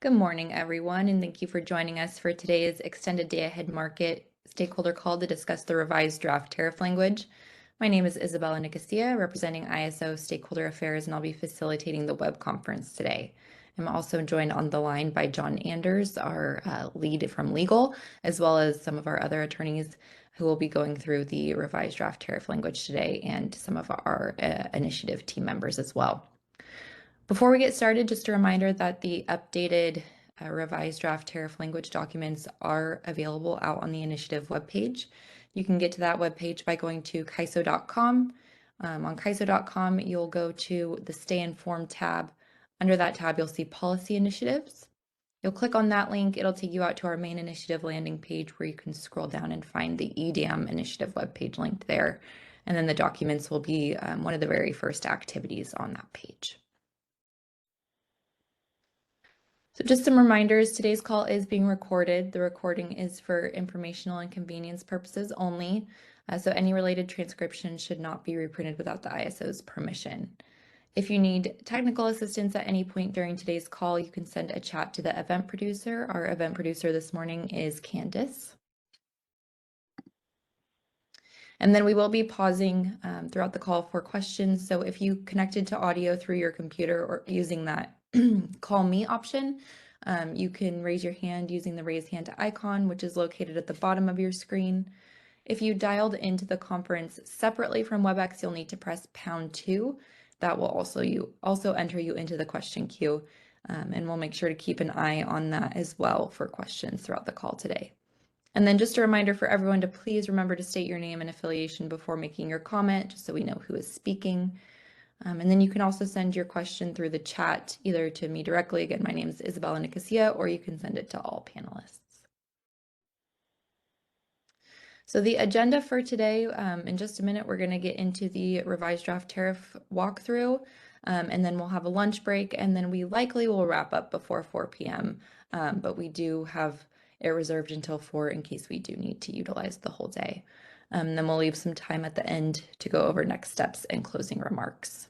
Good morning, everyone, and thank you for joining us for today's extended day-ahead market stakeholder call to discuss the revised draft tariff language. My name is Isabella Nicosia, representing ISO Stakeholder Affairs, and I'll be facilitating the web conference today. I'm also joined on the line by John Anders, our lead from legal, as well as some of our other attorneys who will be going through the revised draft tariff language today, and some of our initiative team members as well. Before we get started, just a reminder that the updated revised draft tariff language documents are available out on the initiative webpage. You can get to that webpage by going to kaiso.com. On kaiso.com, you'll go to the Stay Informed tab. Under that tab, you'll see Policy Initiatives. You'll click on that link. It'll take you out to our main initiative landing page where you can scroll down and find the EDAM initiative webpage linked there. And then the documents will be one of the very first activities on that page. So just some reminders, today's call is being recorded. The recording is for informational and convenience purposes only. So any related transcription should not be reprinted without the ISO's permission. If you need technical assistance at any point during today's call, you can send a chat to the event producer. Our event producer this morning is Candace. And then we will be pausing throughout the call for questions. So if you connected to audio through your computer or using that call me option, you can raise your hand using the raise hand icon, which is located at the bottom of your screen. If you dialed into the conference separately from WebEx, you'll need to press #2. That will also enter you into the question queue, and we'll make sure to keep an eye on that as well for questions throughout the call today. And then just a reminder for everyone to please remember to state your name and affiliation before making your comment, just so we know who is speaking. And then you can also send your question through the chat, either to me directly. Again, my name is Isabella Nicosia, or you can send it to all panelists. So the agenda for today, in just a minute, we're going to get into the revised draft tariff walkthrough, and then we'll have a lunch break, and then we likely will wrap up before 4 p.m., but we do have it reserved until 4 in case we do need to utilize the whole day. Then we'll leave some time at the end to go over next steps and closing remarks.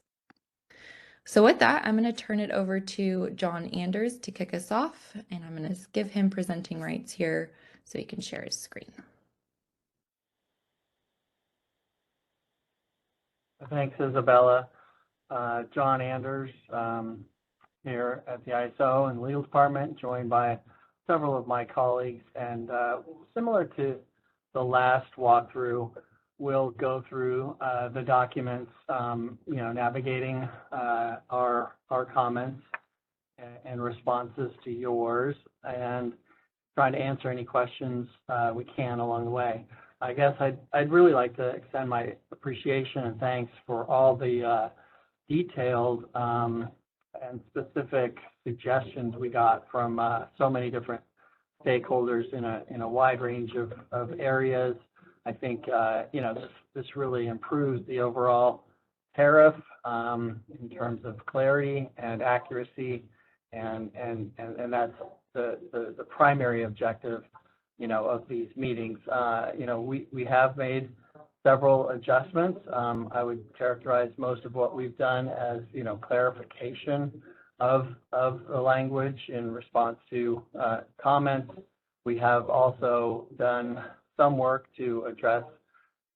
So with that, I'm going to turn it over to John Anders to kick us off, and I'm going to give him presenting rights here so he can share his screen. Thanks, Isabella. John Anders here at the ISO and legal department, joined by several of my colleagues, and similar to the last walkthrough, we'll go through the documents, navigating our comments and responses to yours, and trying to answer any questions we can along the way. I guess I'd really like to extend my appreciation and thanks for all the detailed and specific suggestions we got from so many different stakeholders in a wide range of areas. I think this really improves the overall tariff in terms of clarity and accuracy, and that's the primary objective of these meetings. We have made several adjustments. I would characterize most of what we've done as clarification of the language in response to comments. We have also done some work to address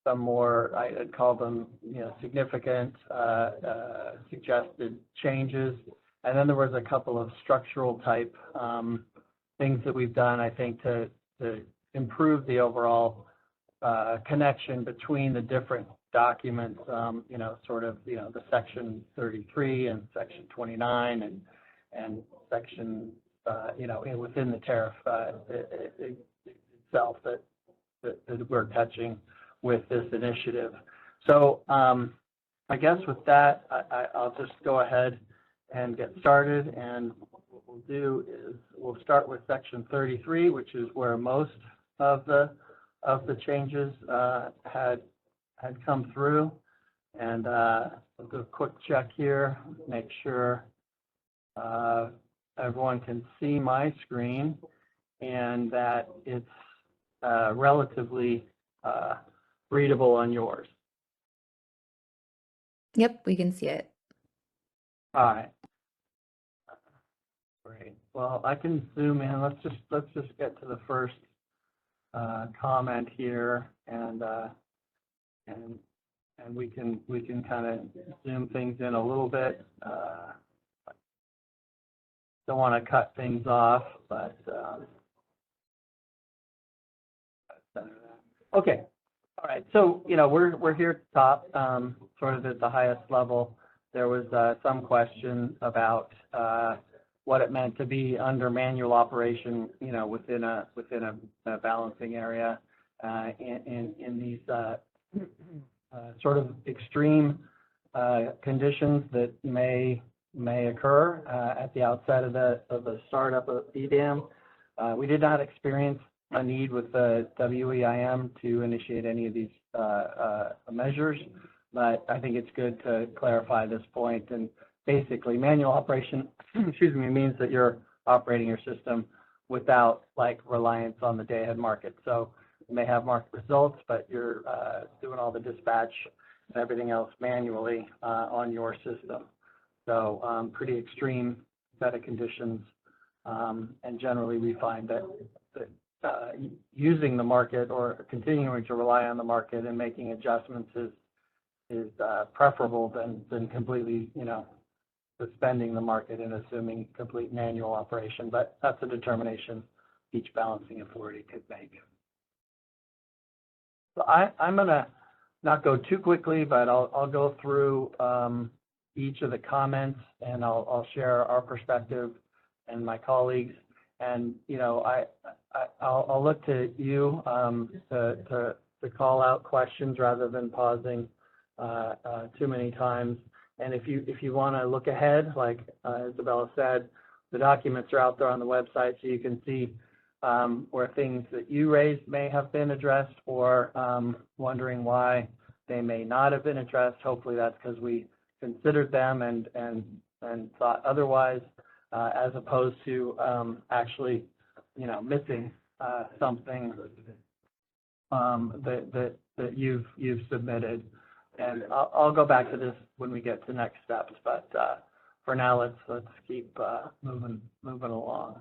some more, I'd call them, significant suggested changes. And then there was a couple of structural type things that we've done, I think, to improve the overall connection between the different documents, the section 33 and section 29 and section, within the tariff itself that we're touching with this initiative. So I guess with that, I'll just go ahead and get started. And what we'll do is we'll start with section 33, which is where most of the changes had come through. And I'll do a quick check here, make sure everyone can see my screen and that it's relatively readable on yours. Yep, we can see it. All right. Great. well, I can zoom in. Let's just get to the first comment here, and we can kind of zoom things in a little bit. Don't want to cut things off, but okay. All right. So we're here at the top, sort of at the highest level. There was some question about what it meant to be under manual operation, within a balancing area in these sort of extreme conditions that may occur at the outset of the startup of EDAM. We did not experience a need with the WEIM to initiate any of these measures, but I think it's good to clarify this point. And basically, manual operation, excuse me, means that you're operating your system without reliance on the day-ahead market. So you may have market results, but you're doing all the dispatch and everything else manually on your system. So pretty extreme set of conditions, and generally we find that using the market or continuing to rely on the market and making adjustments is preferable than completely, suspending the market and assuming complete manual operation. But that's a determination each balancing authority could make. So I'm going to not go too quickly, but I'll go through each of the comments, and I'll share our perspective and my colleagues. And I'll look to you to call out questions rather than pausing too many times. And if you want to look ahead, like Isabella said, the documents are out there on the website, so you can see where things that you raised may have been addressed, or wondering why they may not have been addressed. Hopefully that's because we considered them and thought otherwise, as opposed to actually, missing something that you've submitted. And I'll go back to this when we get to next steps, but for now, let's keep moving along.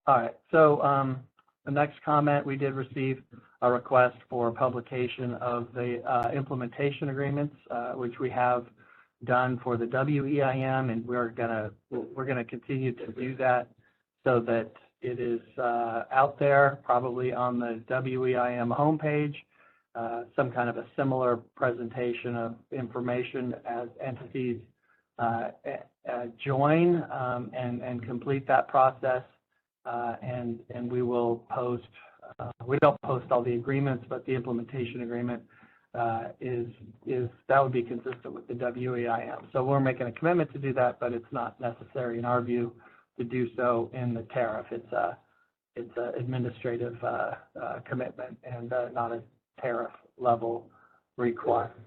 All right. So the next comment, we did receive a request for publication of the implementation agreements, which we have done for the WEIM, and we're gonna continue to do that so that it is out there, probably on the WEIM homepage, some kind of a similar presentation of information as entities join and complete that process, and we will post. We don't post all the agreements, but the implementation agreement is that would be consistent with the WEIM. So we're making a commitment to do that, but it's not necessary in our view to do so in the tariff. It's an administrative commitment and not a tariff level requirement.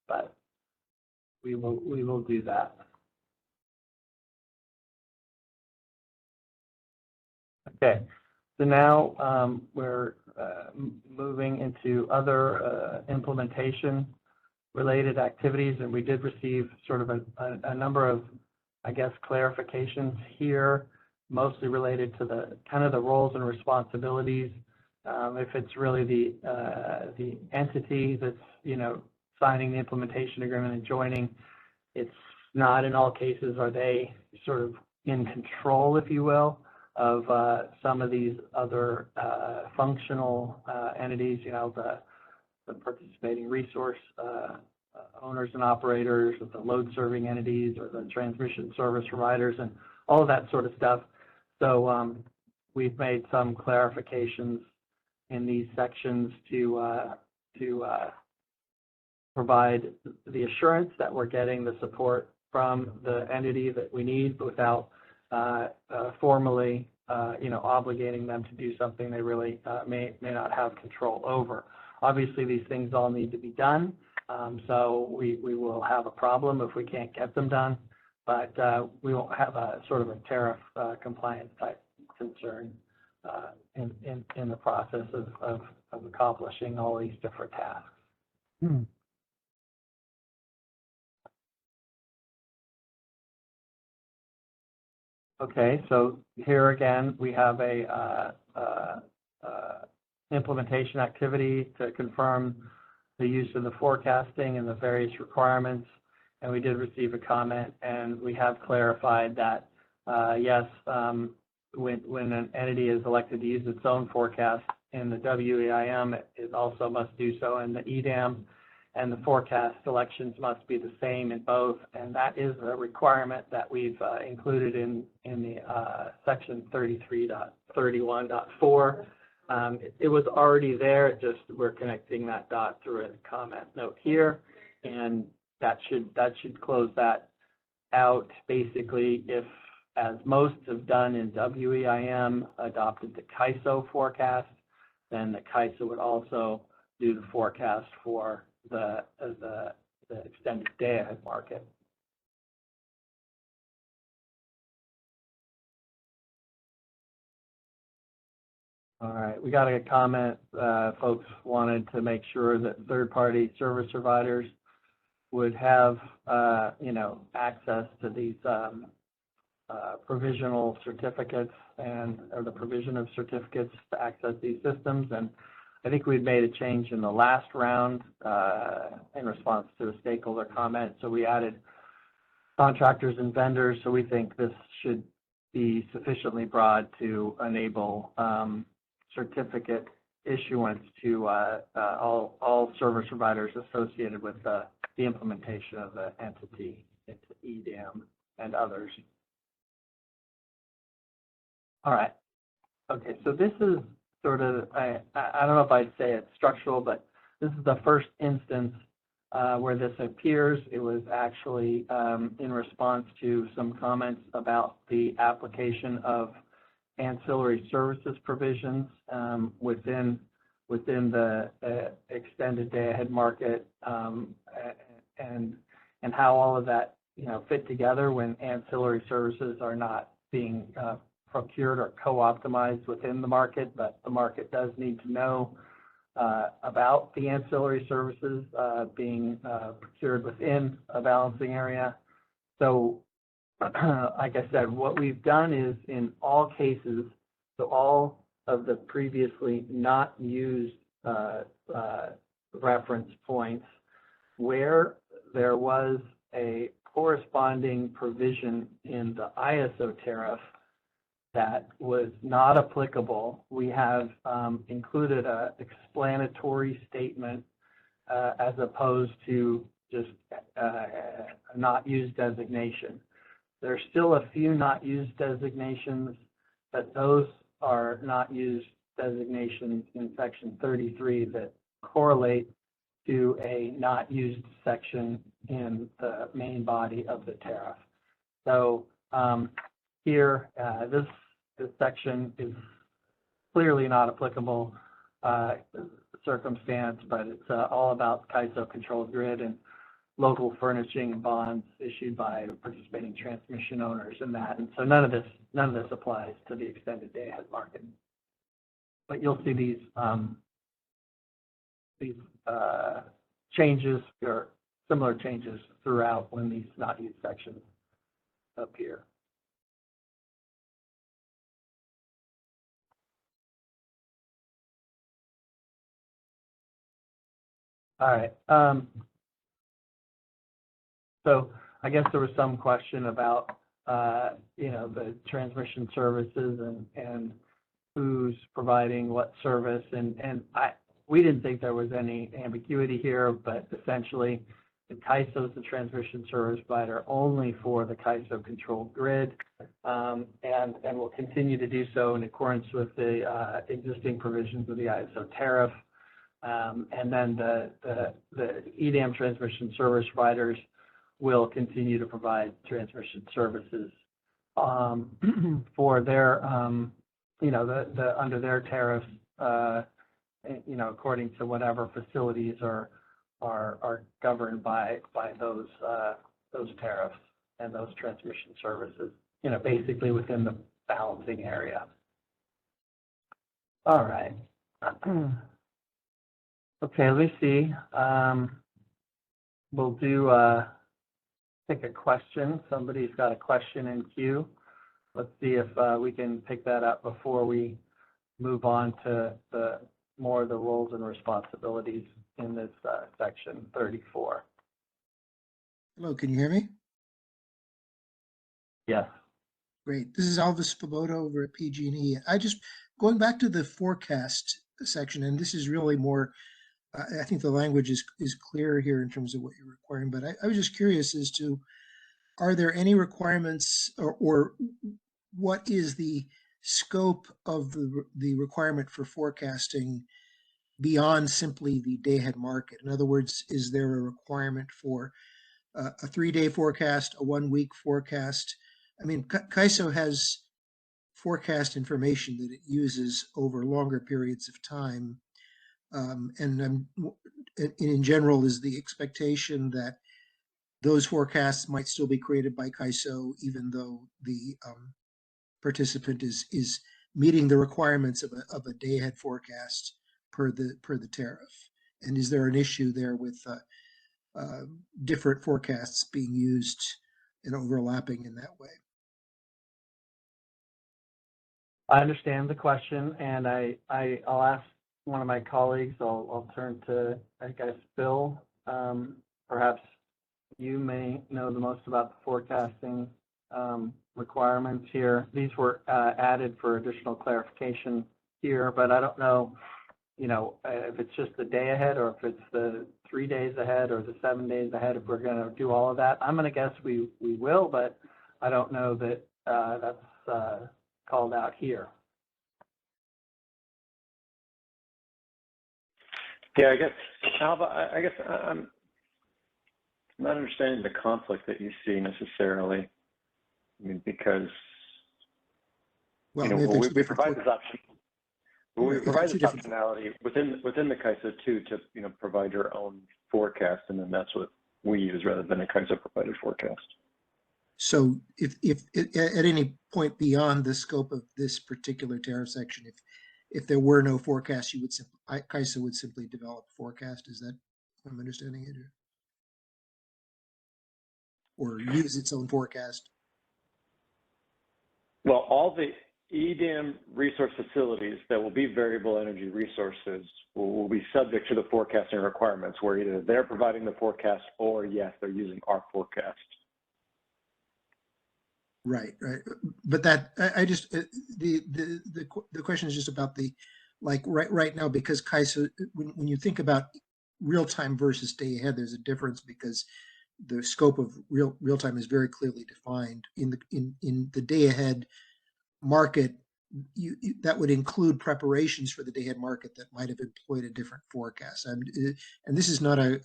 But we will do that. Okay. So now we're moving into other implementation related activities, and we did receive sort of a number of, I guess, clarifications here, mostly related to the kind of the roles and responsibilities. If it's really the entity that's signing the implementation agreement and joining, it's not in all cases are they sort of in control, if you will, of some of these other functional entities, the participating resource owners and operators, or the load serving entities, or the transmission service providers, and all of that sort of stuff. So we've made some clarifications in these sections to provide the assurance that we're getting the support from the entity that we need, but without formally, obligating them to do something they really may not have control over. Obviously, these things all need to be done, so we will have a problem if we can't get them done, but we won't have a sort of a tariff compliance type concern in the process of accomplishing all these different tasks. Okay, so here again, we have a implementation activity to confirm the use of the forecasting and the various requirements. And we did receive a comment, and we have clarified that, yes, when an entity is elected to use its own forecast in the WEIM, it also must do so in the EDAM, and the forecast selections must be the same in both. And that is a requirement that we've included in the section 33.31.4. It was already there, just we're connecting that dot through a comment note here, and that should close that out. Basically, if, as most have done in WEIM, adopted the CAISO forecast, then the CAISO would also do the forecast for the extended day-ahead market. All right, we got a comment. Folks wanted to make sure that third-party service providers would have, access to these provisional certificates or the provision of certificates to access these systems. And I think we'd made a change in the last round in response to a stakeholder comment. So we added contractors and vendors. So we think this should be sufficiently broad to enable certificate issuance to all service providers associated with the implementation of the entity into EDAM and others. All right. Okay, so this is sort of, I don't know if I'd say it's structural, but this is the first instance where this appears. It was actually in response to some comments about the application of ancillary services provisions within the extended day-ahead market, and how all of that fit together when ancillary services are not being procured or co-optimized within the market, but the market does need to know about the ancillary services being procured within a balancing area. So like I said, what we've done is in all cases, so all of the previously not used reference points where there was a corresponding provision in the ISO tariff that was not applicable, we have included an explanatory statement as opposed to just a not used designation. There's still a few not used designations, but those are not used designations in section 33 that correlate to a not used section in the main body of the tariff. So here, this section is clearly not applicable circumstance, but it's all about CAISO controlled grid and local furnishing bonds issued by participating transmission owners and that. And so none of this applies to the extended day-ahead market. But you'll see these changes or similar changes throughout when these not used sections appear. All right. So I guess there was some question about, the transmission services and who's providing what service. And we didn't think there was any ambiguity here, but essentially the CAISO is the transmission service provider only for the CAISO controlled grid, and will continue to do so in accordance with the existing provisions of the ISO tariff. And then the EDAM transmission service providers will continue to provide transmission services for their, under their tariffs, according to whatever facilities are governed by those tariffs and those transmission services, basically within the balancing area. All right. Okay, let me see. We'll do take a question. Somebody's got a question in queue. let's see if we can pick that up before we move on to the more of the roles and responsibilities in this section 34. Hello, can you hear me? Yes. Great. This is Alvis Svoboda over at PG&E. Going back to the forecast section, and this is really more, I think the language is clear here in terms of what you're requiring, but I was just curious as to, are there any requirements or what is the scope of the requirement for forecasting beyond simply the day-ahead market? In other words, is there a requirement for a 3-day forecast, a 1-week forecast? I mean, CAISO has forecast information that it uses over longer periods of time. And in general, is the expectation that those forecasts might still be created by CAISO, even though the participant is meeting the requirements of a day-ahead forecast per the tariff? And is there an issue there with different forecasts being used and overlapping in that way? I understand the question, and I'll ask one of my colleagues. I'll turn to, I guess, Bill. Perhaps you may know the most about the forecasting requirements here. These were added for additional clarification here, but I don't know, if it's just the day ahead or if it's the 3 days ahead or the 7 days ahead, if we're going to do all of that. I'm going to guess we will, but I don't know that that's called out here. Yeah, I guess, Alva, I guess I'm not understanding the conflict that you see necessarily. I mean, because we provide this option. We provide this optionality within the CAISO too to provide your own forecast, and then that's what we use rather than a CAISO provided forecast. So if at any point beyond the scope of this particular tariff section, if there were no forecast, CAISO would simply develop a forecast. Is that what I'm understanding it? Or use its own forecast? Well, all the EDAM resource facilities that will be variable energy resources will be subject to the forecasting requirements, where either they're providing the forecast or, yes, they're using our forecast. Right. But that the question is just about right now, because CAISO, when you think about real time versus day ahead, there's a difference because the scope of real time is very clearly defined. In the day ahead market, that would include preparations for the day ahead market that might have employed a different forecast. And this is not a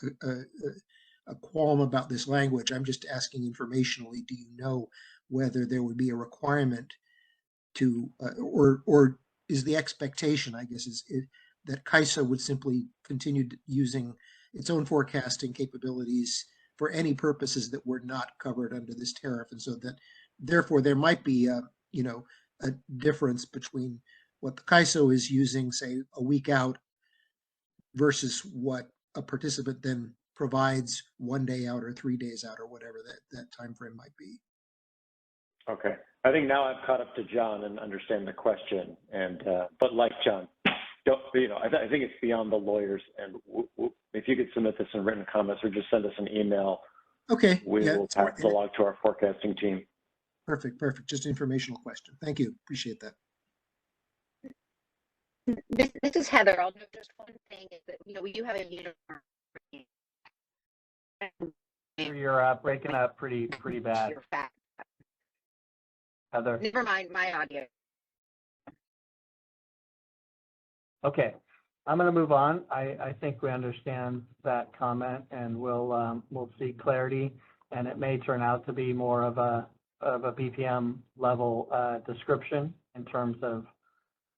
qualm about this language. I'm just asking informationally, do you know whether there would be a requirement to, or is the expectation, I guess, that CAISO would simply continue using its own forecasting capabilities for any purposes that were not covered under this tariff, and so that therefore there might be a difference between what the CAISO is using, say, a week out, versus what a participant then provides 1 day out or 3 days out or whatever that time frame might be. Okay, I think now I've caught up to John and understand the question. And but like John, I think it's beyond the lawyers. And if you could submit this in written comments or just send us an email, okay, we will pass it along to our forecasting team. Perfect. Just an informational question. Thank you. Appreciate that. This is Heather. I'll note just one thing is that we do have a uniform. You're breaking up pretty bad. Heather. Never mind my audio. Okay, I'm going to move on. I think we understand that comment, and we'll see clarity, and it may turn out to be more of a BPM level description in terms of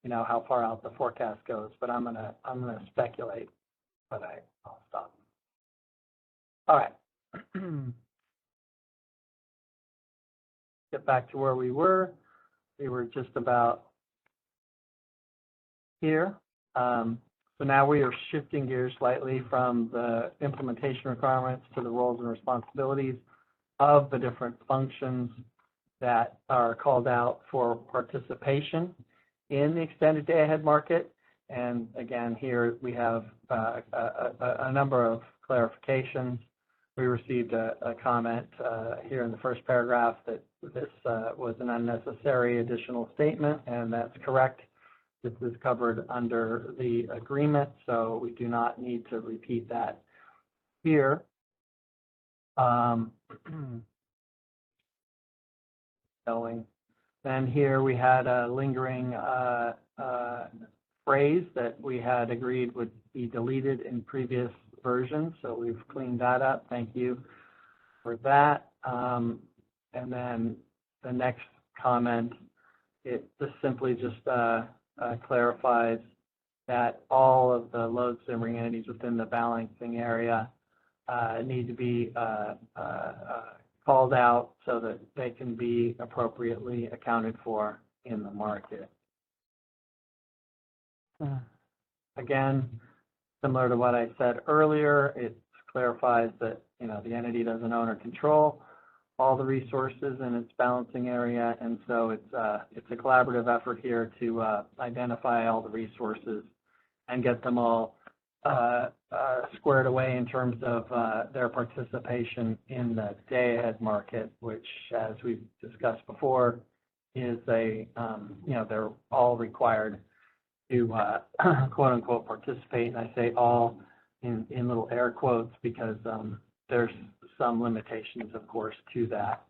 how far out the forecast goes. But I'm gonna speculate, but I'll stop. All right. Get back to where we were. We were just about here. So now we are shifting gears slightly from the implementation requirements to the roles and responsibilities of the different functions that are called out for participation in the extended day ahead market. And again, here we have a number of clarifications. We received a comment here in the first paragraph that this was an unnecessary additional statement, and that's correct. This is covered under the agreement, so we do not need to repeat that here. Then here we had a lingering phrase that we had agreed would be deleted in previous versions, so we've cleaned that up. Thank you for that. And then the next comment, this simply just clarifies that all of the load simmering entities within the balancing area need to be called out so that they can be appropriately accounted for in the market. Again, similar to what I said earlier, it clarifies that the entity doesn't own or control all the resources in its balancing area, and so it's a collaborative effort here to identify all the resources and get them all squared away in terms of their participation in the day-ahead market, which, as we've discussed before, is they're all required to quote unquote participate. And I say all in little air quotes because there's some limitations, of course, to that.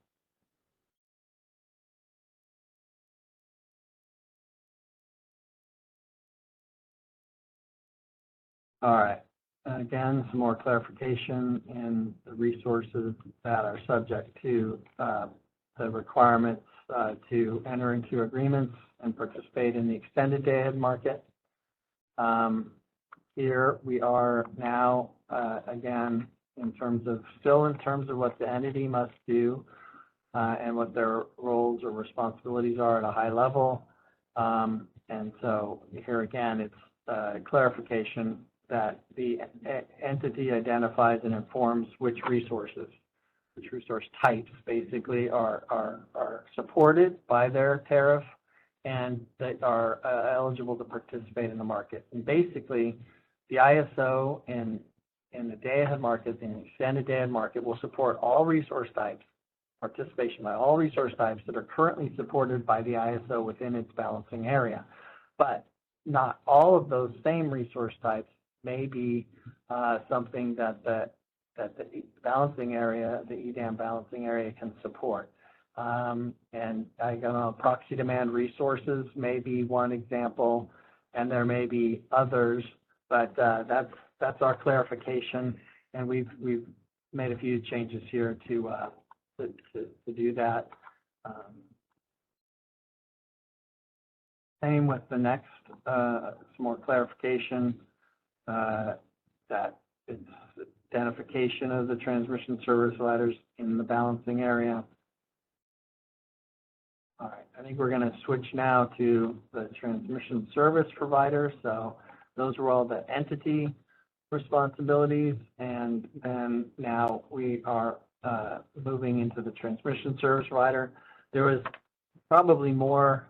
All right. Again, some more clarification in the resources that are subject to the requirements to enter into agreements and participate in the extended day-ahead market. Here we are now, again, still in terms of what the entity must do and what their roles or responsibilities are at a high level. And so here again, it's clarification that the entity identifies and informs which resource types basically are supported by their tariff and that are eligible to participate in the market. And basically, the ISO in the day-ahead market, in the extended day-ahead market, will support all resource types, participation by all resource types that are currently supported by the ISO within its balancing area. But not all of those same resource types may be something that the balancing area, the EDAM balancing area, can support. And I don't know, proxy demand resources may be one example, and there may be others, but that's our clarification, and we've made a few changes here to do that. Same with the next, some more clarification that it's identification of the transmission service providers in the balancing area. All right, I think we're going to switch now to the transmission service provider. So those are all the entity responsibilities, and then now we are moving into the transmission service provider. There was probably more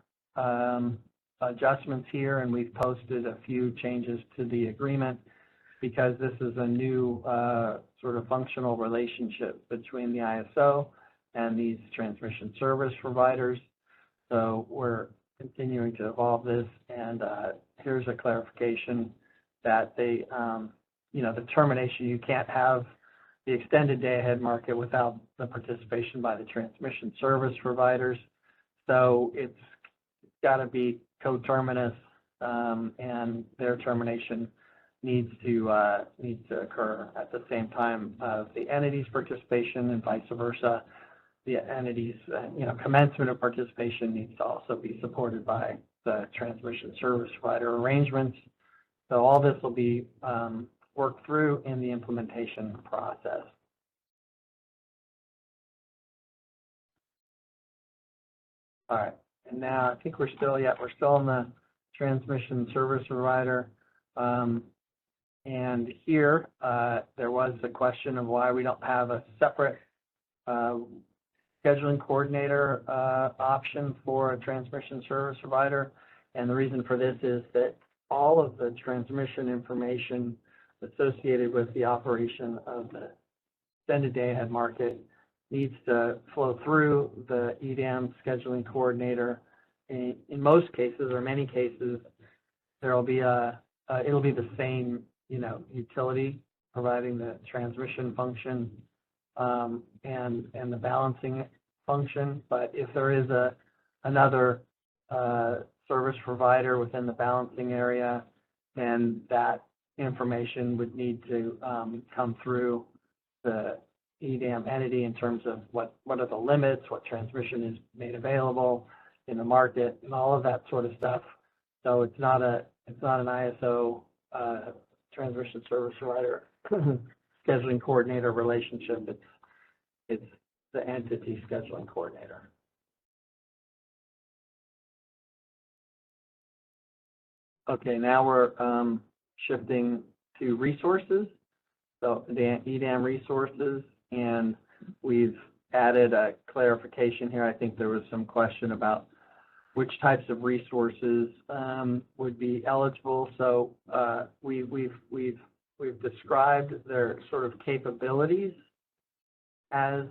adjustments here, and we've posted a few changes to the agreement because this is a new sort of functional relationship between the ISO and these transmission service providers. So we're continuing to evolve this, and here's a clarification that they, the termination, you can't have the extended day-ahead market without the participation by the transmission service providers. So it's got to be coterminous, and their termination needs to occur at the same time of the entity's participation, and vice versa. The entity's commencement of participation needs to also be supported by the transmission service provider arrangements. So all this will be worked through in the implementation process. All right, and now I think we're still in the transmission service provider. And here there was a question of why we don't have a separate scheduling coordinator option for a transmission service provider. And the reason for this is that all of the transmission information associated with the operation of the extended day ahead market needs to flow through the EDAM scheduling coordinator. In most cases, or many cases, it'll be the same, utility providing the transmission function and the balancing function. But if there is another service provider within the balancing area, then that information would need to come through the EDAM entity in terms of what are the limits, what transmission is made available in the market, and all of that sort of stuff. So it's not an ISO transmission service provider scheduling coordinator relationship. It's the entity scheduling coordinator. Okay, now we're shifting to resources. So the EDAM resources, and we've added a clarification here. I think there was some question about which types of resources would be eligible. So we've described their sort of capabilities as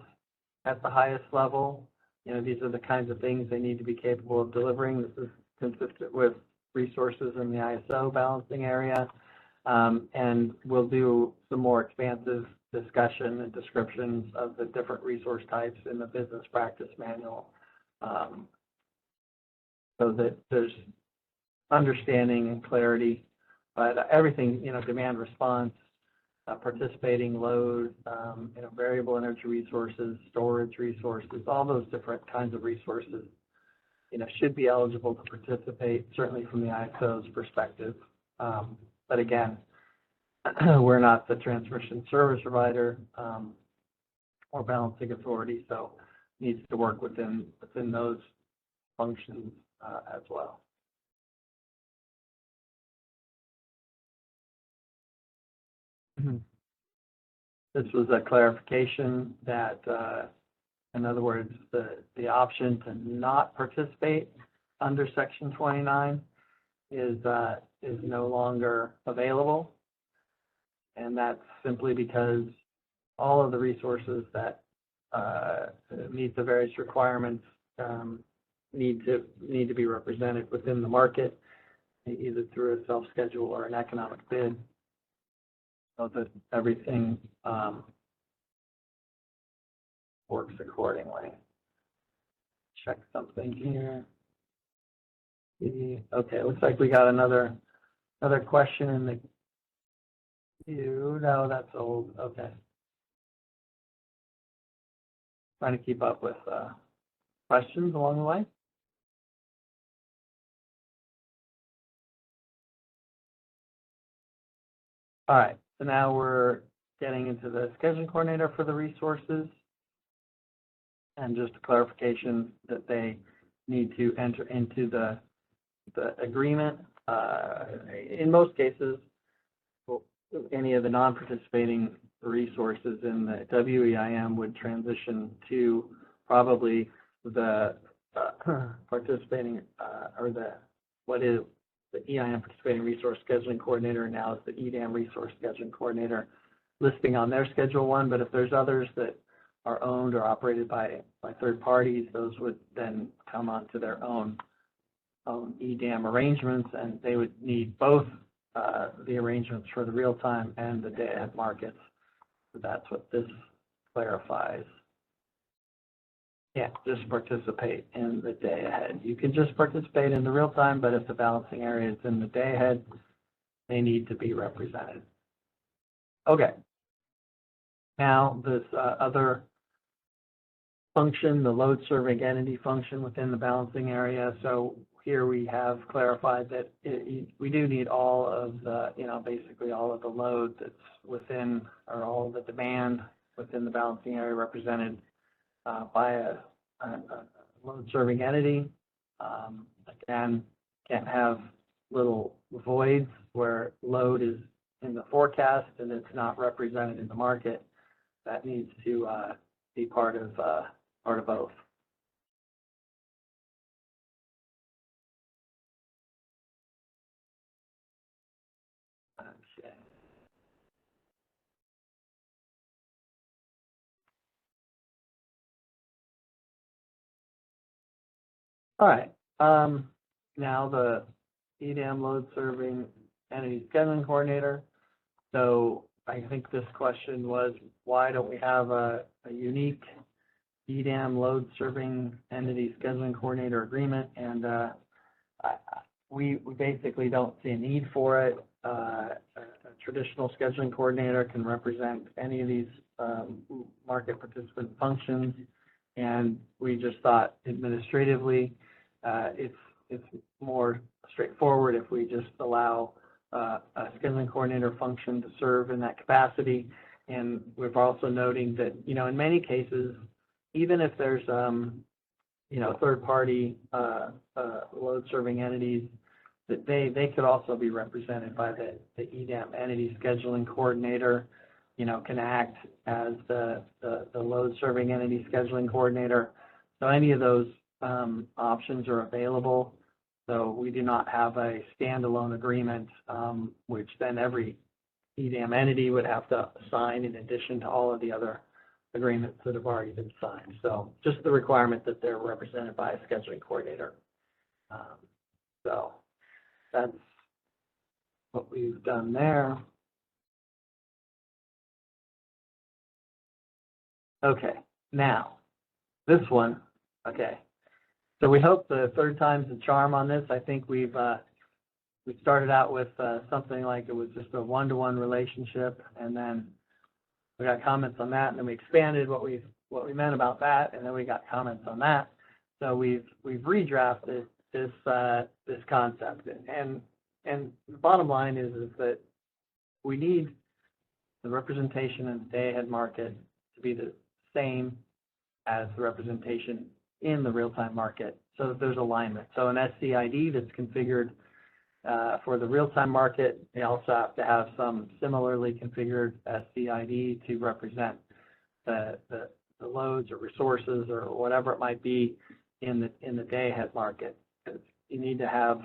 at the highest level. These are the kinds of things they need to be capable of delivering. This is consistent with resources in the ISO balancing area. And we'll do some more expansive discussion and descriptions of the different resource types in the business practice manual, so that there's understanding and clarity. But everything, demand response, participating load, variable energy resources, storage resources, all those different kinds of resources, should be eligible to participate, certainly from the ISO's perspective. But again, we're not the transmission service provider or balancing authority, so needs to work within those functions as well. This was a clarification that, in other words, the option to not participate under Section 29 is no longer available, and that's simply because all of the resources that meet the various requirements need to be represented within the market, either through a self-schedule or an economic bid, so that everything works accordingly. Check something here. Okay, looks like we got another question in the queue. No, that's old. Okay. Trying to keep up with questions along the way. All right, so now we're getting into the scheduling coordinator for the resources. And just a clarification that they need to enter into the agreement. In most cases, any of the non-participating resources in the WEIM would transition to probably the participating or what is the EIM participating resource scheduling coordinator, now is the EDAM resource scheduling coordinator listing on their Schedule 1. But if there's others that are owned or operated by third parties, those would then come onto their own EDAM arrangements, and they would need both the arrangements for the real-time and the day-ahead markets. So that's what this clarifies. Can't just participate in the day-ahead. You can just participate in the real-time, but if the balancing area is in the day-ahead, they need to be represented. Okay. Now this other function, the load serving entity function within the balancing area. So here we have clarified that we do need all of the, basically all of the load that's within, or all of the demand within the balancing area represented by a load serving entity. Again, can't have little voids where load is in the forecast and it's not represented in the market. That needs to be part of or to both? Okay. All right. Now the EDAM load serving entity scheduling coordinator. So I think this question was, why don't we have a unique EDAM load serving entity scheduling coordinator agreement? And we basically don't see a need for it. A traditional scheduling coordinator can represent any of these market participant functions, and we just thought administratively it's more straightforward if we just allow a scheduling coordinator function to serve in that capacity. And we're also noting that, you know, in many cases, even if there's you know, third-party load serving entities, that they could also be represented by the EDAM entity scheduling coordinator, you know, can act as the load serving entity scheduling coordinator. So any of those options are available. So we do not have a standalone agreement, which then every EDAM entity would have to sign in addition to all of the other agreements that have already been signed. So just the requirement that they're represented by a scheduling coordinator. So that's what we've done there. Okay, now this one, okay. So we hope the third time's the charm on this. I think we started out with something like it was just a one-to-one relationship, and then we got comments on that, and then we expanded what we meant about that, and then we got comments on that. So we've redrafted this concept, and the bottom line is that we need the representation in the day-ahead market to be the same as the representation in the real-time market, so that there's alignment. So an SCID that's configured for the real-time market, they also have to have some similarly configured SCID to represent the loads or resources or whatever it might be in the day-ahead market. You need to have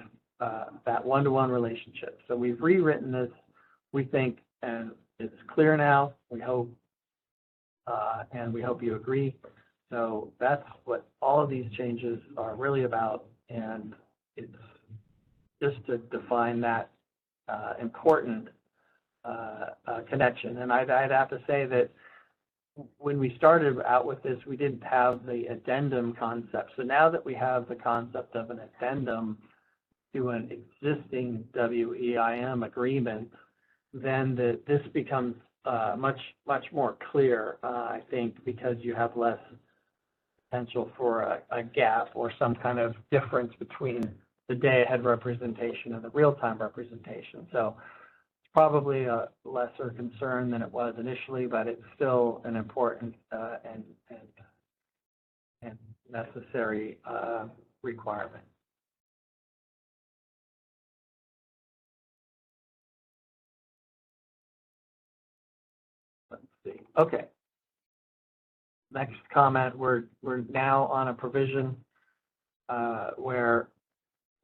that one-to-one relationship. So we've rewritten this, we think, and it's clear now. We hope, and we hope you agree. So that's what all of these changes are really about, and it's just to define that important connection. And I'd have to say that when we started out with this, we didn't have the addendum concept. So now that we have the concept of an addendum to an existing WEIM agreement, then this becomes much more clear, I think, because you have less potential for a gap or some kind of difference between the day-ahead representation and the real-time representation. So it's probably a lesser concern than it was initially, but it's still an important and necessary requirement. Let's see. Okay. Next comment, we're now on a provision where,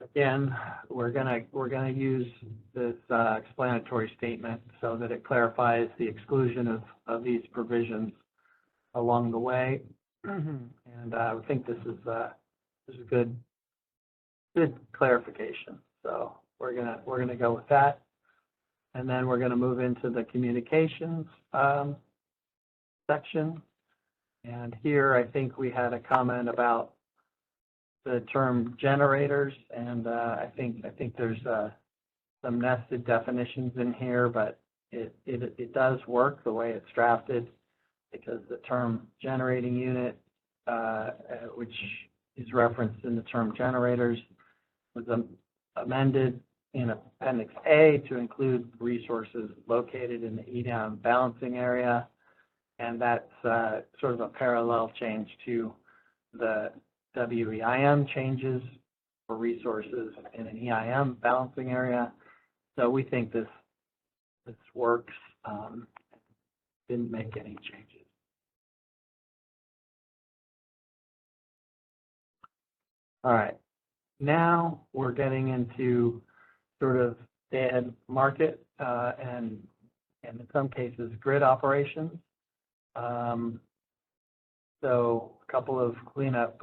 again, we're gonna use this explanatory statement so that it clarifies the exclusion of these provisions along the way, and I think this is a good clarification. So we're gonna go with that, and then we're gonna move into the communications section. And here, I think we had a comment about the term generators, and I think there's some nested definitions in here, but it does work the way it's drafted, because the term generating unit, which is referenced in the term generators, was amended in Appendix A to include resources located in the EDAM balancing area. And that's sort of a parallel change to the WEIM changes for resources in an EIM balancing area. So we think this works. Didn't make any changes. All right, now we're getting into sort of day-ahead market and in some cases grid operations. So a couple of cleanup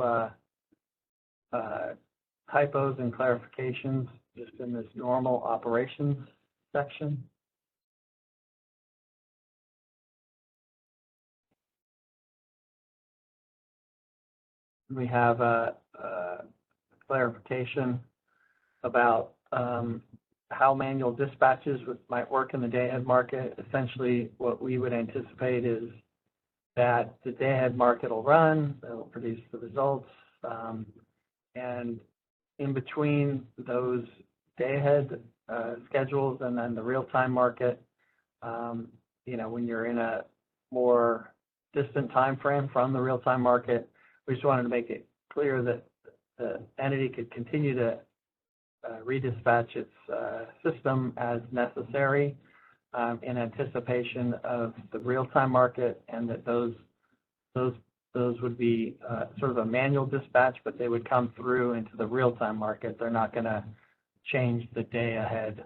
typos and clarifications just in this normal operations section. We have a clarification about how manual dispatches might work in the day-ahead market. Essentially, what we would anticipate is that the day-ahead market will run, it'll produce the results, and in between those day-ahead schedules and then the real-time market, you know, when you're in a more distant time frame from the real-time market, we just wanted to make it clear that the entity could continue to redispatch its system as necessary in anticipation of the real-time market, and that those would be sort of a manual dispatch, but they would come through into the real-time market. They're not going to change the day-ahead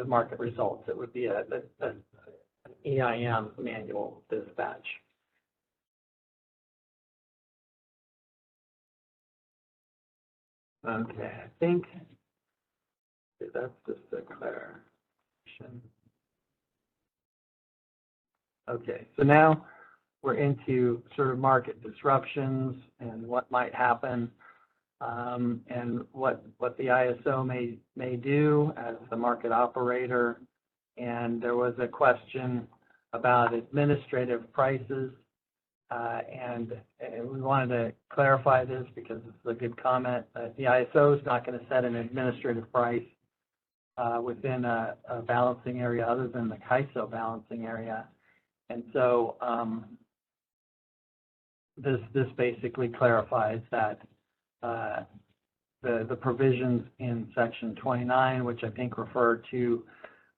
market results. It would be an EIM manual dispatch. Okay, I think that's just a clarification. Okay, so now we're into sort of market disruptions and what might happen, and what the ISO may do as the market operator. And there was a question about administrative prices, and we wanted to clarify this because this is a good comment. The ISO is not going to set an administrative price within a balancing area other than the CAISO balancing area. And so this basically clarifies that the provisions in section 29, which I think refer to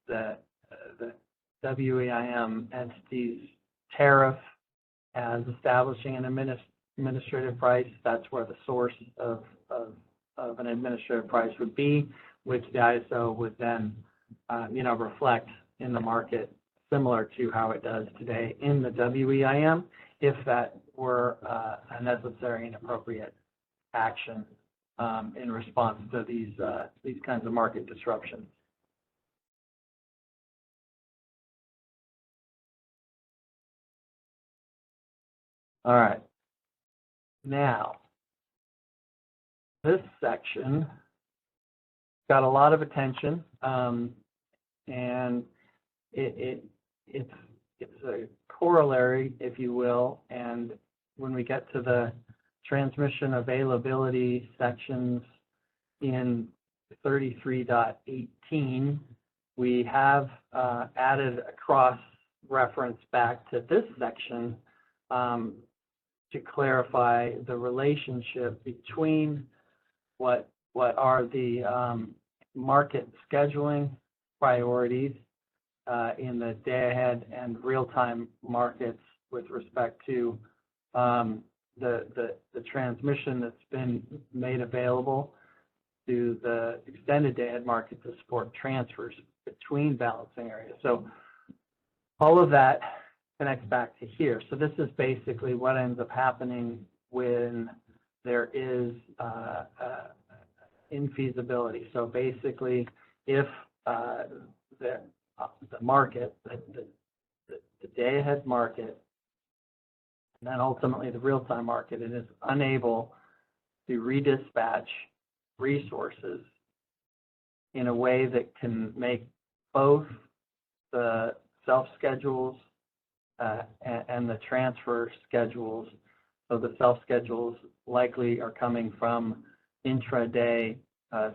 the WEIM entity's tariff as establishing an administrative price, that's where the source of an administrative price would be, which the ISO would then, you know, reflect in the market, similar to how it does today in the WEIM, if that were a necessary and appropriate action in response to these kinds of market disruptions. All right. Now, this section got a lot of attention, and it's a corollary, if you will. And when we get to the transmission availability sections in 33.18, we have added a cross reference back to this section to clarify the relationship between what are the market scheduling priorities in the day-ahead and real-time markets with respect to the transmission that's been made available to the extended day-ahead market to support transfers between balancing areas. So all of that connects back to here. So this is basically what ends up happening when there is infeasibility. So basically, if the market, the day-ahead market, and then ultimately the real-time market, it is unable to redispatch resources in a way that can make both the self-schedules and the transfer schedules. So the self-schedules likely are coming from intraday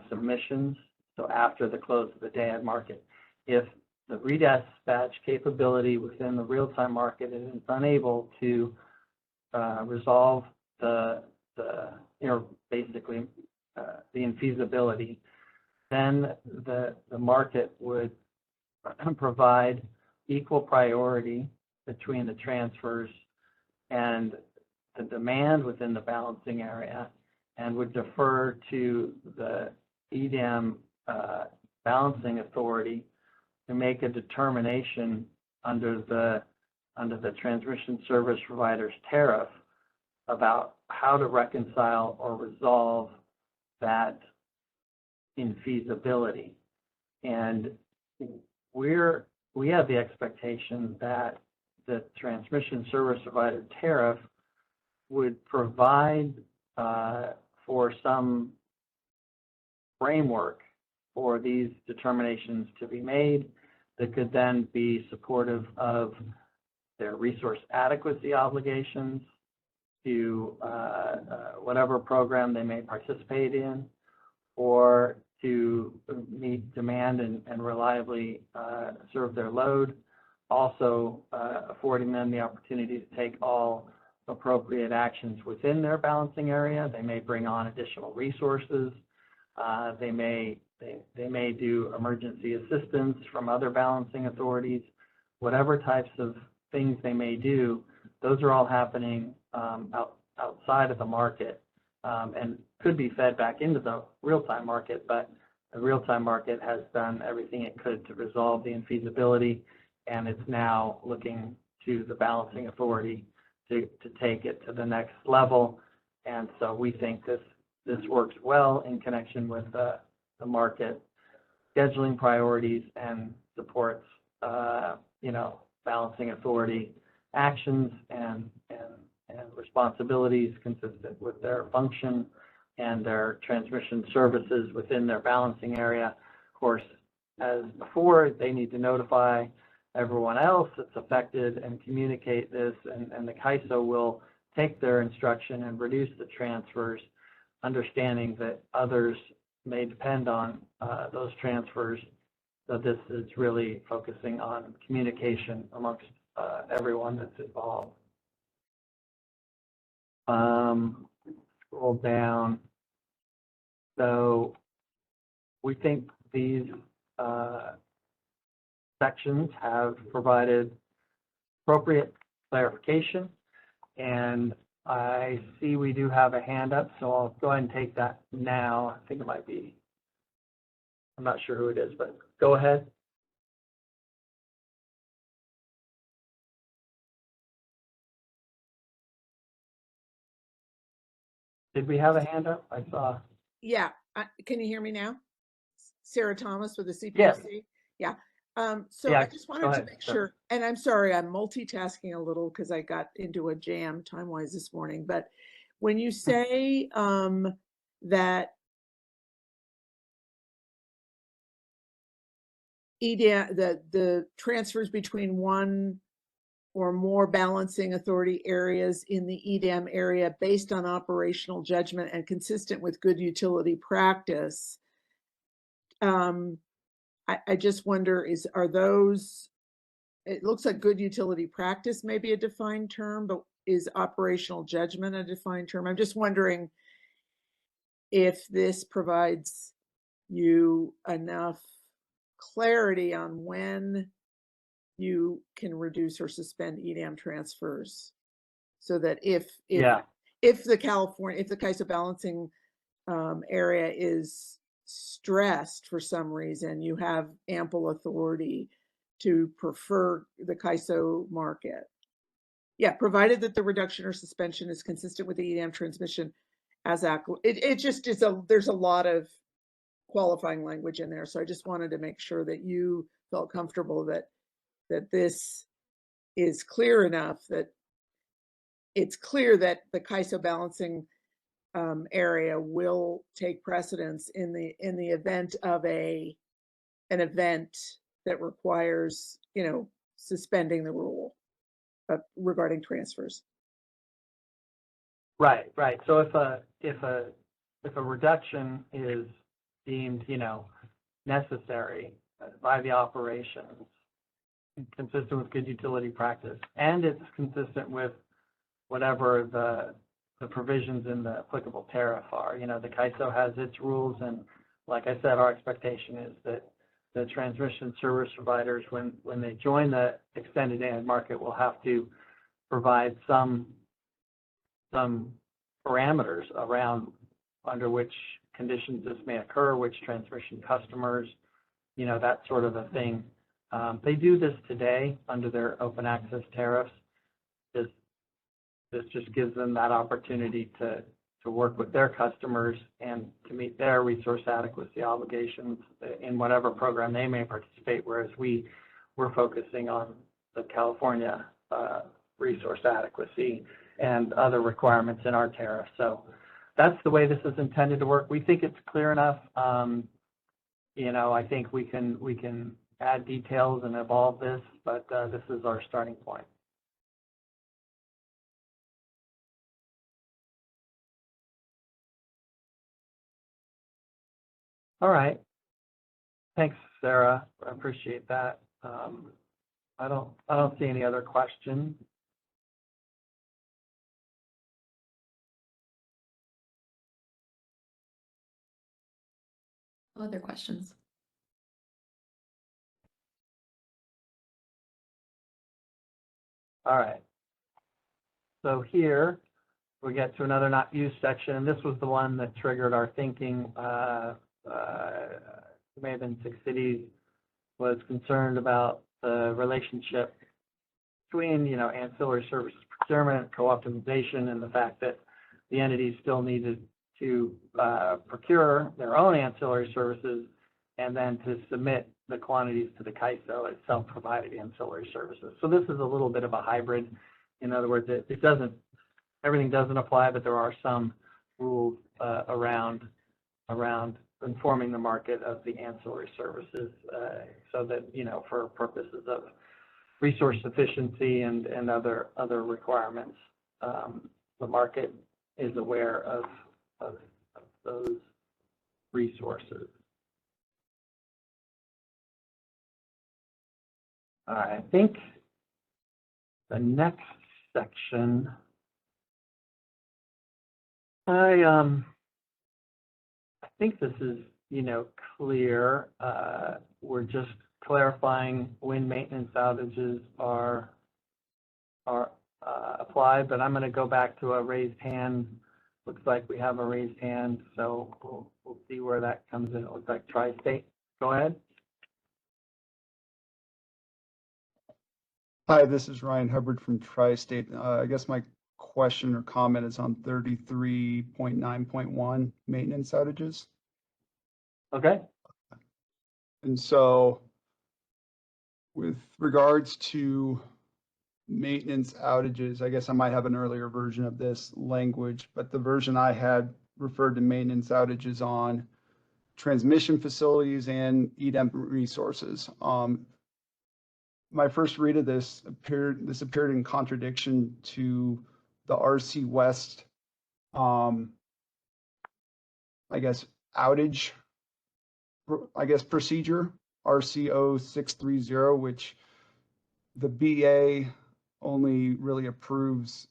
submissions, so after the close of the day-ahead market. If the redispatch capability within the real-time market is unable to resolve basically the infeasibility, then the market would provide equal priority between the transfers and the demand within the balancing area, and would defer to the EDAM balancing authority to make a determination under the transmission service provider's tariff about how to reconcile or resolve that infeasibility. And we have the expectation that the transmission service provider tariff would provide for some framework for these determinations to be made that could then be supportive of their resource adequacy obligations to whatever program they may participate in, or to meet demand and reliably serve their load, also affording them the opportunity to take all appropriate actions within their balancing area. They may bring on additional resources. They may do emergency assistance from other balancing authorities. Whatever types of things they may do, those are all happening outside of the market and could be fed back into the real-time market, but the real-time market has done everything it could to resolve the infeasibility, and it's now looking to the balancing authority to take it to the next level. And so we think this works well in connection with the market scheduling priorities and supports balancing authority actions and responsibilities consistent with their function and their transmission services within their balancing area. Of course, as before, they need to notify everyone else that's affected and communicate this, and the CAISO will take their instruction and reduce the transfers, understanding that others may depend on those transfers. So this is really focusing on communication amongst everyone that's involved. Scroll down. So we think these sections have provided appropriate clarification, and I see we do have a hand up, so I'll go ahead and take that now. I think it might be, I'm not sure who it is, but go ahead. Did we have a hand up? I saw. Yeah, can you hear me now? Sarah Thomas with the CPC. Yes. Yeah. So Yeah, I just wanted go to ahead, make sure. sure, and I'm sorry, I'm multitasking a little because I got into a jam time-wise this morning. But when you say that EDAM, the transfers between one or more balancing authority areas in the EDAM area based on operational judgment and consistent with good utility practice, I just wonder, are those, it looks like good utility practice may be a defined term, but is operational judgment a defined term? I'm just wondering if this provides you enough clarity on when you can reduce or suspend EDAM transfers, so that if the CAISO balancing area is stressed for some reason, you have ample authority to prefer the CAISO market. Yeah, provided that the reduction or suspension is consistent with the EDAM transmission as it just is there's a lot of qualifying language in there. So I just wanted to make sure that you felt comfortable that this is clear enough, that it's clear that the CAISO balancing area will take precedence in the event of an event that requires, suspending the rule regarding transfers. Right. So if a reduction is deemed, necessary by the operations, consistent with good utility practice, and it's consistent with whatever the provisions in the applicable tariff are. The CAISO has its rules, and like I said, our expectation is that the transmission service providers, when they join the extended day-ahead market, will have to provide some parameters around under which conditions this may occur, which transmission customers, that sort of a thing. They do this today under their open access tariffs. This just gives them that opportunity to work with their customers and to meet their resource adequacy obligations in whatever program they may participate, whereas we're focusing on the California resource adequacy and other requirements in our tariff. So that's the way this is intended to work. We think it's clear enough. I think we can add details and evolve this, but this is our starting point. All right. Thanks, Sarah. I appreciate that. I don't see any other questions. Other questions? All right. So here we get to another not used section, and this was the one that triggered our thinking. It may have been Six Cities was concerned about the relationship between, ancillary services procurement, co-optimization, and the fact that the entities still needed to procure their own ancillary services and then to submit the quantities to the CAISO as self-provided ancillary services. So this is a little bit of a hybrid. In other words, everything doesn't apply, but there are some rules around informing the market of the ancillary services so that, for purposes of resource efficiency and other requirements, the market is aware of those resources. All right, I think the next section, I think this is, clear. We're just clarifying when maintenance outages are applied, but I'm going to go back to a raised hand. Looks like we have a raised hand, so we'll see where that comes in. It looks like Tri-State. Go ahead. Hi, this is Ryan Hubbard from Tri-State. I guess my question or comment is on 33.9.1 maintenance outages. Okay. And so with regards to maintenance outages, I guess I might have an earlier version of this language, but the version I had referred to maintenance outages on transmission facilities and EDEM resources. My first read of this appeared in contradiction to the RC West, I guess, outage, procedure, RCO 630, which the BA only really approves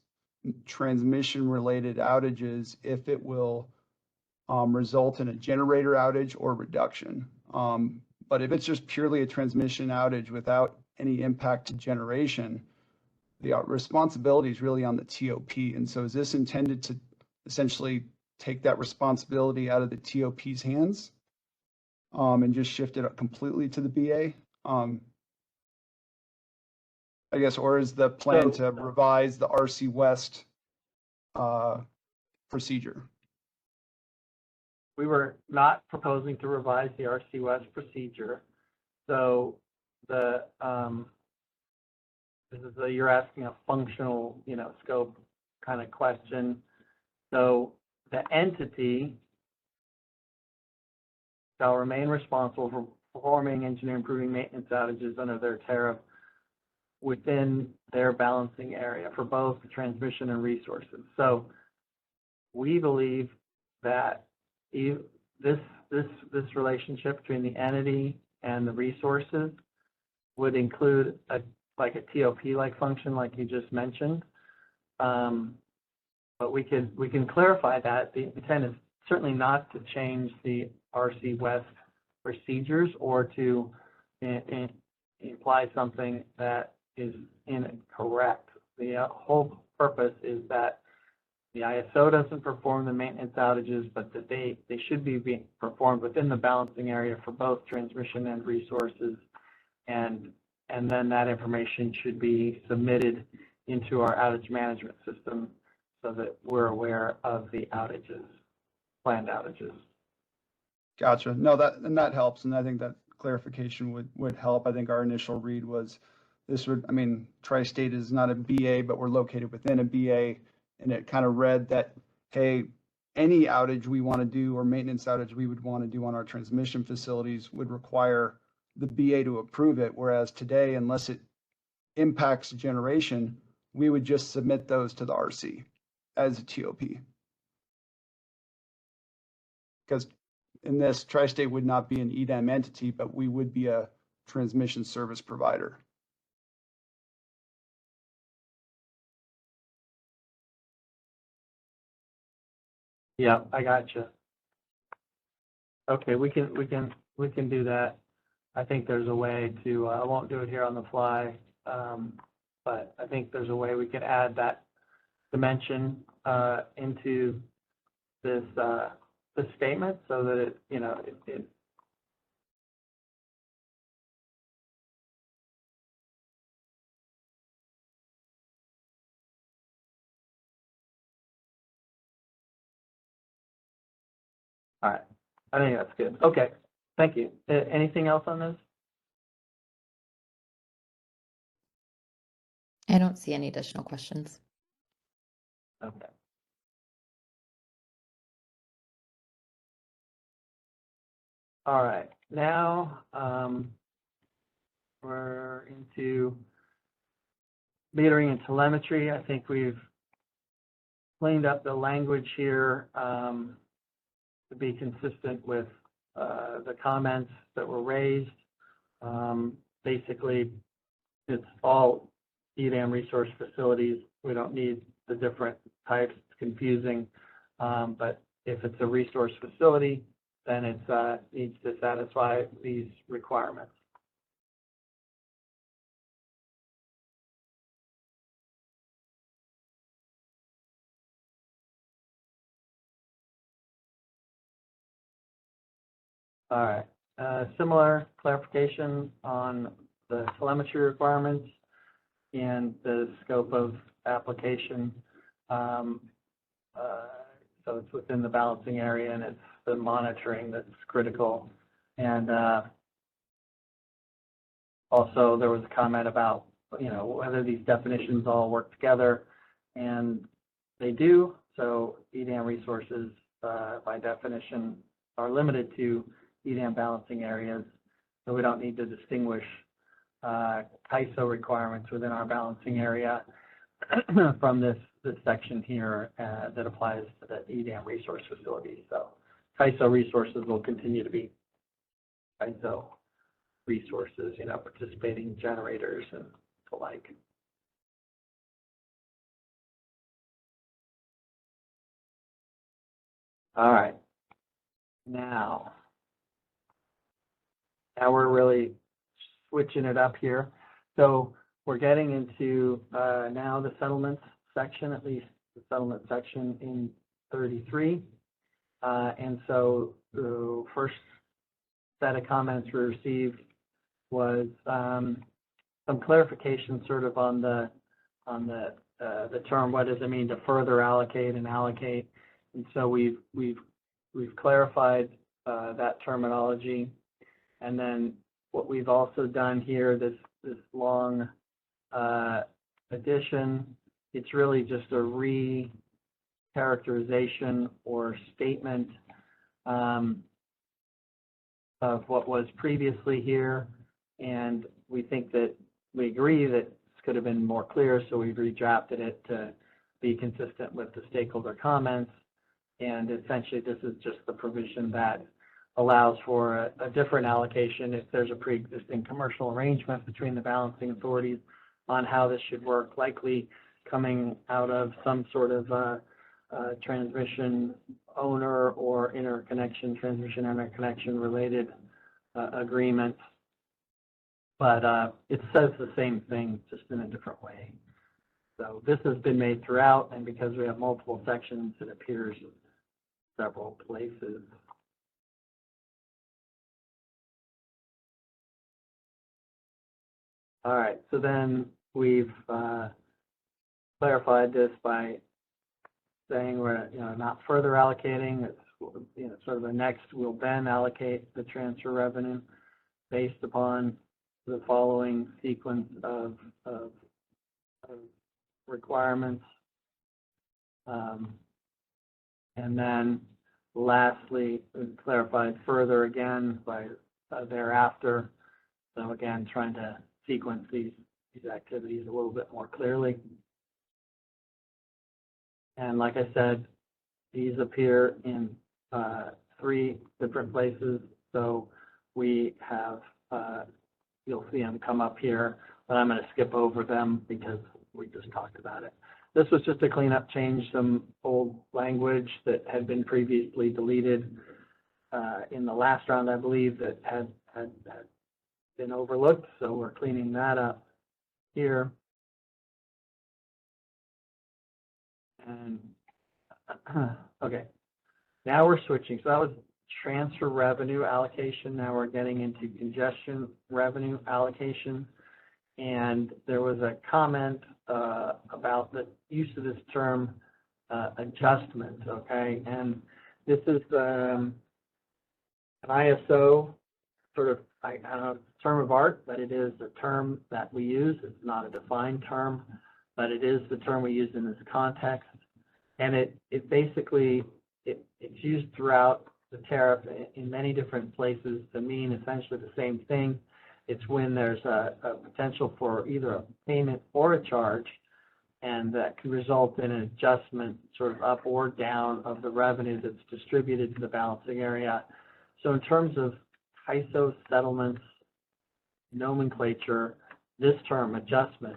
transmission-related outages if it will result in a generator outage or reduction. But if it's just purely a transmission outage without any impact to generation, the responsibility is really on the TOP. And so is this intended to essentially take that responsibility out of the TOP's hands and just shift it completely to the BA? I guess, or is the plan to revise the RC West procedure? We were not proposing to revise the RC West procedure. So you're asking a functional, scope kind of question. So the entity shall remain responsible for performing engineering improving maintenance outages under their tariff within their balancing area for both transmission and resources. So we believe that this relationship between the entity and the resources would include a TOP-like function, like you just mentioned. But we can clarify that. The intent is certainly not to change the RC West procedures or to imply something that is incorrect. The whole purpose is that the ISO doesn't perform the maintenance outages, but that they should be being performed within the balancing area for both transmission and resources. And then that information should be submitted into our outage management system so that we're aware of the outages, planned outages. Gotcha. No, that helps, and I think that clarification would help. I think our initial read was this would, I mean, Tri-State is not a BA, but we're located within a BA, and it kind of read that, hey, any outage we want to do or maintenance outage we would want to do on our transmission facilities would require the BA to approve it, whereas today, unless it impacts generation, we would just submit those to the RC as a TOP. Because in this, Tri-State would not be an EDAM entity, but we would be a transmission service provider. Yeah, I got you. Okay, we can do that. I think there's a way to, I won't do it here on the fly, but I think there's a way we can add that dimension into this this statement so that it, you know, it all right. I think that's good. Okay, thank you. Anything else on this? I don't see any additional questions. Okay. All right, now we're into metering and telemetry. I think we've cleaned up the language here to be consistent with the comments that were raised. Basically, it's all EDAM resource facilities. We don't need the different types. It's confusing, but if it's a resource facility, then it needs to satisfy these requirements. All right, similar clarification on the telemetry requirements and the scope of application. So it's within the balancing area and it's the monitoring that's critical. And also there was a comment about, you know, whether these definitions all work together, and they do. So EDAM resources by definition are limited to EDAM balancing areas. So we don't need to distinguish CAISO requirements within our balancing area from this section here that applies to the EDAM resource facility. So CAISO resources will continue to be CAISO resources, you know, participating generators and the like. All right, now we're really switching it up here. So we're getting into now the settlements section, at least the settlement section in 33. And so the first set of comments we received was some clarification sort of on the term, what does it mean to further allocate and allocate? And so we've clarified that terminology. And then what we've also done here, this long addition, it's really just a re-characterization or statement of what was previously here. And we think that we agree that this could have been more clear, so we've redrafted it to be consistent with the stakeholder comments. And essentially, this is just the provision that allows for a different allocation if there's a pre-existing commercial arrangement between the balancing authorities on how this should work, likely coming out of some sort of transmission owner or transmission interconnection related agreement. But it says the same thing, just in a different way. So this has been made throughout, and because we have multiple sections, it appears several places. All right, so then we've clarified this by saying we're not further allocating. It's sort of the next, we'll then allocate the transfer revenue based upon the following sequence of requirements. And then lastly, clarified further again by thereafter. So again, trying to sequence these activities a little bit more clearly. And like I said, these appear in 3 different places. So we have, you'll see them come up here, but I'm going to skip over them because we just talked about it. This was just a cleanup change, some old language that had been previously deleted in the last round, I believe, that had been overlooked. So we're cleaning that up here. And okay, now we're switching. So that was transfer revenue allocation. Now we're getting into congestion revenue allocation. And there was a comment about the use of this term adjustment, okay? And this is an ISO sort of term of art, but it is a term that we use. It's not a defined term, but it is the term we use in this context. And it basically, it's used throughout the tariff in many different places to mean essentially the same thing. It's when there's a potential for either a payment or a charge, and that can result in an adjustment sort of up or down of the revenue that's distributed to the balancing area. So in terms of ISO settlements nomenclature, this term adjustment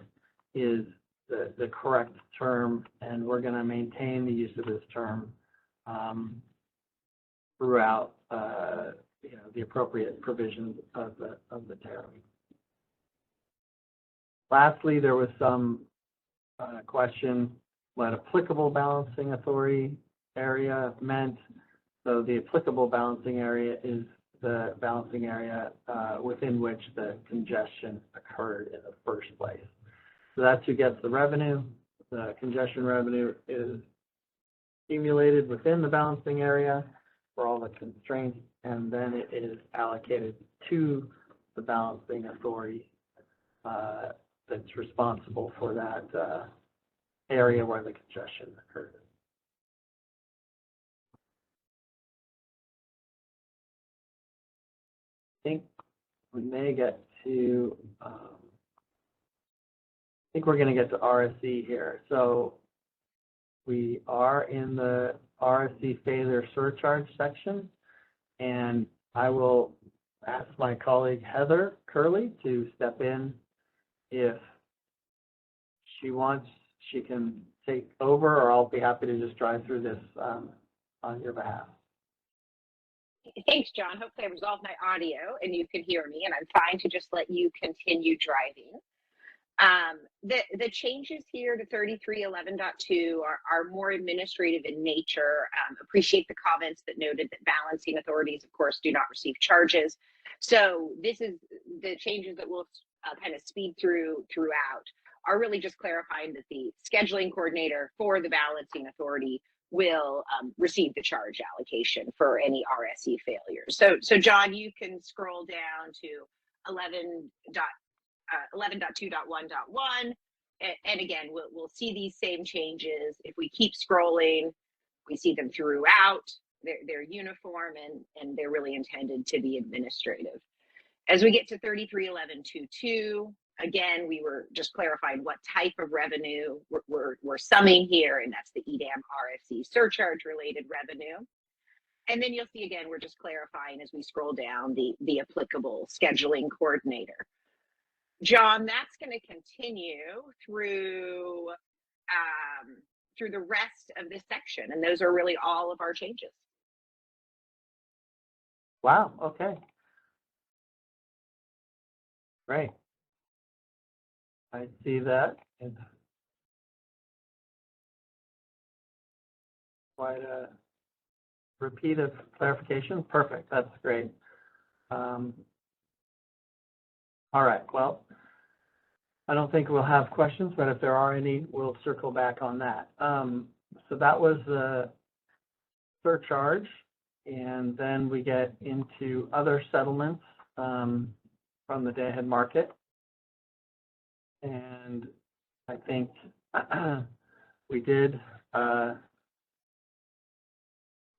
is the correct term, and we're going to maintain the use of this term throughout the appropriate provisions of the tariff. Lastly, there was some question what applicable balancing authority area meant. So the applicable balancing area is the balancing area within which the congestion occurred in the first place. So that's who gets the revenue. The congestion revenue is accumulated within the balancing area for all the constraints, and then it is allocated to the balancing authority that's responsible for that area where the congestion occurred. I think we may get to, I think we're going to get to RSE here. So we are in the RSE failure surcharge section, and I will ask my colleague Heather Curley to step in. If she wants, she can take over, or I'll be happy to just drive through this on your behalf. Thanks, John. Hopefully I resolved my audio and you can hear me, and I'm fine to just let you continue driving. The changes here to 3311.2 are more administrative in nature. Appreciate the comments that noted that balancing authorities, of course, do not receive charges. So this is the changes that we'll kind of speed throughout are really just clarifying that the scheduling coordinator for the balancing authority will receive the charge allocation for any RSE failures. So John, you can scroll down to 11.2.1.1, and again, we'll see these same changes. If we keep scrolling, we see them throughout. They're uniform, and they're really intended to be administrative. As we get to 3311.2.2, again, we were just clarifying what type of revenue we're summing here, and that's the EDAM RFC surcharge related revenue. And then you'll see again, we're just clarifying as we scroll down the applicable scheduling coordinator. John, that's going to continue through the rest of this section, and those are really all of our changes. Wow, okay. Great. I see that. quite a repeat of clarification. Perfect. That's great. All right. Well, I don't think we'll have questions, but if there are any, we'll circle back on that. So that was the surcharge, and then we get into other settlements from the day-ahead market. And I think we did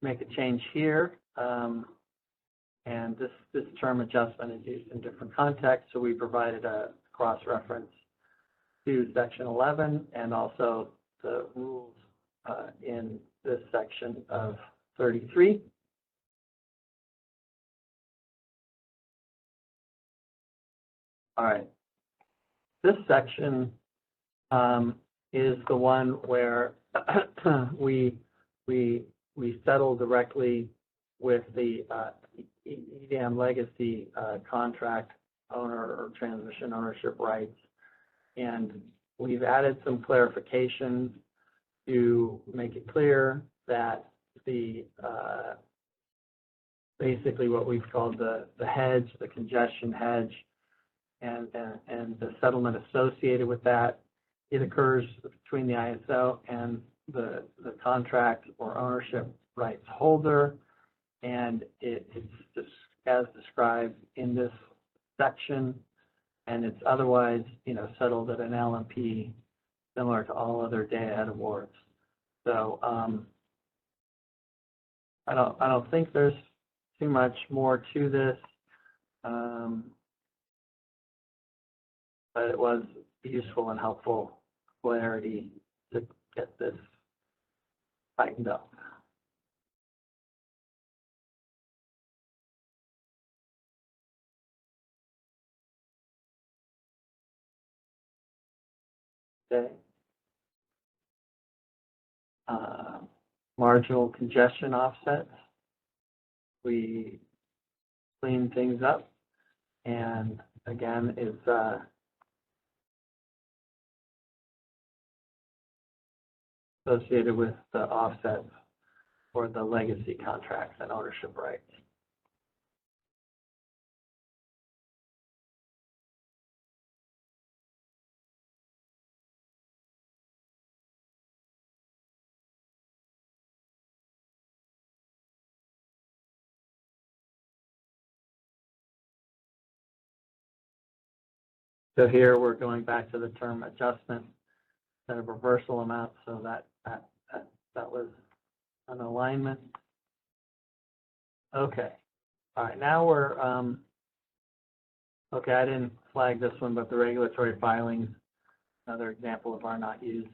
make a change here. And this term adjustment is used in different contexts, so we provided a cross-reference to section 11 and also the rules in this section of 33. All right, this section is the one where we settle directly with the EDAM legacy contract owner or transmission ownership rights. And we've added some clarifications to make it clear that the basically what we've called the hedge, the congestion hedge, and the settlement associated with that, it occurs between the ISO and the contract or ownership rights holder, and it's just as described in this section, and it's otherwise, settled at an LMP similar to all other day-ahead awards. So I don't think there's too much more to this, but it was useful and helpful clarity to get this tightened up. Okay. Marginal congestion offsets. We clean things up, and again, it's associated with the offsets for the legacy contracts and ownership rights. So here we're going back to the term adjustment instead of reversal amount, so that was an alignment. Okay. All right, now we're okay, I didn't flag this one, but the regulatory filings, another example of our not used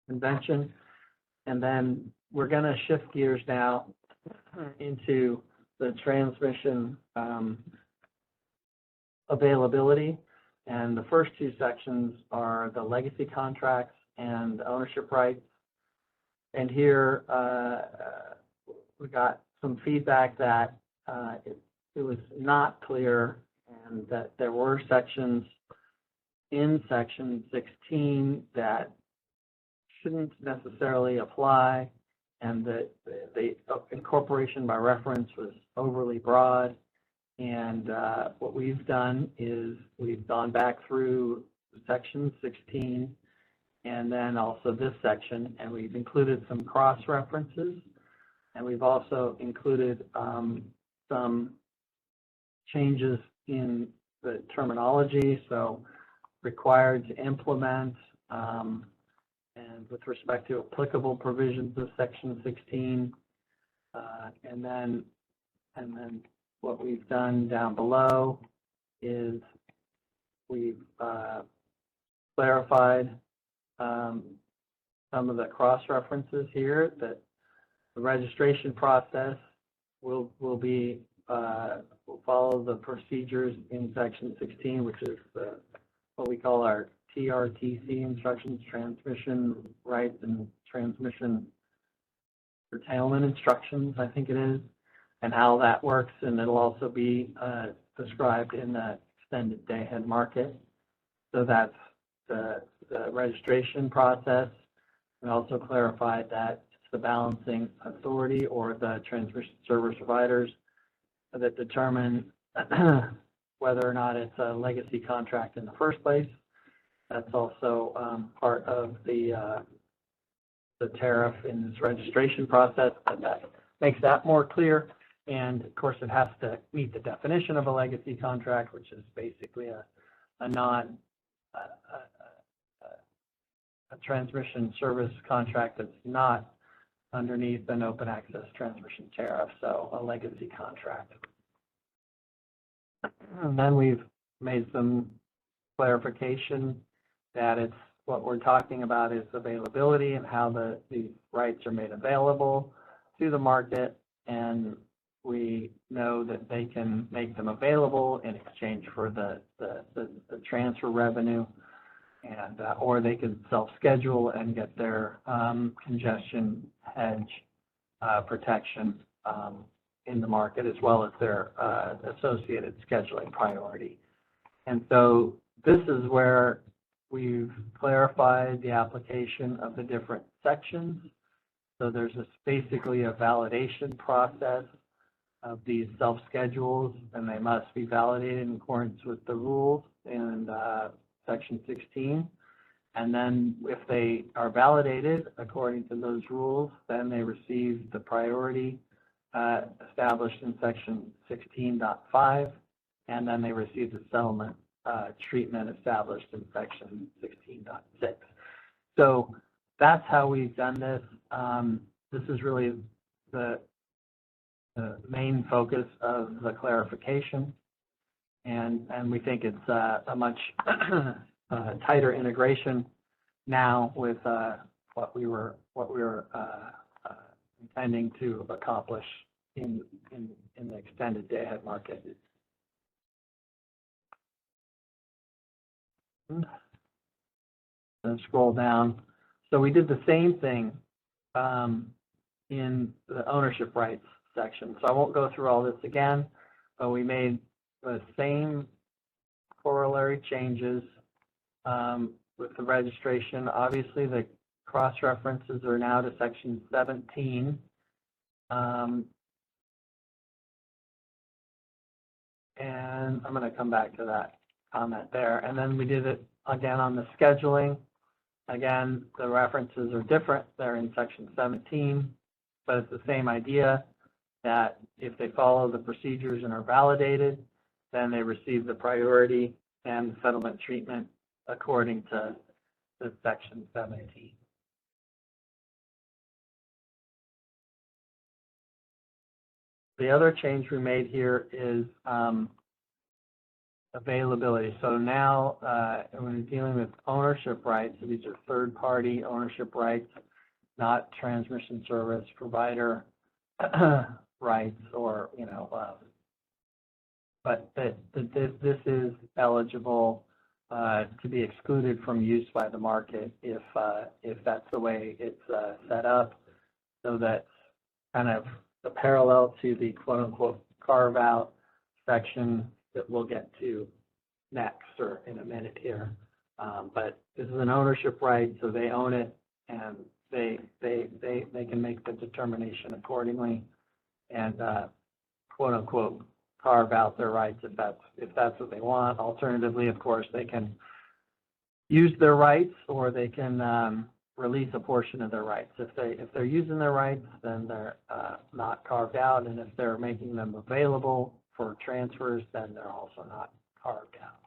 convention. And then we're going to shift gears now into the transmission availability. And the first two sections are the legacy contracts and ownership rights. And here we got some feedback that it was not clear, and that there were sections in section 16 that shouldn't necessarily apply, and that the incorporation by reference was overly broad. And what we've done is we've gone back through section 16 and then also this section, and we've included some cross references, and we've also included some changes in the terminology, so required to implement, and with respect to applicable provisions of section 16, and then what we've done down below is we've clarified some of the cross references here, that the registration process will follow the procedures in section 16, which is what we call our TRTC instructions, transmission rights and transmission curtailment instructions, I think it is, and how that works. And it'll also be described in the extended day-ahead market. So that's the registration process. We also clarified that it's the balancing authority or the transmission service providers that determine whether or not it's a legacy contract in the first place. That's also part of the tariff in this registration process. That makes that more clear. And of course, it has to meet the definition of a legacy contract, which is basically a transmission service contract that's not underneath an open access transmission tariff, so a legacy contract. And then we've made some clarification that it's what we're talking about is availability and how these rights are made available to the market, and we know that they can make them available in exchange for the transfer revenue, and or they can self-schedule and get their congestion hedge protection in the market, as well as their associated scheduling priority. And so this is where we've clarified the application of the different sections. So there's basically a validation process of these self-schedules, and they must be validated in accordance with the rules in section 16. And then if they are validated according to those rules, then they receive the priority established in section 16.5, and then they receive the settlement treatment established in section 16.6. So that's how we've done this. This is really the main focus of the clarification, and we think it's a much tighter integration now with what we were intending to accomplish in the extended day ahead market. And scroll down. So we did the same thing in the ownership rights section. So I won't go through all this again, but we made the same corollary changes with the registration. Obviously, the cross references are now to section 17. And I'm going to come back to that comment there. And then we did it again on the scheduling. Again, the references are different. They're in section 17, but it's the same idea that if they follow the procedures and are validated, then they receive the priority and the settlement treatment according to the section 17. The other change we made here is availability. So now when we're dealing with ownership rights, so these are third-party ownership rights, not transmission service provider rights, or but this is eligible to be excluded from use by the market if that's the way it's set up. So that's kind of the parallel to the quote-unquote carve-out section that we'll get to next or in a minute here. But this is an ownership right, so they own it, and they can make the determination accordingly and quote-unquote carve out their rights if that's what they want. Alternatively, of course, they can use their rights, or they can release a portion of their rights. If they're using their rights, then they're not carved out, and if they're making them available for transfers, then they're also not carved out.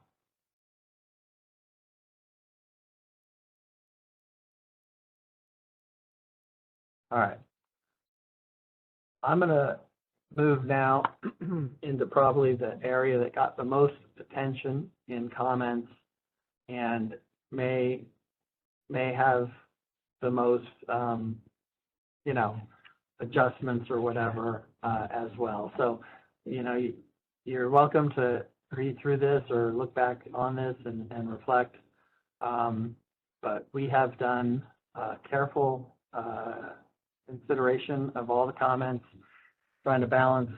All right. I'm going to move now into probably the area that got the most attention in comments and may have the most, adjustments or whatever as well. So, you're welcome to read through this or look back on this and reflect. But we have done careful consideration of all the comments, trying to balance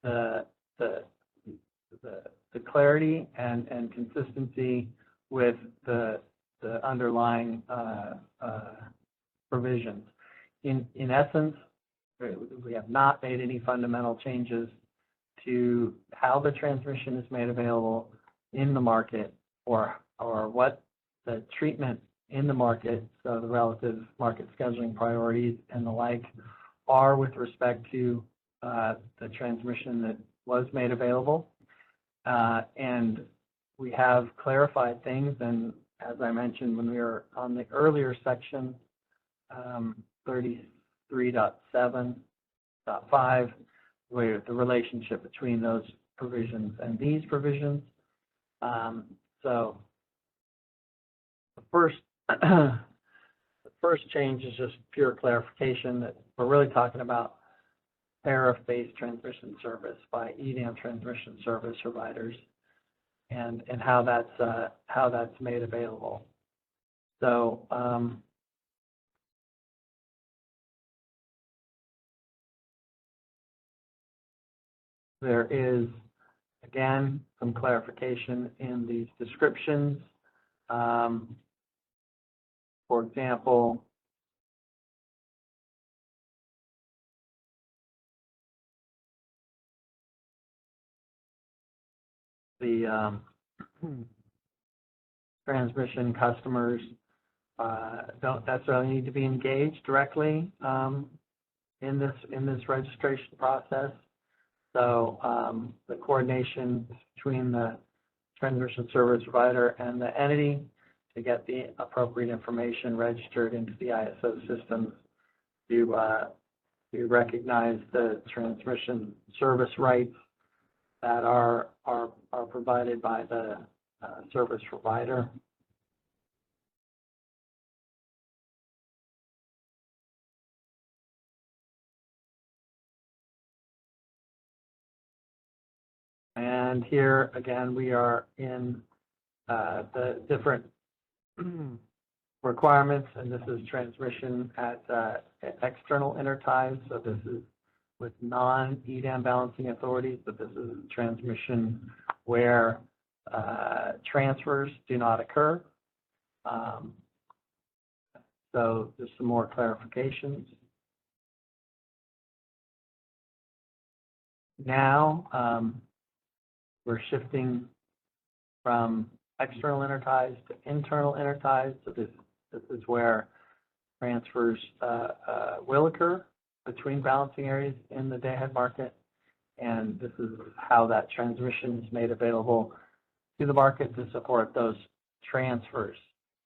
the clarity and consistency with the underlying provisions. In essence, we have not made any fundamental changes to how the transmission is made available in the market, or what the treatment in the market, so the relative market scheduling priorities and the like, are with respect to the transmission that was made available. And we have clarified things, and as I mentioned when we were on the earlier section, 33.7.5, where the relationship between those provisions and these provisions. So the first change is just pure clarification that we're really talking about tariff-based transmission service by EDAM transmission service providers, and how that's made available. So there is, again, some clarification in these descriptions. For example, the transmission customers don't necessarily need to be engaged directly in this registration process. So the coordination between the transmission service provider and the entity to get the appropriate information registered into the ISO systems to recognize the transmission service rights that are provided by the service provider. And here again, we are in the different requirements, and this is transmission at external interties. So this is with non-EDAM balancing authorities, but this is transmission where transfers do not occur. So there's some more clarifications. Now we're shifting from external interties to internal interties. So this is where transfers will occur between balancing areas in the day-ahead market, and this is how that transmission is made available to the market to support those transfers.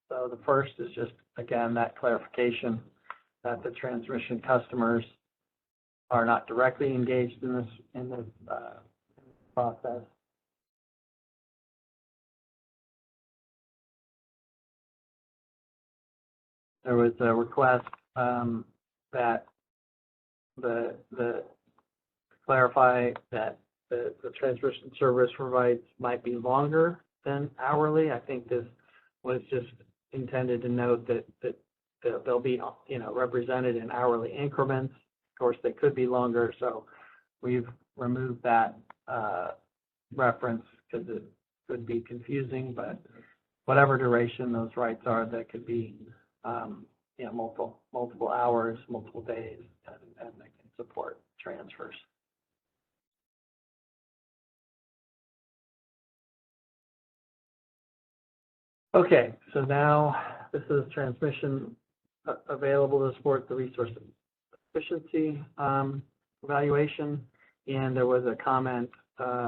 So the first is just, again, that clarification that the transmission customers are not directly engaged in this process. There was a request that the clarify that the transmission service provides might be longer than hourly. I think this was just intended to note that they'll be, represented in hourly increments. Of course, they could be longer, so we've removed that reference because it could be confusing. But whatever duration those rights are, that could be multiple hours, multiple days, and they can support transfers. Okay, so now this is transmission available to support the resource efficiency evaluation, and there was a comment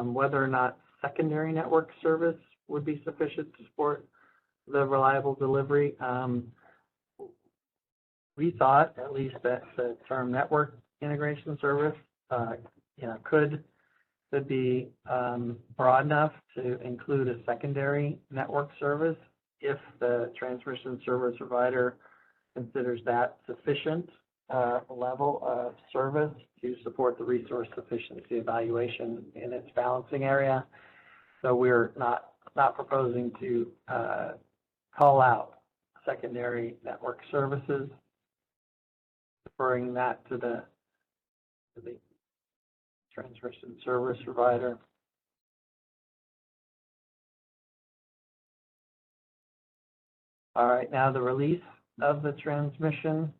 whether or not secondary network service would be sufficient to support the reliable delivery. We thought at least that the term network integration service could be broad enough to include a secondary network service if the transmission service provider considers that sufficient level of service to support the resource efficiency evaluation in its balancing area. So we're not proposing to call out secondary network services, referring that to the transmission service provider. All right, now the release of the transmission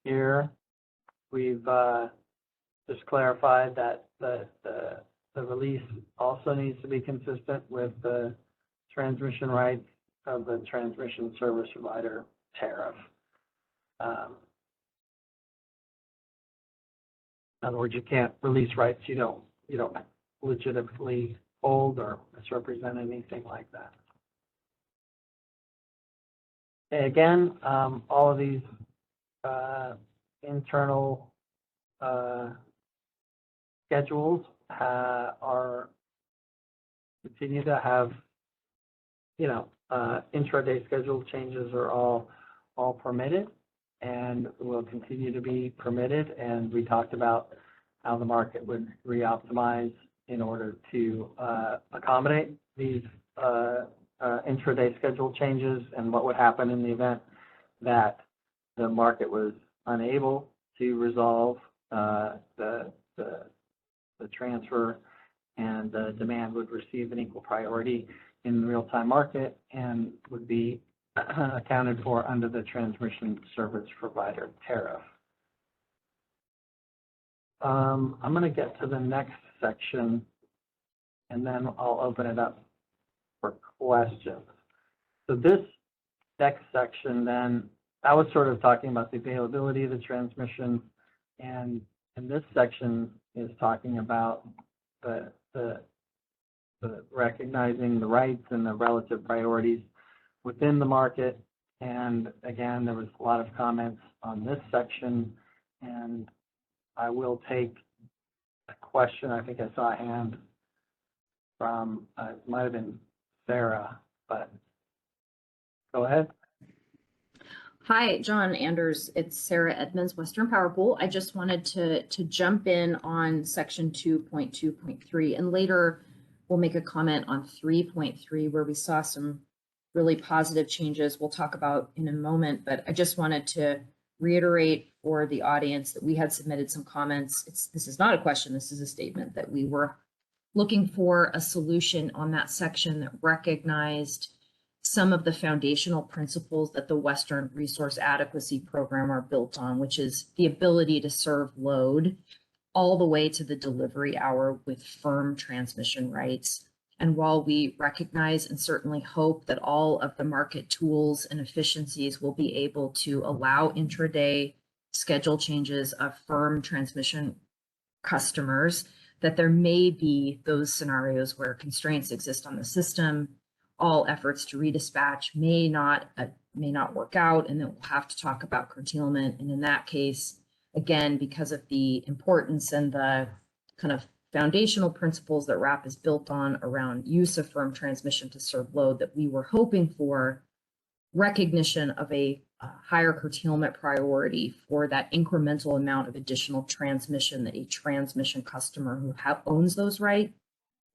Here, we've just clarified that the release also needs to be consistent with the transmission rights of the transmission service provider tariff. In other words, you can't release rights you don't legitimately hold or misrepresent anything like that. Okay, again, all of these internal schedules are continue to have, intraday schedule changes are all permitted and will continue to be permitted. And we talked about how the market would re-optimize in order to accommodate these intraday schedule changes and what would happen in the event that the market was unable to resolve the transfer, and the demand would receive an equal priority in the real-time market and would be accounted for under the transmission service provider tariff. I'm going to get to the next section, and then I'll open it up for questions. So this next section, then, I was sort of talking about the availability of the transmission, and this section is talking about the recognizing the rights and the relative priorities within the market. And again, there was a lot of comments on this section, and I will take a question. I think I saw a hand from, it might have been Sarah, but go ahead. Hi, John Anders. It's Sarah Edmonds, Western Power Pool. I just wanted to jump in on section 2.2.3, and later we'll make a comment on 3.3 where we saw some really positive changes we'll talk about in a moment. But I just wanted to reiterate for the audience that we had submitted some comments. This is not a question, this is a statement that we were looking for a solution on that section that recognized some of the foundational principles that the Western Resource Adequacy Program are built on, which is the ability to serve load all the way to the delivery hour with firm transmission rights. And while we recognize and certainly hope that all of the market tools and efficiencies will be able to allow intraday schedule changes of firm transmission customers, that there may be those scenarios where constraints exist on the system, all efforts to redispatch may not work out, and then we'll have to talk about curtailment. And in that case, again, because of the importance and the kind of foundational principles that RAP is built on around use of firm transmission to serve load, that we were hoping for recognition of a higher curtailment priority for that incremental amount of additional transmission that a transmission customer who owns those rights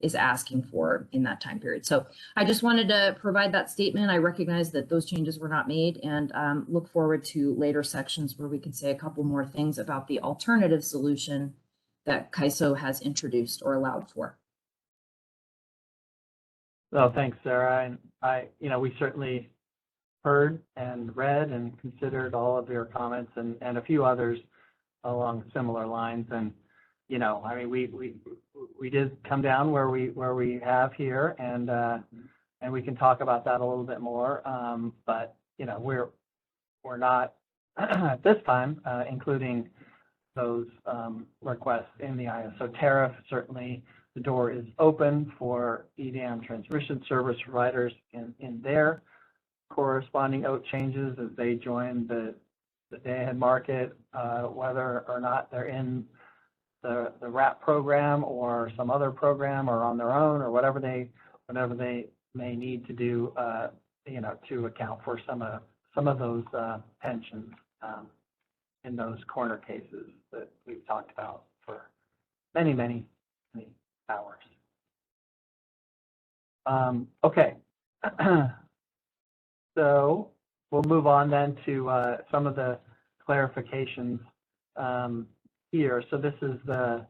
is asking for in that time period. So I just wanted to provide that statement. I recognize that those changes were not made, and look forward to later sections where we can say a couple more things about the alternative solution that CAISO has introduced or allowed for. Well, thanks, Sarah. And we certainly heard and read and considered all of your comments and a few others along similar lines. And I mean, we did come down where we have here, and we can talk about that a little bit more. But we're not at this time including those requests in the ISO tariff. Certainly, the door is open for EDM transmission service providers in their corresponding OAT changes as they join the day-ahead market, whether or not they're in the RAP program or some other program or on their own or whatever they may need to do, to account for some of those pensions in those corner cases that we've talked about for many, many, many hours. Okay, so we'll move on then to some of the clarifications here. So this is the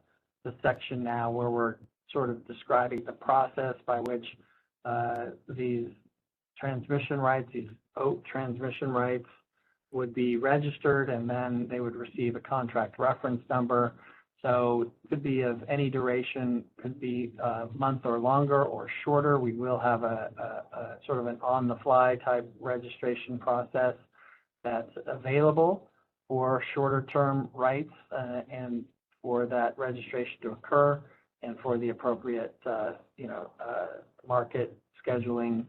section now where we're sort of describing the process by which these transmission rights, these OAT transmission rights, would be registered, and then they would receive a contract reference number. So it could be of any duration, could be a month or longer or shorter. We will have a sort of an on-the-fly type registration process that's available for shorter term rights and for that registration to occur and for the appropriate, market scheduling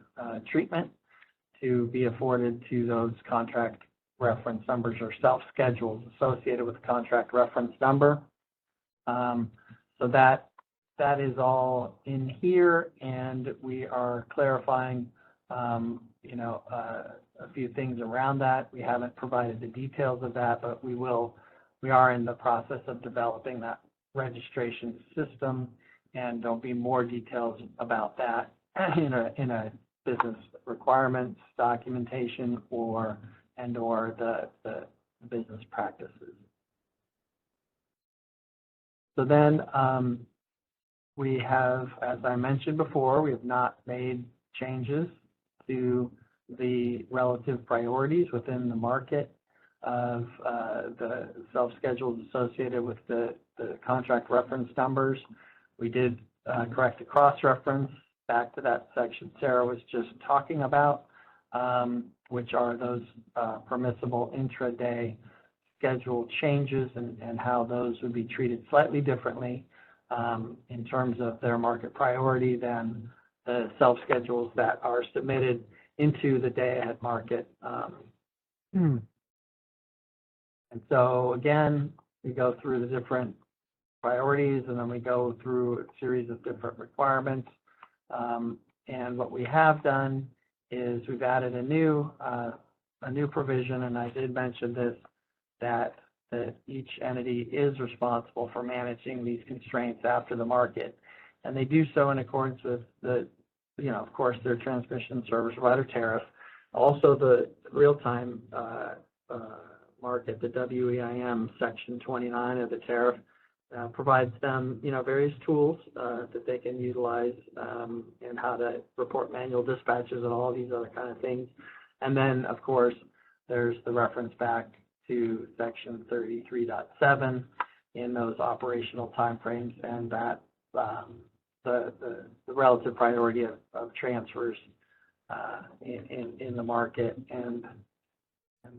treatment to be afforded to those contract reference numbers or self-schedules associated with the contract reference number. So that is all in here, and we are clarifying, a few things around that. We haven't provided the details of that, but we are in the process of developing that registration system, and there'll be more details about that in a business requirements documentation or the business practices. So then we have, as I mentioned before, we have not made changes to the relative priorities within the market of the self-schedules associated with the contract reference numbers. We did correct a cross-reference back to that section Sarah was just talking about, which are those permissible intraday schedule changes and how those would be treated slightly differently in terms of their market priority than the self-schedules that are submitted into the day-ahead market. And so again, we go through the different priorities, and then we go through a series of different requirements. And what we have done is we've added a new provision, and I did mention this, that each entity is responsible for managing these constraints after the market. And they do so in accordance with of course, their transmission service provider tariff. Also the real-time market, the WEIM section 29 of the tariff provides them, various tools that they can utilize and how to report manual dispatches and all these other kind of things. And then, of course, there's the reference back to section 33.7 in those operational timeframes, and that the relative priority of transfers in the market and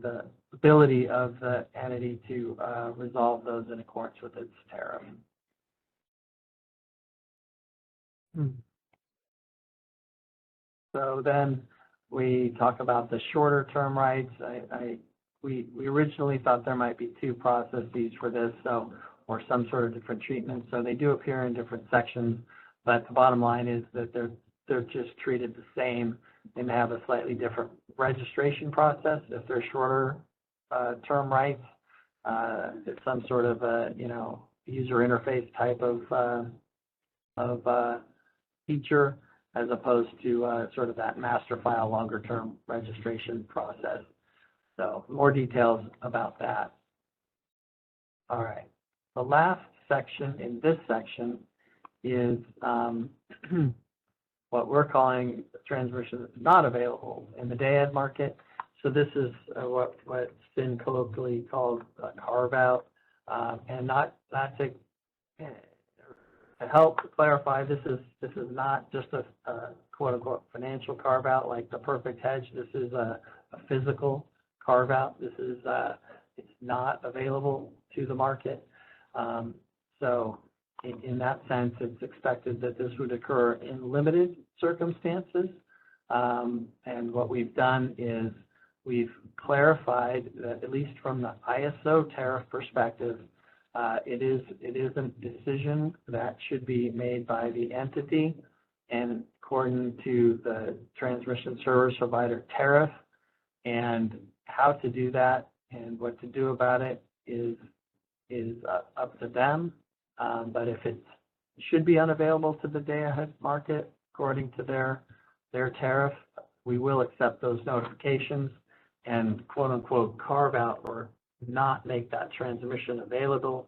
the ability of the entity to resolve those in accordance with its tariff. So then we talk about the shorter term rights. We originally thought there might be two processes for this, or some sort of different treatment. So they do appear in different sections, but the bottom line is that they're just treated the same and have a slightly different registration process. If they're shorter term rights, it's some sort of a user interface type of feature, as opposed to sort of that master file longer term registration process. So more details about that. All right. The last section in this section is what we're calling transmission not available in the day-ahead market. So this is what's been colloquially called a carve-out, and not to help clarify, this is not just a quote-unquote financial carve-out like the perfect hedge. This is a physical carve-out. This is it's not available to the market. So in that sense, it's expected that this would occur in limited circumstances. And what we've done is we've clarified that, at least from the ISO tariff perspective, it is a decision that should be made by the entity, and according to the transmission service provider tariff, and how to do that and what to do about it is up to them. But if it should be unavailable to the day-ahead market, according to their tariff, we will accept those notifications and quote-unquote carve out or not make that transmission available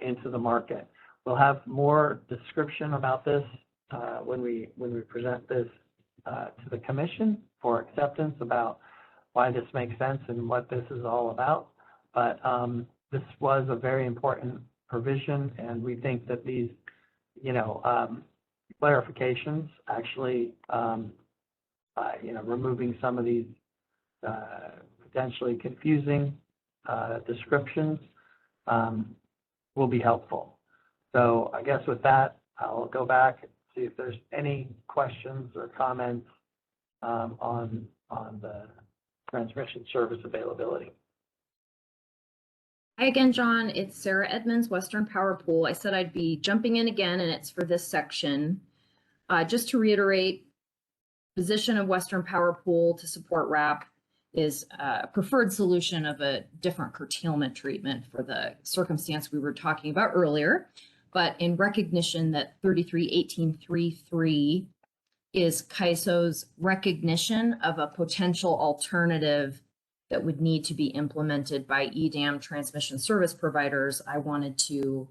into the market. We'll have more description about this when we present this to the commission for acceptance, about why this makes sense and what this is all about. But this was a very important provision, and we think that these, clarifications actually, removing some of these potentially confusing descriptions will be helpful. So I guess with that, I'll go back and see if there's any questions or comments on the transmission service availability. Hi again, John. It's Sarah Edmonds, Western Power Pool. I said I'd be jumping in again, and it's for this section. Just to reiterate, position of Western Power Pool to support RAP is a preferred solution of a different curtailment treatment for the circumstance we were talking about earlier. But in recognition that 33.18.3.3 is CAISO's recognition of a potential alternative that would need to be implemented by EDAM transmission service providers, I wanted to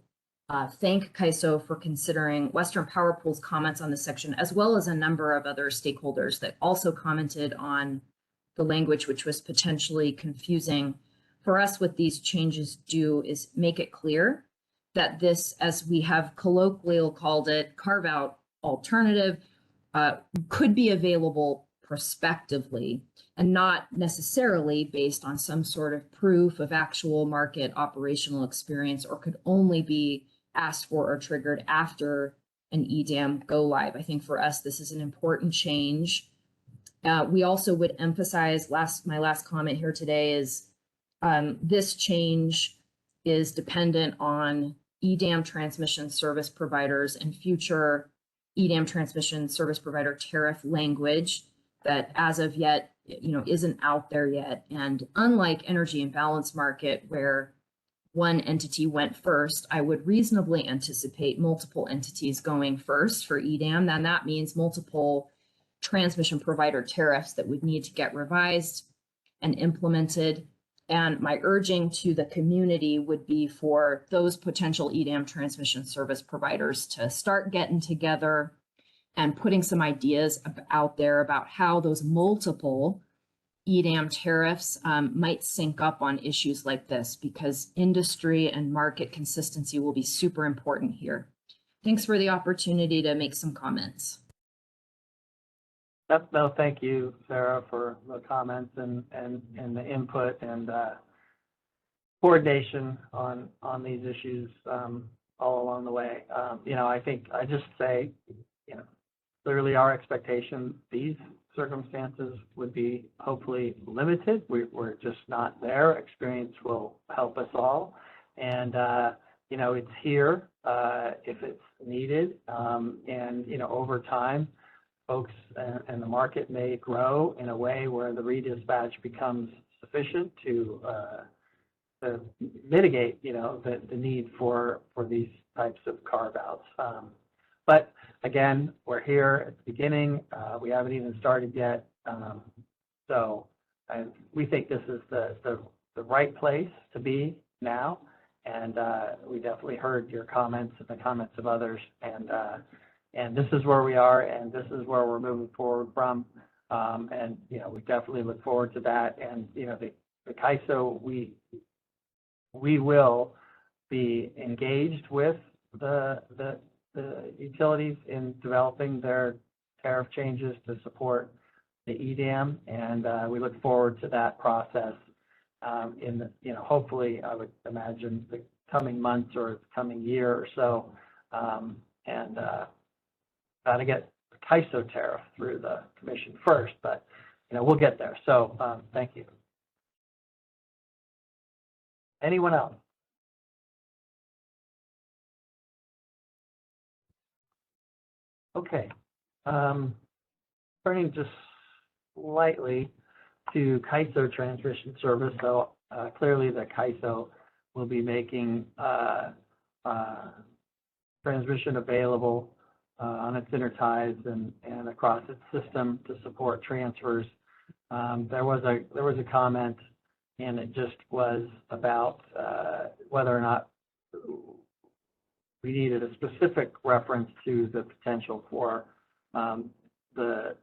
thank CAISO for considering Western Power Pool's comments on this section, as well as a number of other stakeholders that also commented on the language, which was potentially confusing. For us, what these changes do is make it clear that this, as we have colloquially called it, carve-out alternative, could be available prospectively and not necessarily based on some sort of proof of actual market operational experience, or could only be asked for or triggered after an EDAM go live. I think for us, this is an important change. We also would emphasize, my last comment here today is this change is dependent on EDAM transmission service providers and future EDAM transmission service provider tariff language that as of yet, isn't out there yet. And unlike energy imbalance market, where one entity went first, I would reasonably anticipate multiple entities going first for EDAM. Then that means multiple transmission provider tariffs that would need to get revised and implemented. And my urging to the community would be for those potential EDAM transmission service providers to start getting together and putting some ideas out there about how those multiple EDAM tariffs might sync up on issues like this, because industry and market consistency will be super important here. Thanks for the opportunity to make some comments. No, thank you, Sarah, for the comments and the input and coordination on these issues all along the way. I think I just say, clearly our expectation, these circumstances would be hopefully limited. We're just not there. Experience will help us all. And, it's here if it's needed. And, over time, folks and the market may grow in a way where the redispatch becomes sufficient to mitigate, the need for these types of carve-outs. But again, we're here at the beginning. We haven't even started yet. So we think this is the right place to be now. And we definitely heard your comments and the comments of others. And this is where we are, and this is where we're moving forward from. And, we definitely look forward to that. And, the CAISO, we will be engaged with the utilities in developing their tariff changes to support the EDAM, and we look forward to that process in the, hopefully, I would imagine the coming months or the coming year or so, and got to get the CAISO tariff through the commission first, but we'll get there. So thank you. Anyone else? Okay, turning just slightly to CAISO transmission service. So clearly the CAISO will be making transmission available on its interties and across its system to support transfers. There was a comment, and it just was about whether or not we needed a specific reference to the potential for the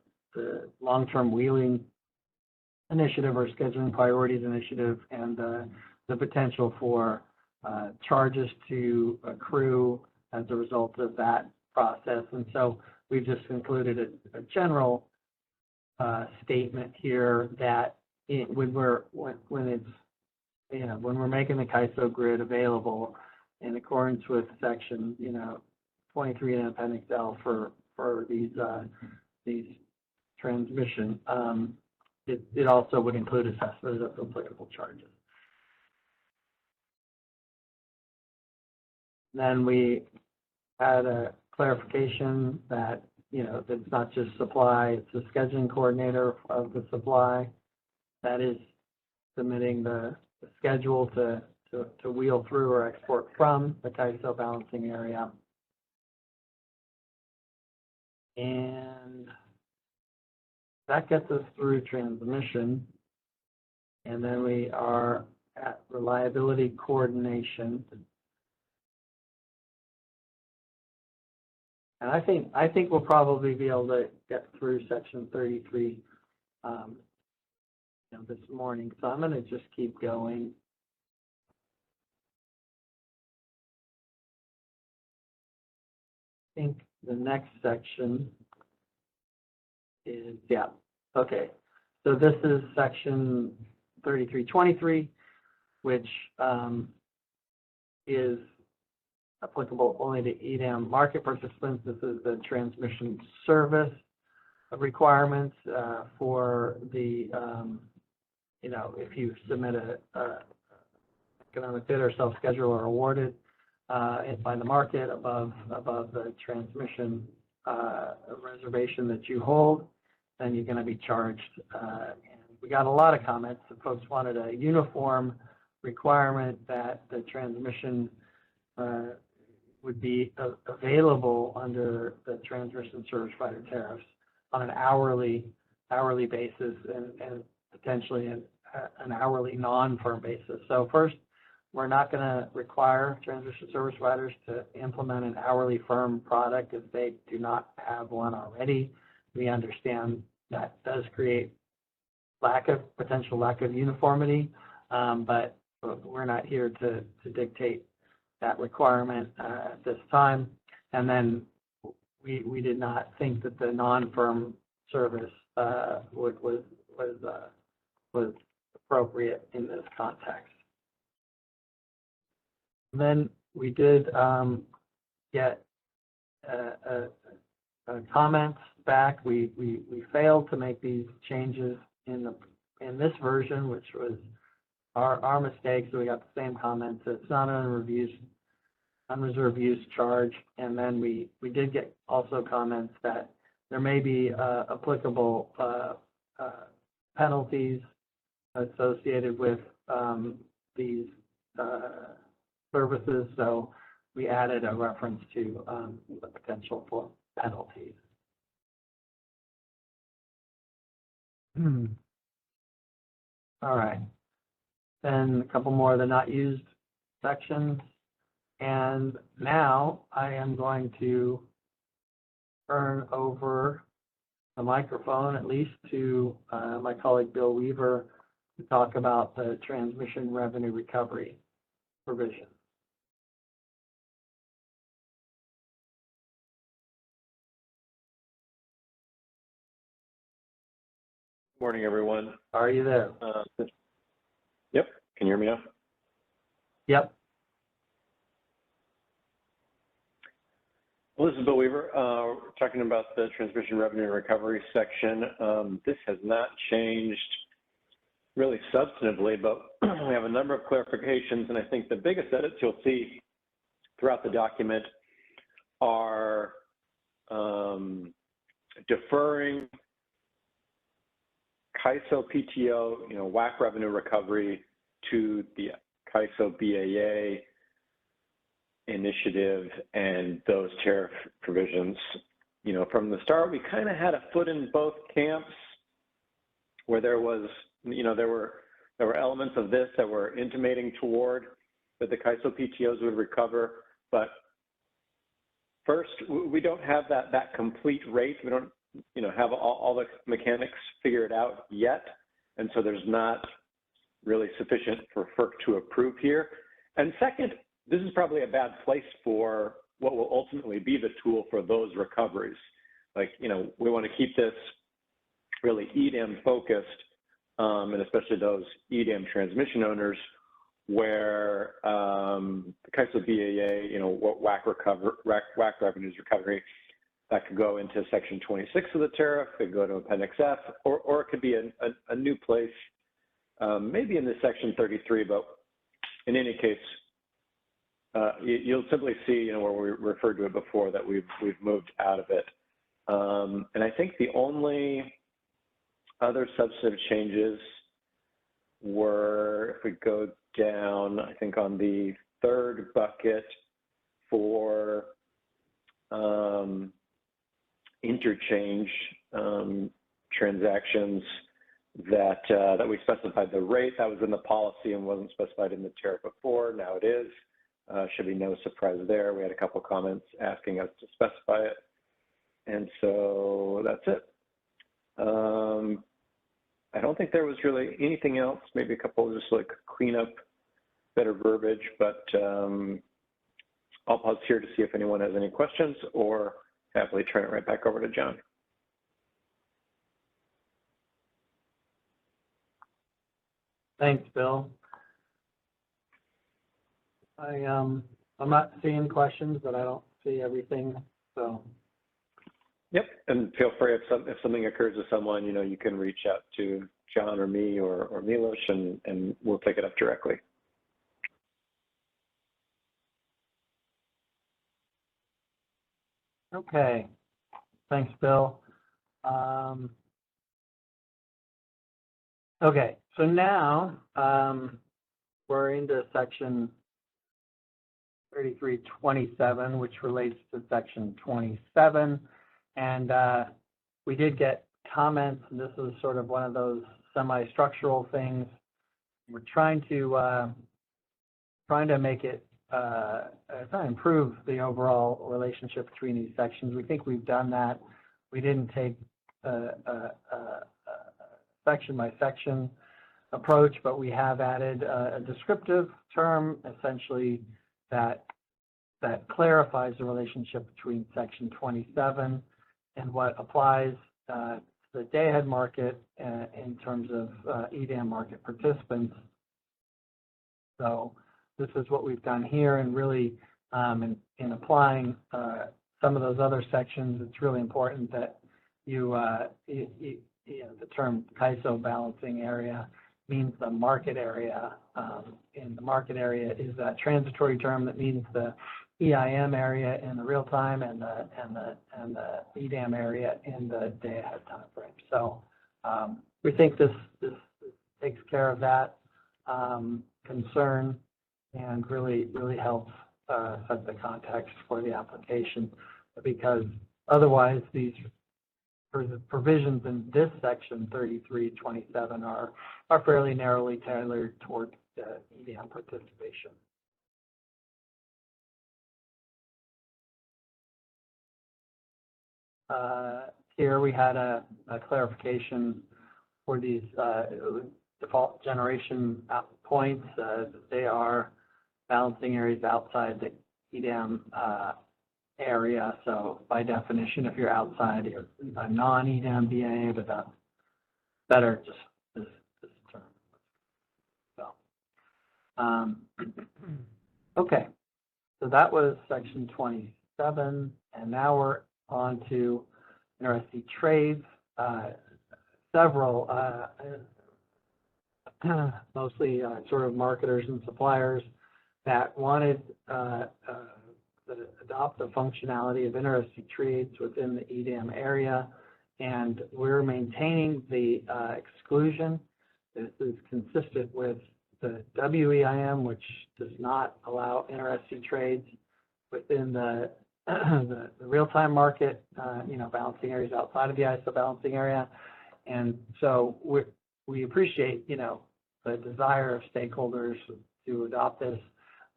long-term wheeling initiative or scheduling priorities initiative, and the potential for charges to accrue as a result of that process. And so we've just included a general statement here that when we're making the CAISO grid available in accordance with section 23 in Appendix L for these transmission, it also would include assessment of applicable charges. Then we had a clarification that that it's not just supply, it's the scheduling coordinator of the supply that is submitting the schedule to wheel through or export from the CAISO balancing area. And that gets us through transmission. And then we are at reliability coordination. And I think we'll probably be able to get through section 33 this morning. So I'm going to just keep going. I think the next section is, okay. So this is section 3323, which is applicable only to EDAM market participants. This is the transmission service requirements for the, if you submit a economic bid or self-schedule or awarded by the market above the transmission reservation that you hold, then you're going to be charged. And we got a lot of comments. The folks wanted a uniform requirement that the transmission would be available under the transmission service provider tariffs on an hourly basis and potentially an hourly non-firm basis. So first, we're not going to require transmission service providers to implement an hourly firm product if they do not have one already. We understand that does create potential lack of uniformity, but we're not here to dictate that requirement at this time. And then we did not think that the non-firm service was appropriate in this context. And then we did get comments back. We failed to make these changes in this version, which was our mistake. So we got the same comments. It's not an unreserved use charge. And then we did get also comments that there may be applicable penalties associated with these services. So we added a reference to the potential for penalties. All right. Then a couple more of the not used sections. And now I am going to turn over the microphone, at least to my colleague Bill Weaver, to talk about the transmission revenue recovery provision. Morning, everyone. Are you there? Yep. Can you hear me now? Yep. Well, this is Bill Weaver. We're talking about the transmission revenue recovery section. This has not changed really substantively, but we have a number of clarifications, and I think the biggest edits you'll see throughout the document are deferring CAISO PTO, WAC revenue recovery to the CAISO BAA initiative and those tariff provisions. From the start, we kind of had a foot in both camps where there was, there were elements of this that were intimating toward that the CAISO PTOs would recover. But first, we don't have that complete rate. We don't, have all the mechanics figured out yet. And so there's not really sufficient for FERC to approve here. And second, this is probably a bad place for what will ultimately be the tool for those recoveries. Like, you know, we want to keep this really EDAM focused, and especially those EDAM transmission owners where the CAISO BAA, you know, what WAC revenues recovery, that could go into section 26 of the tariff, it could go to Appendix F, or it could be a new place, maybe in the section 33, but in any case, you'll simply see, you know, where we referred to it before, that we've moved out of it. And I think the only other substantive changes were, if we go down, I think on the third bucket for interchange transactions, that we specified the rate that was in the policy and wasn't specified in the tariff before. Now it is. Should be no surprise there. We had a couple comments asking us to specify it. And so that's it. I don't think there was really anything else, maybe a couple just like clean up, better verbiage, but I'll pause here to see if anyone has any questions, or happily turn it right back over to John. Thanks, Bill. I'm not seeing questions, but I don't see everything, so. Yep, and feel free, if something occurs to someone, you know, you can reach out to John or me or Milos, and we'll take it up directly. Okay, thanks, Bill. Okay, so now we're into section 3327, which relates to section 27. And we did get comments, and this is sort of one of those semi-structural things. We're trying to make it, trying to improve the overall relationship between these sections. We think we've done that. We didn't take a section by section approach, but we have added a descriptive term, essentially, that clarifies the relationship between section 27 and what applies to the day-ahead market in terms of EDAM market participants. So this is what we've done here, and really in applying some of those other sections, it's really important that you know, the term CAISO balancing area means the market area, and the market area is that transitory term that means the EIM area in the real time and the EDAM area in the day ahead time frame. So we think this takes care of that concern, and really helps set the context for the application, because otherwise these provisions in this section 3327 are fairly narrowly tailored toward EDAM participation. Here we had a clarification for these default generation points. They are balancing areas outside the EDAM area. So by definition, if you're outside, you're a non-EDAM BA, but that's better just this term. So, okay, so that was section 27, and now we're on to NRSC trades. Several, mostly sort of marketers and suppliers that wanted to adopt the functionality of NRSC trades within the EDAM area, and we're maintaining the exclusion. This is consistent with the WEIM, which does not allow NRSC trades within the real-time market, you know, balancing areas outside of the ISO balancing area. And so we appreciate, you know, the desire of stakeholders to adopt this,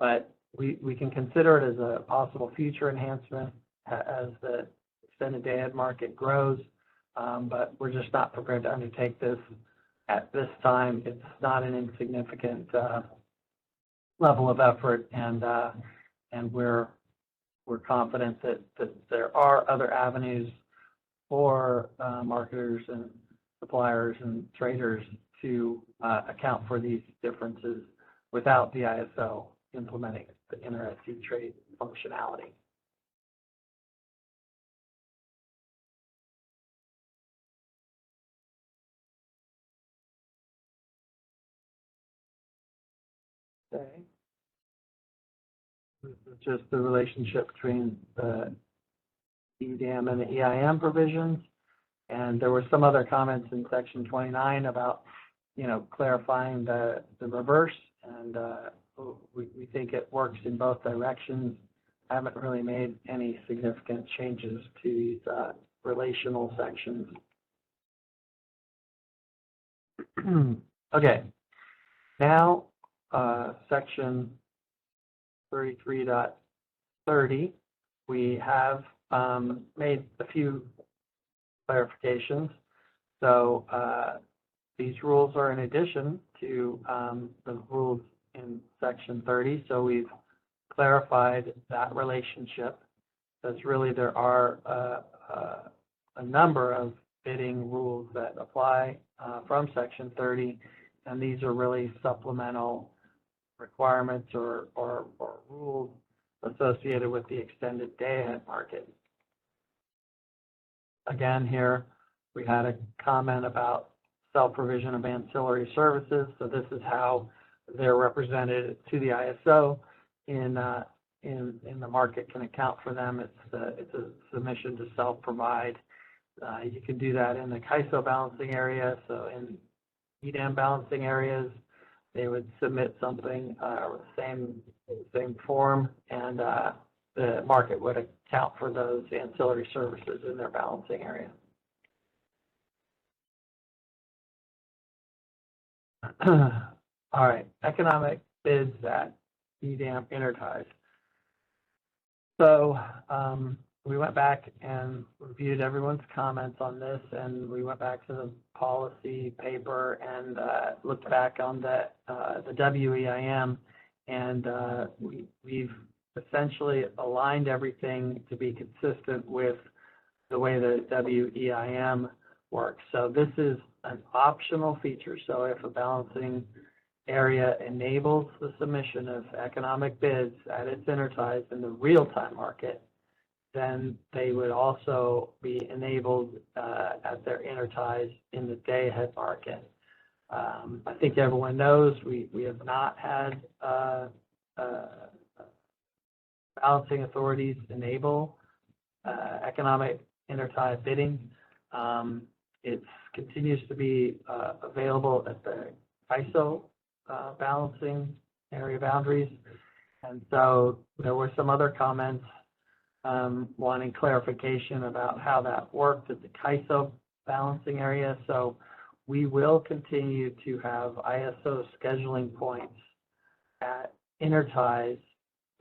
but we can consider it as a possible future enhancement as the extended day-ahead market grows, but we're just not prepared to undertake this at this time, it's not an insignificant level of effort, and we're confident that there are other avenues for marketers and suppliers and traders to account for these differences without the ISO implementing the inter-SE trade functionality. Okay. This is just the relationship between the EDAM and the EIM provisions. And there were some other comments in section 29 about, clarifying the reverse. And we think it works in both directions. I haven't really made any significant changes to these relational sections. Okay, now section 33.30, we have made a few clarifications. So these rules are in addition to the rules in section 30. So we've clarified that relationship, because really there are a number of bidding rules that apply from section 30, and these are really supplemental requirements or rules associated with the extended day-ahead market. Again, here we had a comment about self-provision of ancillary services. So this is how they're represented to the ISO in the market can account for them. It's a submission to self-provide. You can do that in the CAISO balancing area. So in EDAM balancing areas, they would submit something with the same form, and the market would account for those ancillary services in their balancing area. All right, economic bids at EDAM interties. So we went back and reviewed everyone's comments on this, and we went back to the policy paper and looked back on the WEIM, and we've essentially aligned everything to be consistent with the way the WEIM works. So this is an optional feature. So if a balancing area enables the submission of economic bids at its interties in the real-time market, then they would also be enabled at their interties in the day-ahead market. I think everyone knows we have not had balancing authorities enable economic intertie bidding. It continues to be available at the ISO balancing area boundaries. And so there were some other comments wanting clarification about how that worked at the CAISO balancing area. So we will continue to have ISO scheduling points at interties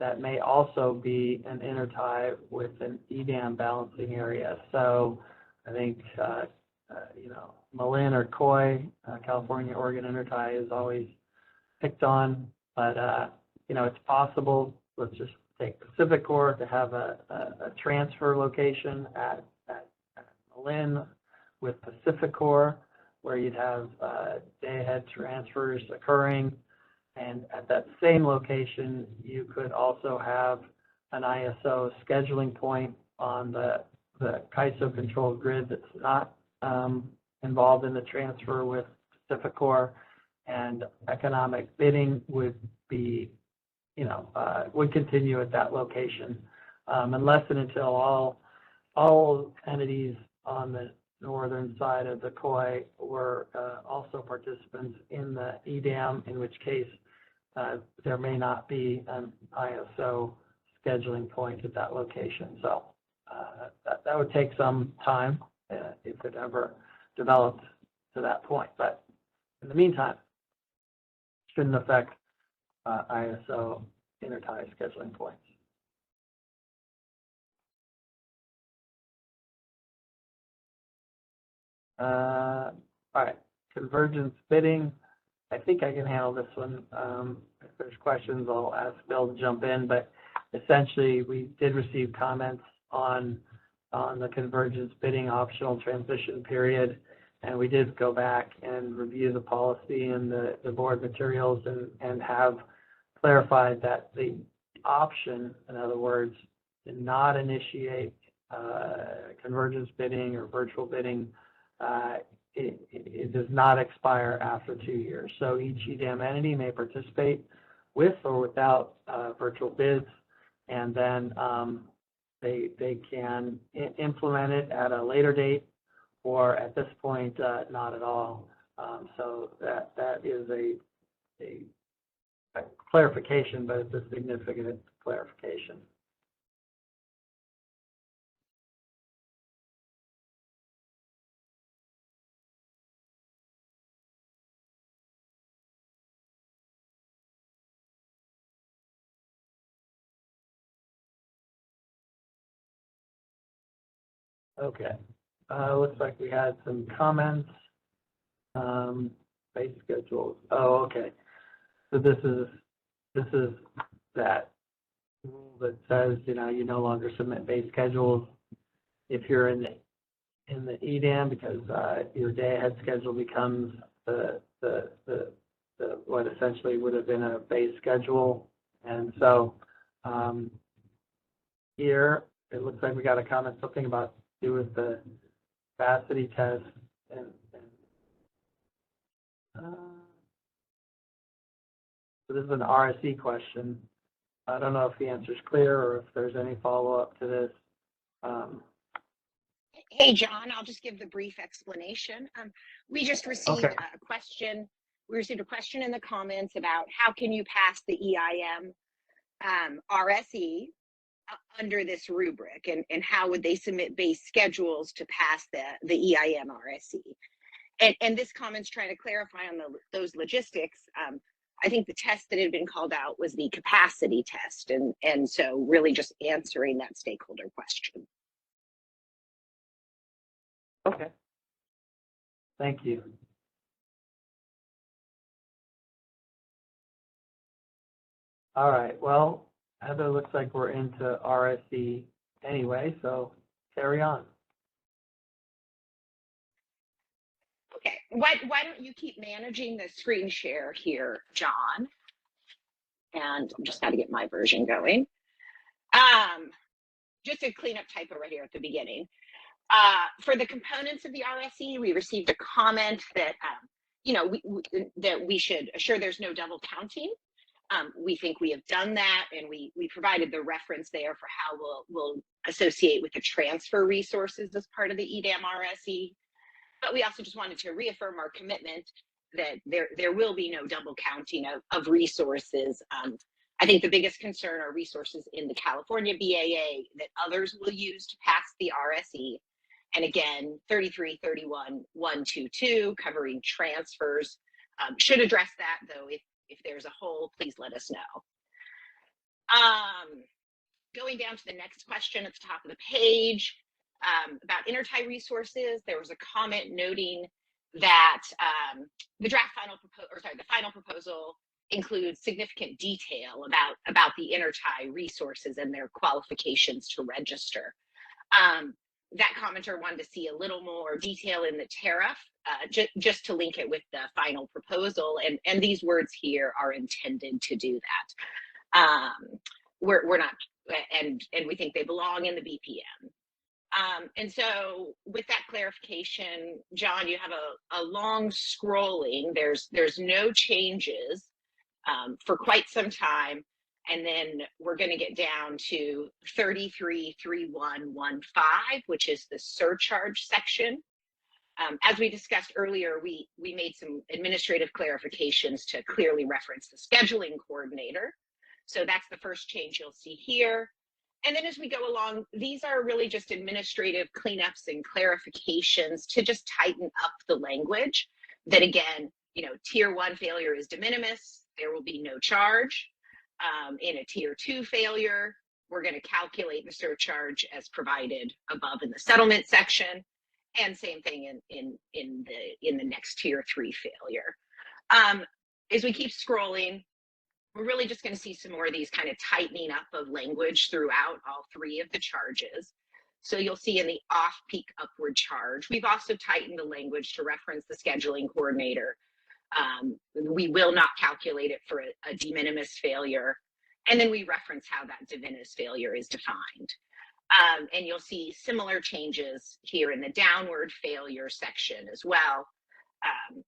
that may also be an intertie with an EDAM balancing area. So I think, Malin or Coy, California, Oregon intertie is always picked on, but, it's possible. Let's just take Pacificor to have a transfer location at Malin with Pacificor, where you'd have day-ahead transfers occurring. And at that same location, you could also have an ISO scheduling point on the CAISO controlled grid that's not involved in the transfer with Pacificor, and economic bidding would be, would continue at that location unless and until all entities on the northern side of the COI were also participants in the EDAM, in which case there may not be an ISO scheduling point at that location. So that would take some time if it ever developed to that point. But in the meantime, it shouldn't affect ISO intertie scheduling points. All right, convergence bidding, I think I can handle this one. If there's questions, I'll ask Bill to jump in, but essentially we did receive comments on the convergence bidding optional transition period. And we did go back and review the policy and the board materials and have clarified that the option, in other words, to not initiate convergence bidding or virtual bidding, it does not expire after 2 years. So each EDAM entity may participate with or without virtual bids, and then they can implement it at a later date, or at this point, not at all. So that is a clarification, but it's a significant clarification. Okay, looks like we had some comments. Base schedules. Oh, okay. So this is that rule that says, you know, you no longer submit base schedules if you're in the EDAM, because your day ahead schedule becomes the what essentially would have been a base schedule. And so here it looks like we got a comment, something about do with the capacity test and so this is an RSE question. I don't know if the answer is clear or if there's any follow-up to this. Hey, John, I'll just give the brief explanation. We just received Okay. a question. We received a question in the comments about how can you pass the EIM RSE under this rubric, and how would they submit base schedules to pass the EIM RSE? And this comment's trying to clarify on those logistics. I think the test that had been called out was the capacity test, and so really just answering that stakeholder question. Okay. Thank you. All right. Well, Heather, looks like we're into RSE anyway, so carry on. Okay, why don't you keep managing the screen share here, John? And I'm just got to get my version going. Just a cleanup typo right here at the beginning. For the components of the RSE, we received a comment that you know, that we should assure there's no double counting. We think we have done that, and we provided the reference there for how we'll associate with the transfer resources as part of the EDAM RSE. But we also just wanted to reaffirm our commitment that there will be no double counting of resources. I think the biggest concern are resources in the California BAA that others will use to pass the RSE. And again, 3331.122 covering transfers should address that, though. If there's a hole, please let us know. Going down to the next question at the top of the page about intertie resources, there was a comment noting that the final proposal includes significant detail about the intertie resources and their qualifications to register. That commenter wanted to see a little more detail in the tariff, just to link it with the final proposal, and these words here are intended to do that. We're not, and we think they belong in the BPM. And so with that clarification, John, you have a long scrolling. There's no changes for quite some time. And then we're going to get down to 333115, which is the surcharge section. As we discussed earlier, we made some administrative clarifications to clearly reference the scheduling coordinator. So that's the first change you'll see here. And then as we go along, these are really just administrative cleanups and clarifications to just tighten up the language. That again, you know, tier 1 failure is de minimis. There will be no charge. In a tier 2 failure, we're going to calculate the surcharge as provided above in the settlement section. and same thing in the next tier 3 failure. As we keep scrolling, we're really just going to see some more of these kind of tightening up of language throughout all 3 of the charges. So you'll see in the off-peak upward charge, we've also tightened the language to reference the scheduling coordinator. We will not calculate it for a de minimis failure. And then we reference how that de minimis failure is defined. And you'll see similar changes here in the downward failure section as well.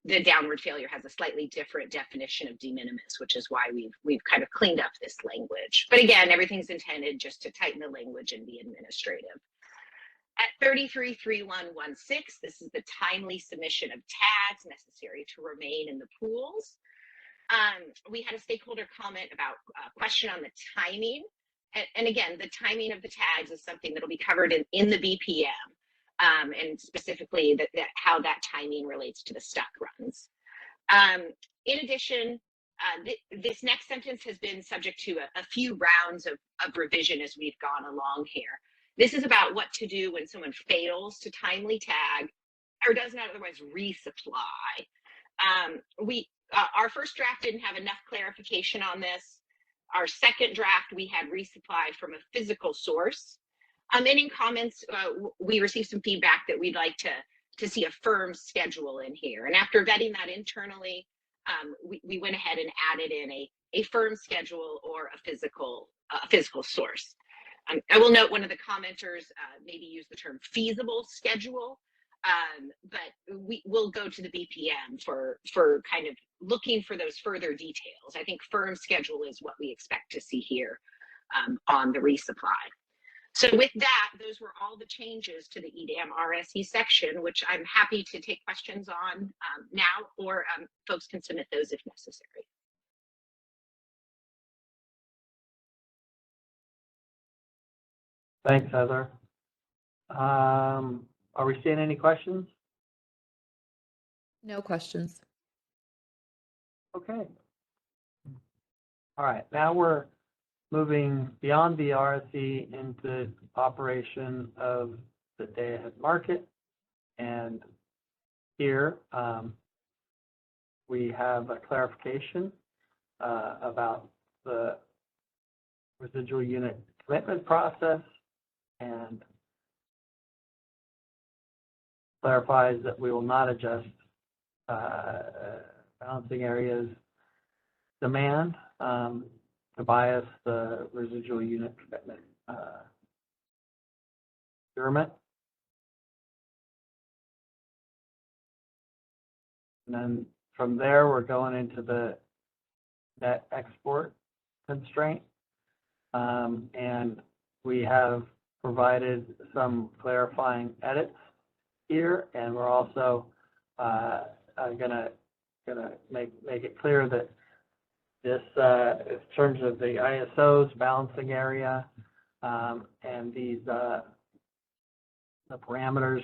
The downward failure has a slightly different definition of de minimis, which is why we've kind of cleaned up this language. But again, everything's intended just to tighten the language and be administrative. At 333116, this is the timely submission of tags necessary to remain in the pools. We had a stakeholder comment about a question on the timing. And again, the timing of the tags is something that'll be covered in the BPM. And specifically how that timing relates to the stuck runs. In addition, this next sentence has been subject to a few rounds of revision as we've gone along here. This is about what to do when someone fails to timely tag or does not otherwise resupply. Our first draft didn't have enough clarification on this. Our second draft, we had resupply from a physical source. And in comments, we received some feedback that we'd like to see a firm schedule in here. And after vetting that internally, we went ahead and added in a firm schedule or a physical source. I will note one of the commenters maybe used the term feasible schedule, but we'll go to the BPM for kind of looking for those further details. I think firm schedule is what we expect to see here on the resupply. So with that, those were all the changes to the EDAM RSE section, which I'm happy to take questions on now, or folks can submit those if necessary. Thanks, Heather. Are we seeing any questions? No questions. Okay. All right, now we're moving beyond the RSE into operation of the day-ahead market. And here we have a clarification about the residual unit commitment process, and clarifies that we will not adjust balancing areas demand to bias the residual unit commitment procurement. And then from there, we're going into the net export constraint. And we have provided some clarifying edits here, and we're also gonna make it clear that this, in terms of the ISO's balancing area, and these the parameters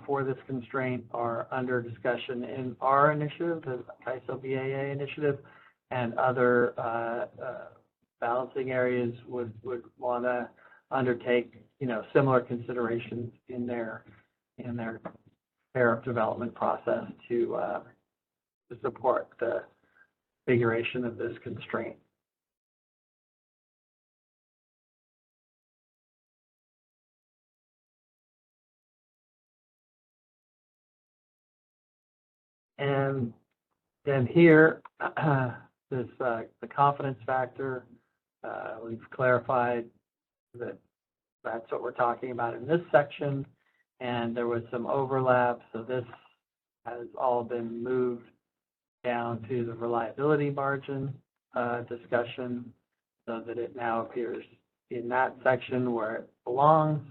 for this constraint are under discussion in our initiative, the CAISO BAA initiative, and other balancing areas would want to undertake, similar considerations in their tariff development process to support the configuration of this constraint. And then here, this the confidence factor, we've clarified that that's what we're talking about in this section, and there was some overlap, so this has all been moved down to the reliability margin discussion, so that it now appears in that section where it belongs,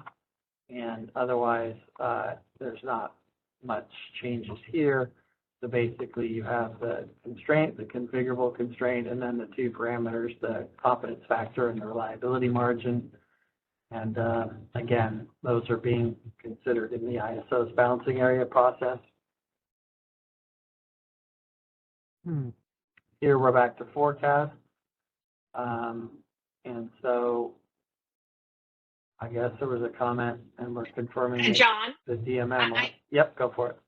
and otherwise there's not much changes here. So basically you have the constraint, the configurable constraint, and then the two parameters, the confidence factor and the reliability margin. And again, those are being considered in the ISO's balancing area process. Here we're back to forecast. And so I guess there was a comment and we're confirming And John, the DMM. I- Yep, go for it.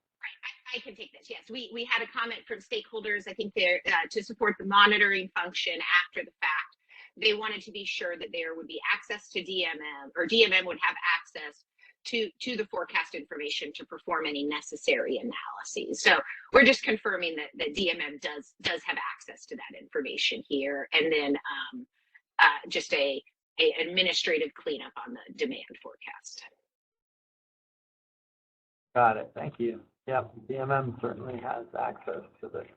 I can take this. Yes, we had a comment from stakeholders. I think they're to support the monitoring function after the fact. They wanted to be sure that there would be access to DMM, or DMM would have access to the forecast information to perform any necessary analyses. So we're just confirming that DMM does have access to that information here, and then just a administrative cleanup on the demand forecast. Got it. Thank you. Yep, DMM certainly has access to this.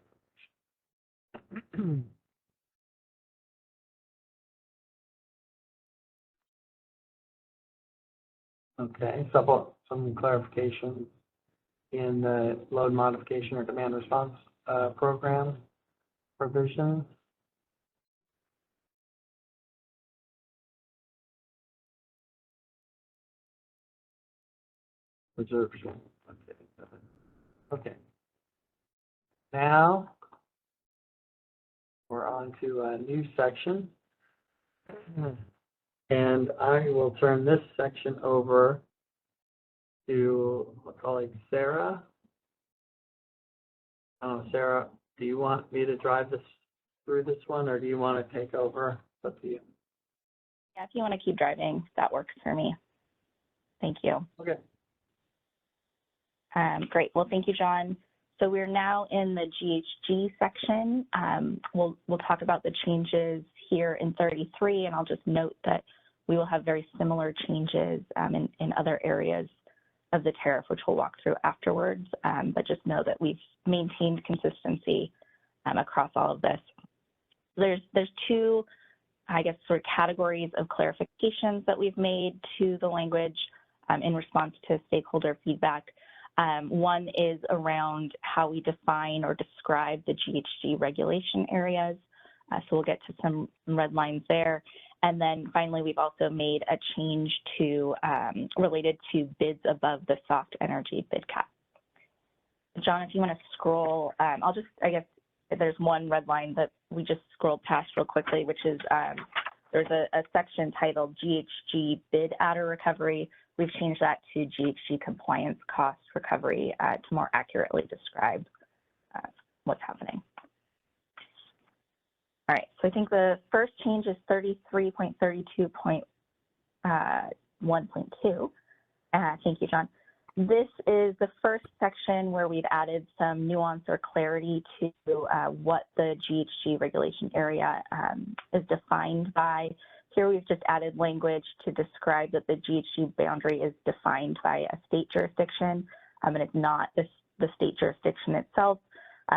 Okay, so some clarification in the load modification or demand response program provisions. Reservation. Okay. Now we're on to a new section. And I will turn this section over to my colleague Sarah. Sarah, do you want me to drive this through this one, or do you want to take over? It's up to you. Yeah, if you want to keep driving, that works for me. Thank you. Okay. Great. Well, thank you, John. So we're now in the GHG section. We'll talk about the changes here in 33, and I'll just note that we will have very similar changes in other areas of the tariff, which we'll walk through afterwards. But just know that we've maintained consistency across all of this. There's two, I guess, sort of categories of clarifications that we've made to the language in response to stakeholder feedback. One is around how we define or describe the GHG regulation areas. So we'll get to some red lines there. And then finally, we've also made a change to related to bids above the soft energy bid cap. John, if you want to scroll, I'll just, I guess, there's one red line that we just scrolled past real quickly, which is there's a section titled GHG bid adder recovery. We've changed that to GHG compliance cost recovery to more accurately describe what's happening. All right, so I think the first change is 33.32.1.2. Thank you, John. This is the first section where we've added some nuance or clarity to what the GHG regulation area is defined by. Here we've just added language to describe that the GHG boundary is defined by a state jurisdiction, and it's not the state jurisdiction itself.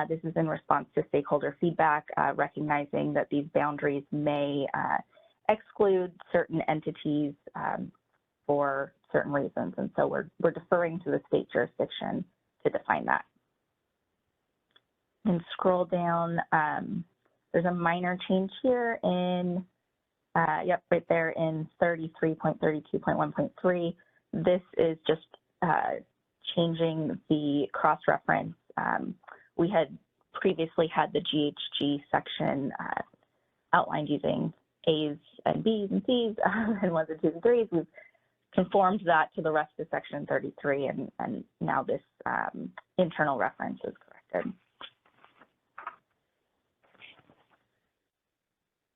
This is in response to stakeholder feedback, recognizing that these boundaries may exclude certain entities for certain reasons, and so we're deferring to the state jurisdiction to define that. And scroll down, there's a minor change here in right there in 33.32.1.3. This is just changing the cross-reference. We had previously had the GHG section outlined using A's and B's and C's and 1s and 2s and 3s. We've conformed that to the rest of section 33, and now this internal reference is corrected.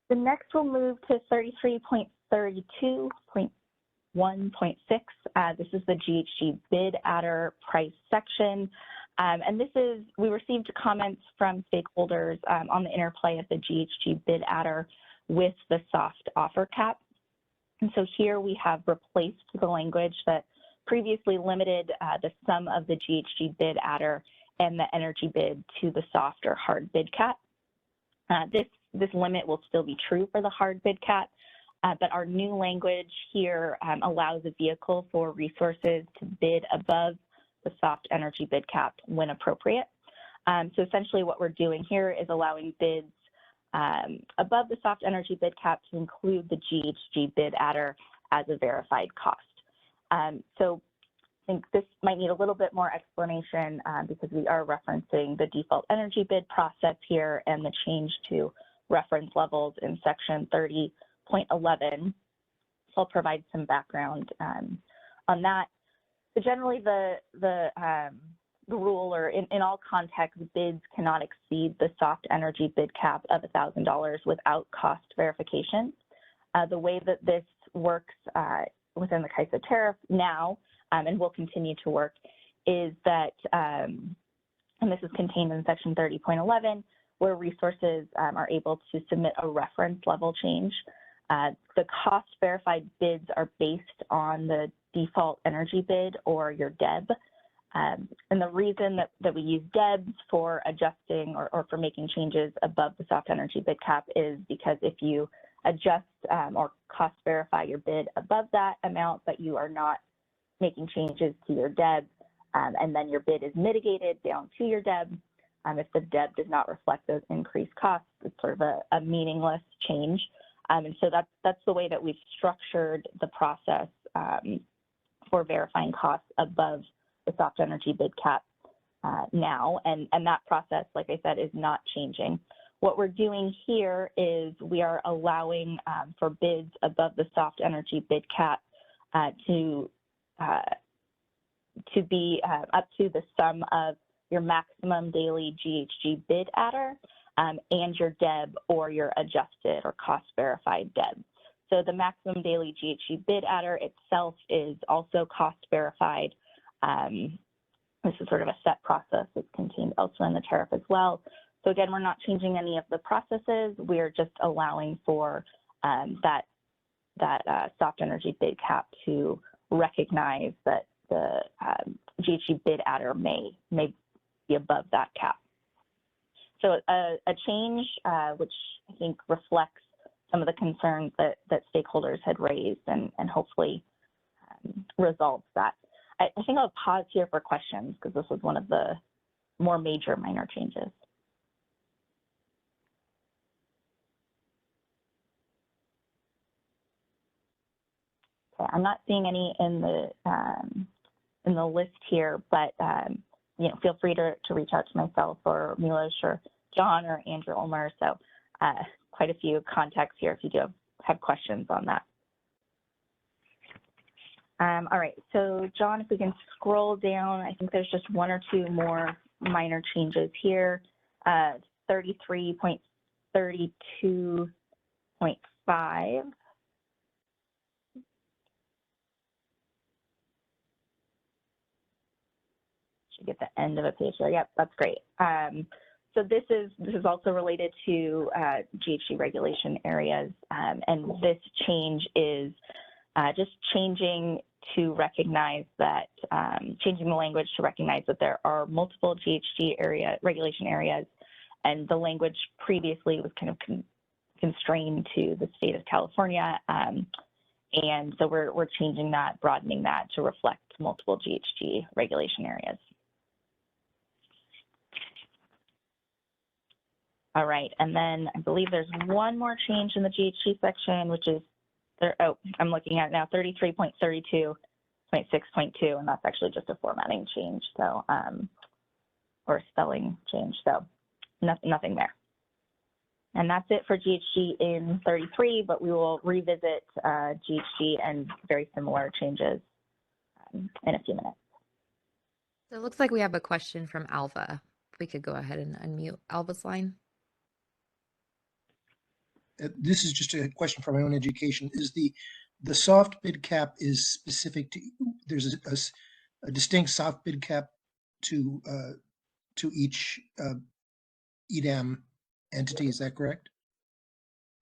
The next we'll move to 33.32.1.6. This is the GHG bid adder price section. And this is, we received comments from stakeholders on the interplay of the GHG bid adder with the soft offer cap. And so here we have replaced the language that previously limited the sum of the GHG bid adder and the energy bid to the soft or hard bid cap. This limit will still be true for the hard bid cap, but our new language here allows a vehicle for resources to bid above the soft energy bid cap when appropriate. So essentially what we're doing here is allowing bids above the soft energy bid cap to include the GHG bid adder as a verified cost. So I think this might need a little bit more explanation because we are referencing the default energy bid process here and the change to reference levels in section 30.11. I'll provide some background on that. So generally, the rule, or in all contexts, bids cannot exceed the soft energy bid cap of $1,000 without cost verification. The way that this works within the CAISO tariff now, and will continue to work, is that, and this is contained in section 30.11, where resources are able to submit a reference level change. The cost verified bids are based on the default energy bid, or your DEB. And the reason that we use DEBs for adjusting or for making changes above the soft energy bid cap is because if you adjust or cost verify your bid above that amount, but you are not making changes to your DEB, and then your bid is mitigated down to your DEB, if the DEB does not reflect those increased costs, it's sort of a meaningless change. And so that's the way that we've structured the process for verifying costs above the soft energy bid cap now. And that process, like I said, is not changing. What we're doing here is we are allowing for bids above the soft energy bid cap to be up to the sum of your maximum daily GHG bid adder and your DEB, or your adjusted or cost verified DEB. So the maximum daily GHG bid adder itself is also cost verified. This is sort of a set process that's contained elsewhere in the tariff as well. So again, we're not changing any of the processes. We're just allowing for that soft energy bid cap to recognize that the GHG bid adder may be above that cap. So a change which I think reflects some of the concerns that stakeholders had raised, and hopefully resolves that. I think I'll pause here for questions, because this was one of the more major minor changes. Okay, I'm not seeing any in the list here, but you know, feel free to reach out to myself or Milos or John or Andrew Ulmer. So quite a few contacts here if you do have questions on that. All right, so John, if we can scroll down, I think there's just one or two more minor changes here. 33.32.5. Should get the end of a page there. Yep, that's great. So this is also related to GHG regulation areas, and this change is just changing to recognize that, changing the language to recognize that there are multiple GHG regulation areas, and the language previously was kind of constrained to the state of California, and so we're changing that, broadening that to reflect multiple GHG regulation areas. All right, and then I believe there's one more change in the GHG section, which is, I'm looking at now 33.32.6.2, and that's actually just a formatting change, so, or spelling change, so nothing there. And that's it for GHG in 33, but we will revisit GHG and very similar changes in a few minutes. So it looks like we have a question from Alva. If we could go ahead and unmute Alva's line. This is just a question for my own education. Is the soft bid cap is specific to, there's a distinct soft bid cap to each EDAM entity, is that correct?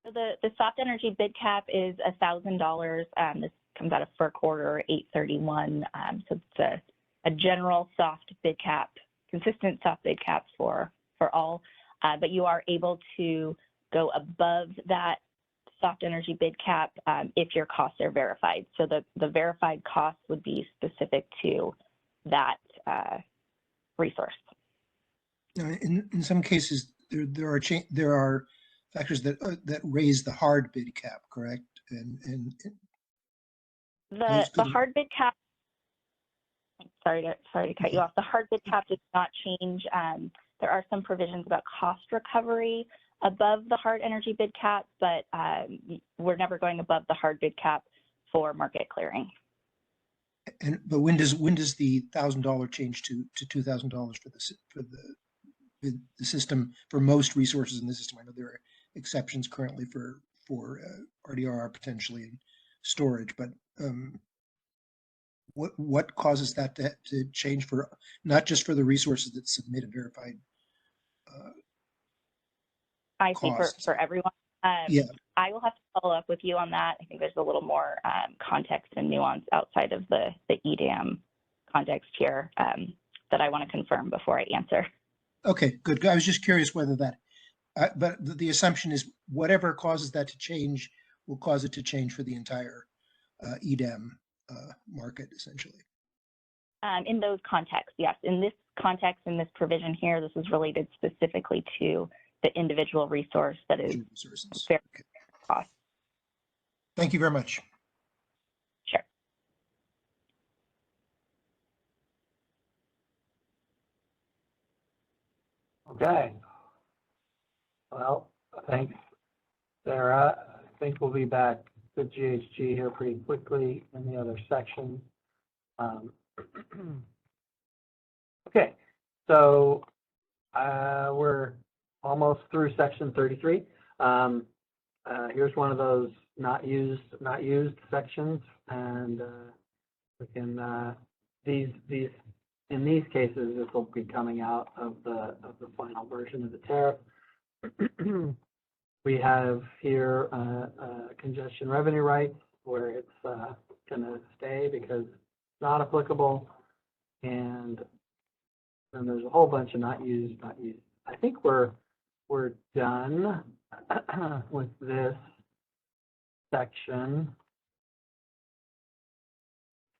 So the soft energy bid cap is $1,000. This comes out of FERC Order 831. So it's a general soft bid cap, consistent soft bid cap for all, but you are able to go above that soft energy bid cap if your costs are verified. So the verified costs would be specific to that resource. In some cases, there are factors that raise the hard bid cap, correct? And the hard bid cap. Sorry to cut you off. The hard bid cap does not change. There are some provisions about cost recovery above the hard energy bid cap, but we're never going above the hard bid cap for market clearing. But when does the $1,000 change to $2,000 for the system for most resources in the system? I know there are exceptions currently for RDR potentially and storage, but what causes that to change for not just for the resources that submit a verified I see cost? for everyone. Yeah. I will have to follow up with you on that. I think there's a little more context and nuance outside of the EDAM context here that I want to confirm before I answer. Okay, good. I was just curious whether that, but the assumption is whatever causes that to change will cause it to change for the entire EDAM market, essentially. In those contexts, yes. In this context, in this provision here, this is related specifically to the individual resource that is fair cost. Thank you very much. Sure. Okay. Well, thanks, Sarah. I think we'll be back to GHG here pretty quickly in the other section. Okay, so we're almost through section 33. Here's one of those not used sections, and we can in these cases this will be coming out of the final version of the tariff. We have here congestion revenue rights where it's going to stay because it's not applicable, and then there's a whole bunch of not used. I think we're done with this section,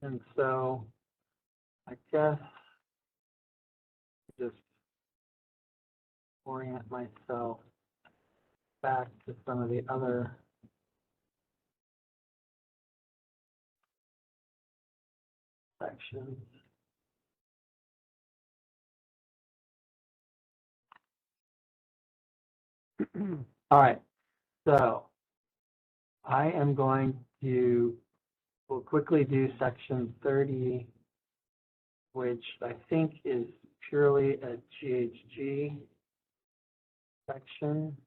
and so I guess just orient myself back to some of the other sections. All right, so I am going to, we'll quickly do section 30, which I think is purely a GHG section.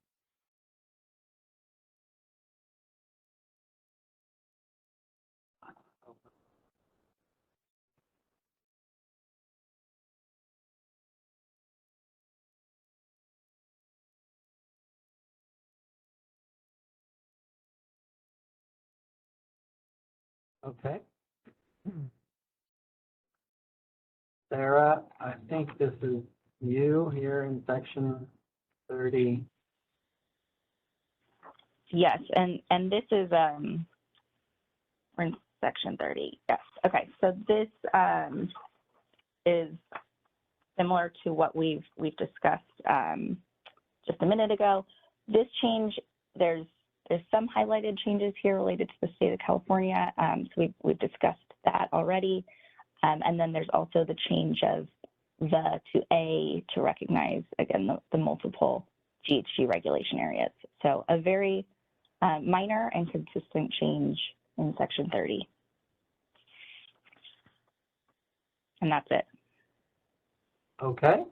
Okay. Sarah, I think this is you here in section 30. Yes, and this is we're in section 30. Yes. Okay. So this is similar to what we've discussed just a minute ago. This change, there's some highlighted changes here related to the state of California. So we've discussed that already. And then there's also the change of the to A to recognize, again, the multiple GHG regulation areas. So a very minor and consistent change in section 30. And that's it. Okay.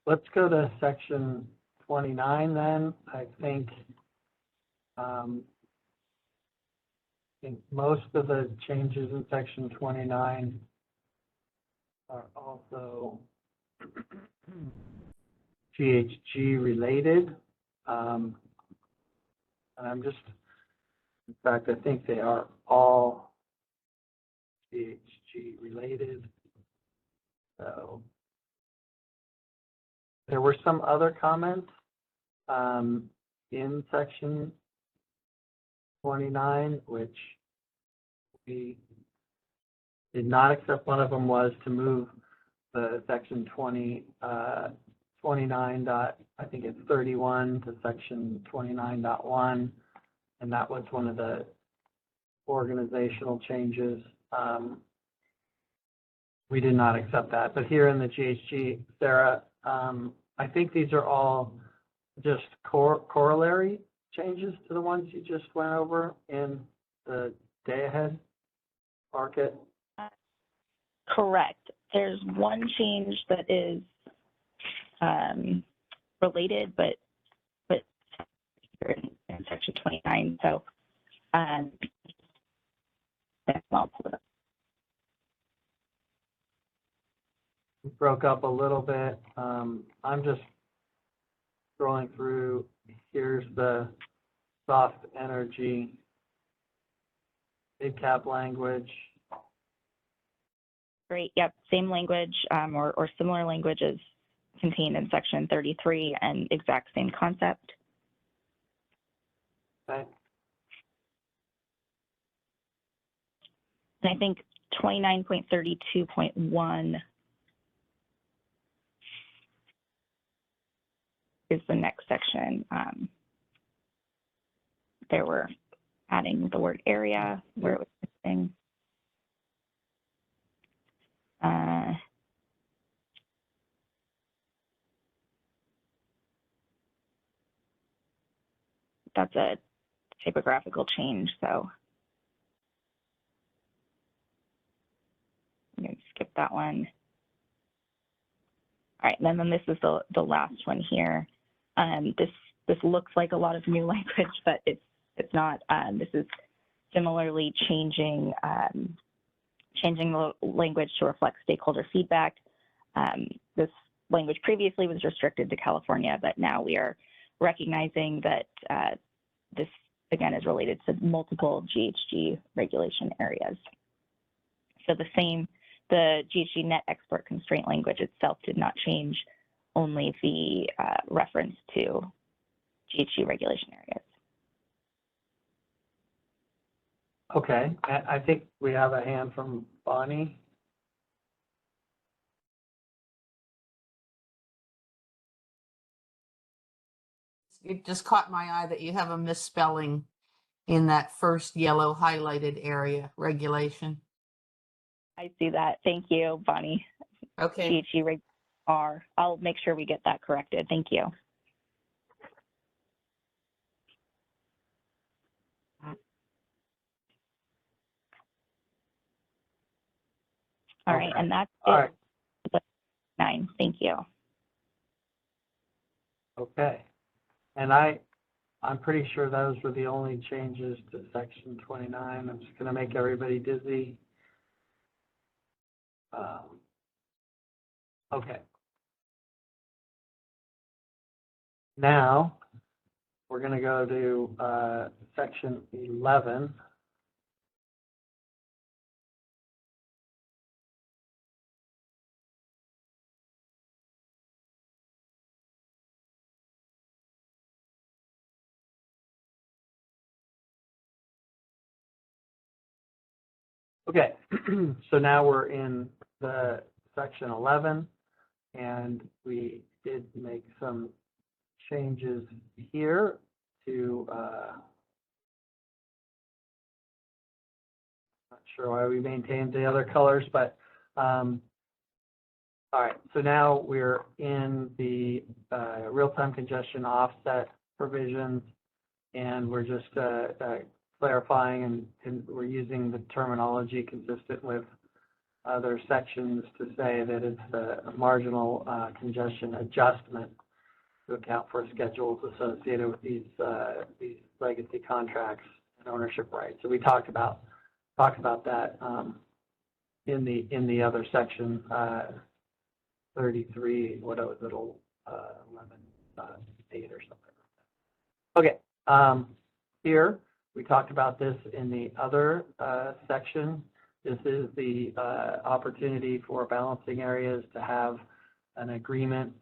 Let's go to section 29 then. I think most of the changes in section 29 are also GHG related. And I'm just, in fact, I think they are all GHG related. So there were some other comments in section 29, which we did not accept. One of them was to move the section 29 dot, I think it's 31 to section 29.1, and that was one of the organizational changes. We did not accept that, but here in the GHG, Sarah, I think these are all just corollary changes to the ones you just went over in the day-ahead market? Correct. There's one change that is related, but in section 29. So that's all. It broke up a little bit. I'm just scrolling through. Here's the soft energy big cap language. Great. Yep. Same language or similar languages contained in section 33 and exact same concept. Okay. And I think 29.32.1 is the next section. There we're adding the word area where it was missing. That's a typographical change, so I'm going to skip that one. All right, and then this is the last one here. This looks like a lot of new language, but it's not. This is similarly changing the language to reflect stakeholder feedback. This language previously was restricted to California, but now we are recognizing that this again is related to multiple GHG regulation areas. So the GHG net export constraint language itself did not change, only the reference to GHG regulation areas. Okay, I think we have a hand from Bonnie. It just caught my eye that you have a misspelling in that first yellow highlighted area, regulation. I see that. Thank you, Bonnie. Okay. GHG reg R. I'll make sure we get that corrected. Thank you. All right, and that's it. All right. 9. Thank you. Okay, and I'm pretty sure those were the only changes to section 29. I'm just going to make everybody dizzy. Okay. Now we're going to go to section 11. Okay, so now we're in the section 11, and we did make some changes here to, not sure why we maintained the other colors, but all right, so now we're in the real-time congestion offset provisions, and we're just clarifying and we're using the terminology consistent with other sections to say that it's a marginal congestion adjustment to account for schedules associated with these legacy contracts and ownership rights. So we talked about that in the other section 33. What was it? 11.8 or something. Okay. Here we talked about this in the other section. This is the opportunity for balancing areas to have an agreement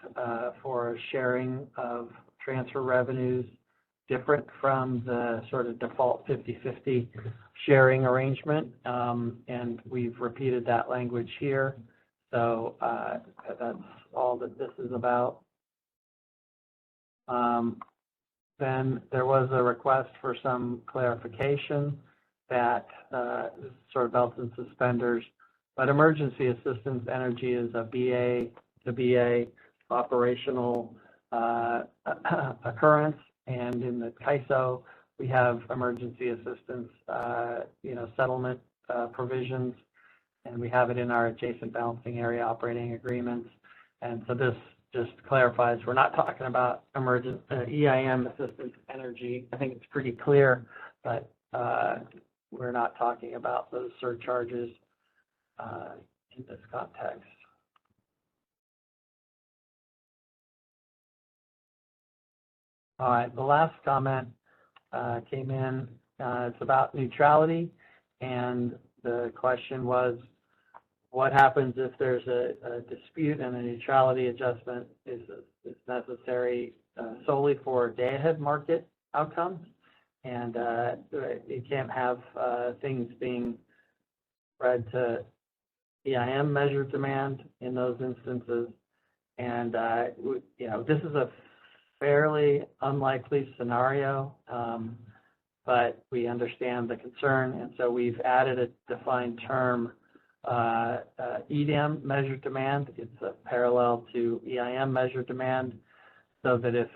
for sharing of transfer revenues different from the sort of default 50-50 sharing arrangement. And we've repeated that language here. So that's all that this is about. Then there was a request for some clarification that sort of belts and suspenders, but emergency assistance energy is a BA to BA operational occurrence, and in the CAISO we have emergency assistance, settlement provisions, and we have it in our adjacent balancing area operating agreements. And so this just clarifies, we're not talking about emergent EIM assistance energy. I think it's pretty clear, but we're not talking about those surcharges in this context. All right, the last comment came in. It's about neutrality, and the question was, what happens if there's a dispute and a neutrality adjustment is necessary solely for day-ahead market outcomes, and you can't have things being read to EIM measured demand in those instances. And this is a fairly unlikely scenario, but we understand the concern, and so we've added a defined term, EDM measured demand. It's a parallel to EIM measured demand, so that if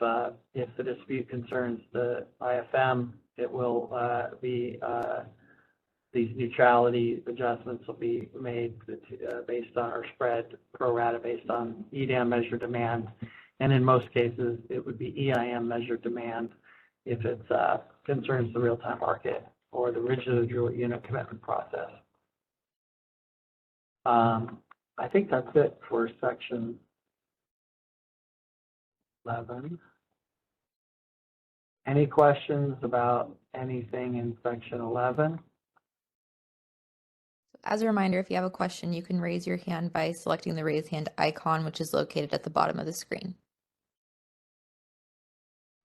the dispute concerns the IFM, it will be these neutrality adjustments will be made based on our spread pro rata based on EDM measured demand, and in most cases it would be EIM measured demand if it concerns the real-time market or the residual unit commitment process. I think that's it for section 11. Any questions about anything in section 11? As a reminder, if you have a question, you can raise your hand by selecting the raise hand icon, which is located at the bottom of the screen.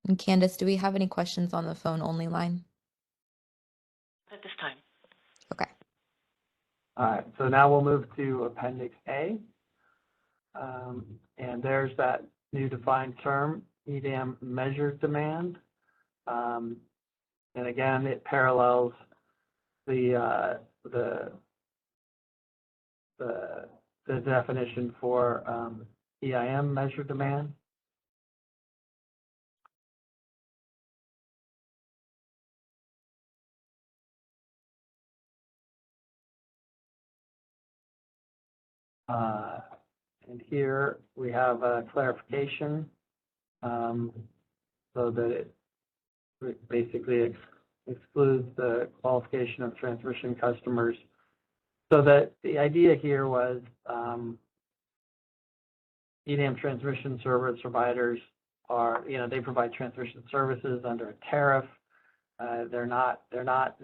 And Candace, do we have any questions on the phone only line? At this time. Okay. All right, so now we'll move to Appendix A. And there's that new defined term, EDM measured demand. And again, it parallels the definition for EIM measured demand. And here we have a clarification so that it basically excludes the qualification of transmission customers. So that the idea here was EDM transmission service providers are, they provide transmission services under a tariff. They're not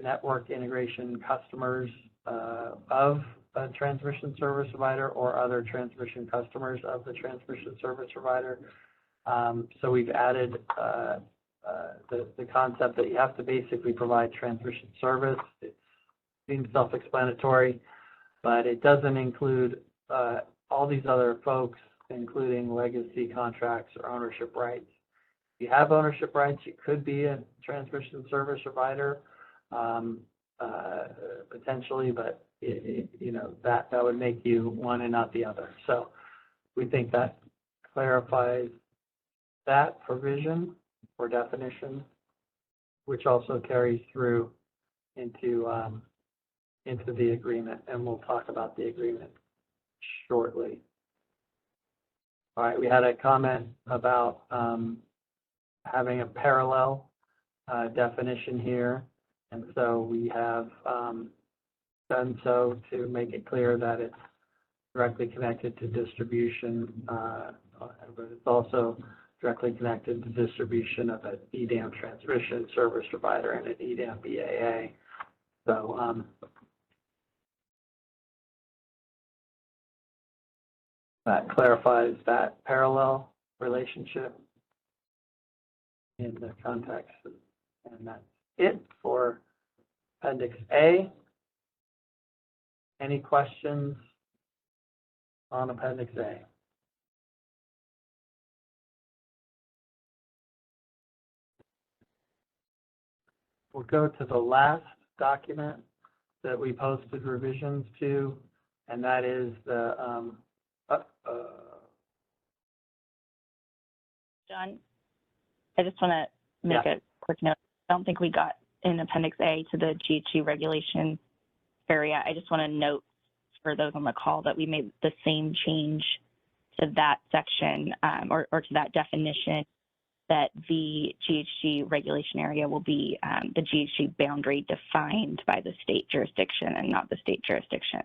network integration customers of a transmission service provider or other transmission customers of the transmission service provider. So we've added the concept that you have to basically provide transmission service. It seems self-explanatory, but it doesn't include all these other folks, including legacy contracts or ownership rights. If you have ownership rights, you could be a transmission service provider, potentially, but that would make you one and not the other. So we think that clarifies that provision or definition, which also carries through into the agreement, and we'll talk about the agreement shortly. All right, we had a comment about having a parallel definition here, and so we have done so to make it clear that it's directly connected to distribution, but it's also directly connected to distribution of an EDM transmission service provider and an EDM BAA. So that clarifies that parallel relationship in the context, and that's it for Appendix A. Any questions on Appendix A? We'll go to the last document that we posted revisions to, and that is the John, I just want to make a quick note. don't think we got in Appendix A to the GHG regulation area. I just want to note for those on the call that we made the same change to that section or to that definition, that the GHG regulation area will be the GHG boundary defined by the state jurisdiction and not the state jurisdiction.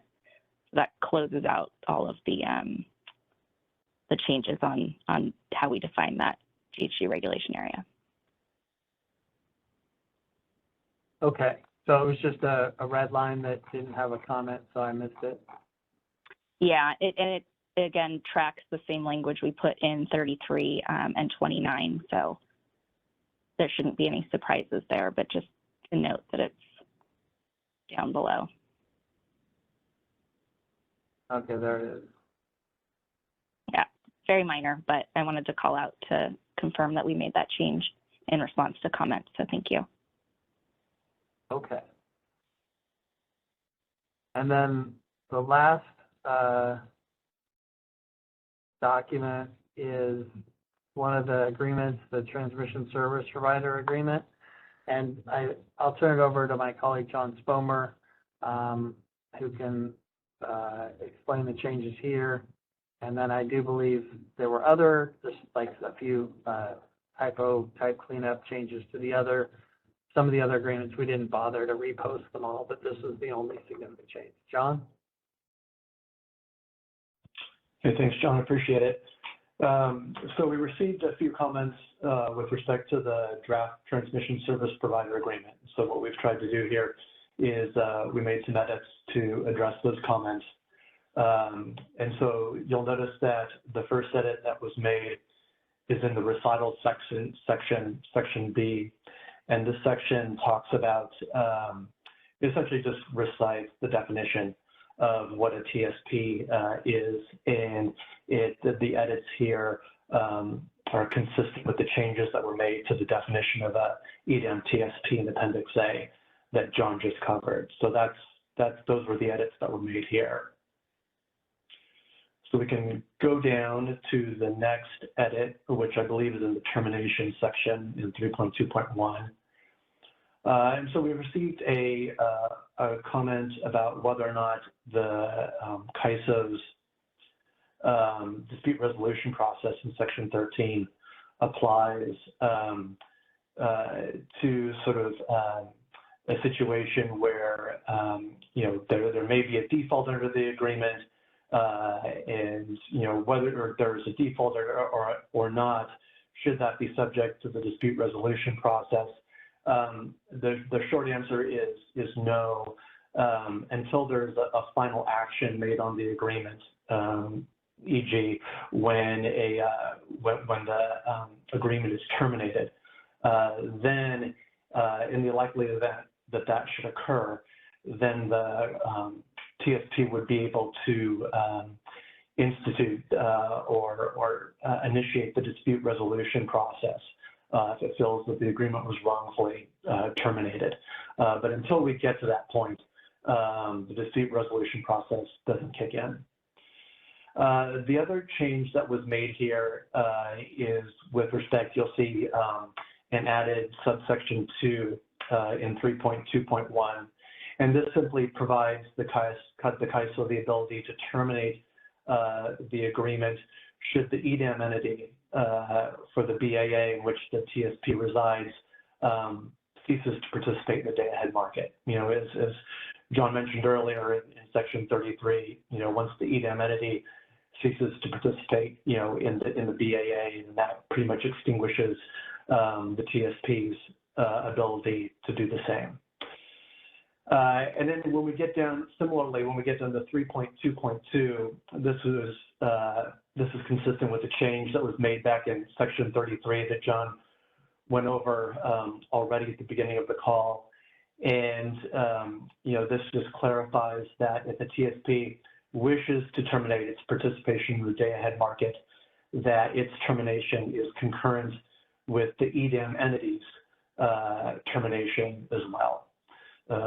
So that closes out all of the changes on how we define that GHG regulation area. Okay, so it was just a red line that didn't have a comment, so I missed it. Yeah, it again tracks the same language we put in 33 and 29, so there shouldn't be any surprises there, but just to note that it's down below. Okay, there it is. Yeah, very minor, but I wanted to call out to confirm that we made that change in response to comments, so thank you. Okay. And then the last document is one of the agreements, the transmission service provider agreement. And I'll turn it over to my colleague, John Spomer, who can explain the changes here. And then I do believe there were other, just like a few typo type cleanup changes to some of the other agreements. We didn't bother to repost them all, but this is the only significant change. John? Okay, thanks, John. Appreciate it. So we received a few comments with respect to the draft transmission service provider agreement. So what we've tried to do here is we made some edits to address those comments. And so you'll notice that the first edit that was made is in the recital section B. And this section talks about, essentially just recites the definition of what a TSP is, and the edits here are consistent with the changes that were made to the definition of a EDM TSP in Appendix A that John just covered. So those were the edits that were made here. So we can go down to the next edit, which I believe is in the termination section in 3.2.1. And so we received a comment about whether or not the CAISO's dispute resolution process in Section 13 applies to sort of a situation where there may be a default under the agreement, and whether there's a default or not, should that be subject to the dispute resolution process? The short answer is no, until there's a final action made on the agreement, e.g., when the agreement is terminated. Then, in the likely event that should occur, then the TSP would be able to institute or initiate the dispute resolution process if it feels that the agreement was wrongfully terminated. But until we get to that point, the dispute resolution process doesn't kick in. The other change that was made here is with respect, you'll see an added subsection 2 in 3.2.1. And this simply provides the CAISO the ability to terminate the agreement should the EDAM entity for the BAA in which the TSP resides ceases to participate in the day-ahead market. As John mentioned earlier in Section 33, once the EDAM entity ceases to participate, in the BAA, and that pretty much extinguishes the TSP's ability to do the same. And then when we get down, similarly, when we get down to 3.2.2, this is consistent with the change that was made back in Section 33 that John went over already at the beginning of the call. And, this just clarifies that if a TSP wishes to terminate its participation in the day-ahead market, that its termination is concurrent with the EDAM entity's termination as well.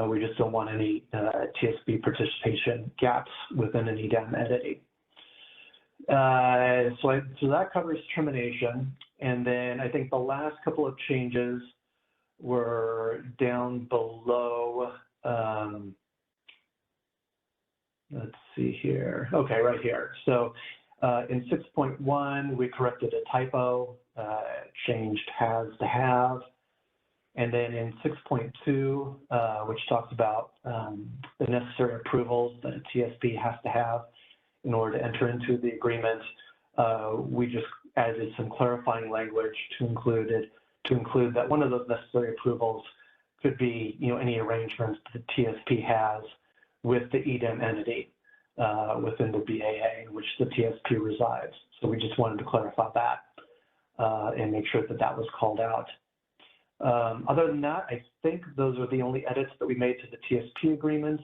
We just don't want any TSP participation gaps within an EDAM entity. So that covers termination. And then I think the last couple of changes we're down below, let's see here. Okay, right here. So in 6.1, we corrected a typo, changed has to have. And then in 6.2, which talks about the necessary approvals that a TSP has to have in order to enter into the agreement, we just added some clarifying language to include that one of those necessary approvals could be, any arrangements that the TSP has with the EDEM entity within the BAA in which the TSP resides. So we just wanted to clarify that and make sure that that was called out. Other than that, I think those are the only edits that we made to the TSP agreement.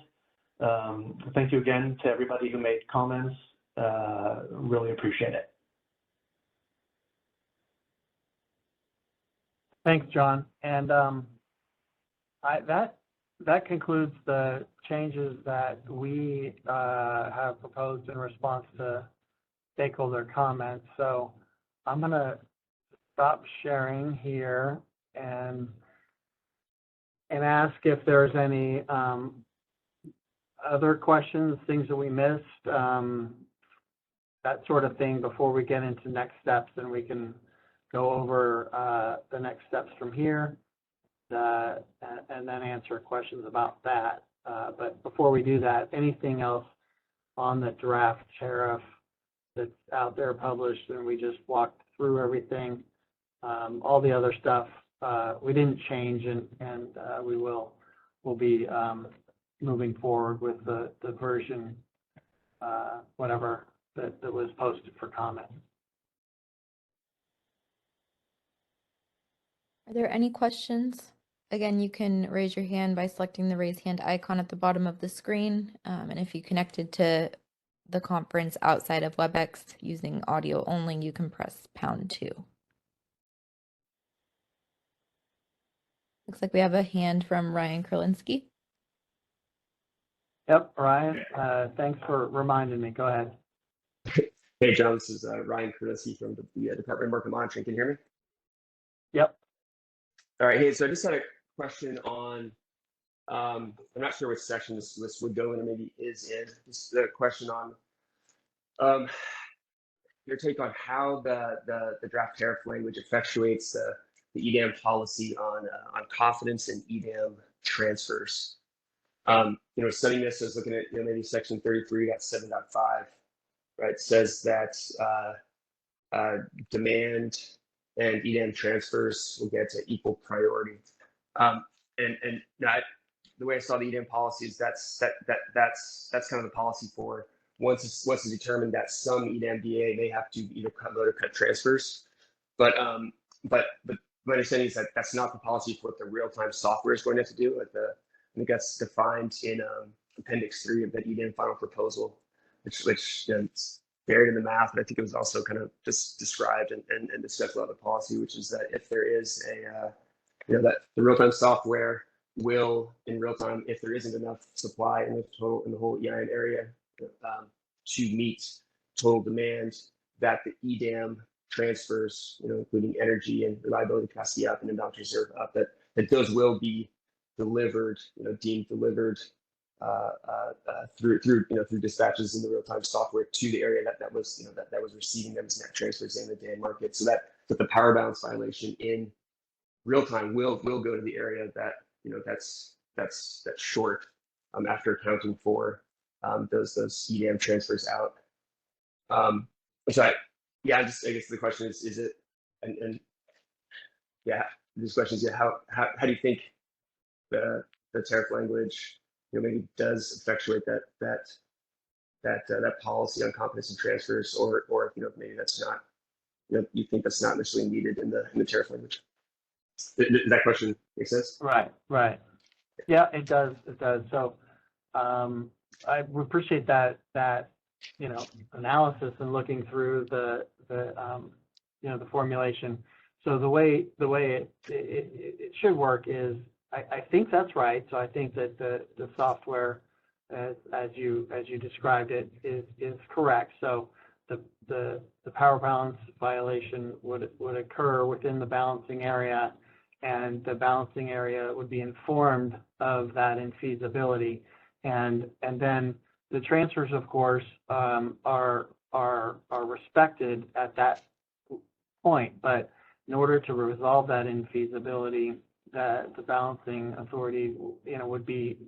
Thank you again to everybody who made comments. Really appreciate it. Thanks, John. And that concludes the changes that we have proposed in response to stakeholder comments. So I'm going to stop sharing here and ask if there's any other questions, things that we missed, that sort of thing before we get into next steps, and we can go over the next steps from here and then answer questions about that. But before we do that, anything else on the draft tariff that's out there published, and we just walked through everything, all the other stuff we didn't change, and we'll be moving forward with the version, whatever that was posted for comment. Are there any questions? Again, you can raise your hand by selecting the raise hand icon at the bottom of the screen. And if you connected to the conference outside of WebEx using audio only, you can press #2. Looks like we have a hand from Ryan Kurlinski. Yep, Ryan, thanks for reminding me. Go ahead. Hey, John, this is Ryan Kurlinski from the Department of Market Monitoring. Can you hear me? Yep. All right. Hey, so I just had a question on, I'm not sure which section this list would go in, or maybe is in. Just a question on your take on how the draft tariff language effectuates the EDAM policy on confidence and EDAM transfers. Studying this, I was looking at maybe section 33.7.5, right? Says that demand and EDAM transfers will get equal priority. And that, the way I saw the EDAM policy is that's kind of the policy for once it's determined that some EDAM BA may have to either cut load or cut transfers, but my understanding is that that's not the policy for what the real-time software is going to have to do. Like I think that's defined in Appendix 3 of that EDAM final proposal, which it's buried in the math, but I think it was also kind of just described and discussed about the policy, which is that if there is that the real-time software will, in real time, if there isn't enough supply in the whole EIN area to meet total demand, that the EDAM transfers, including energy and reliability capacity up and imbalance reserve up, that those will be delivered, deemed delivered through dispatches in the real-time software to the area that was receiving them as net transfers in the day market. So that the power balance violation in real time will go to the area that that's short after accounting for those EDAM transfers out. I guess the question is it, and these questions, how do you think the tariff language maybe does effectuate that policy on confidence and transfers, or maybe that's not, you think that's not necessarily needed in the tariff language? Does that question make sense? Right. Yeah, it does. So I appreciate that analysis and looking through the formulation. So the way it should work is, I think that's right. So I think that the software, as you described it, is correct. So the power balance violation would occur within the balancing area, and the balancing area would be informed of that infeasibility. And then the transfers, of course, are respected at that point. But in order to resolve that infeasibility, the balancing authority, would be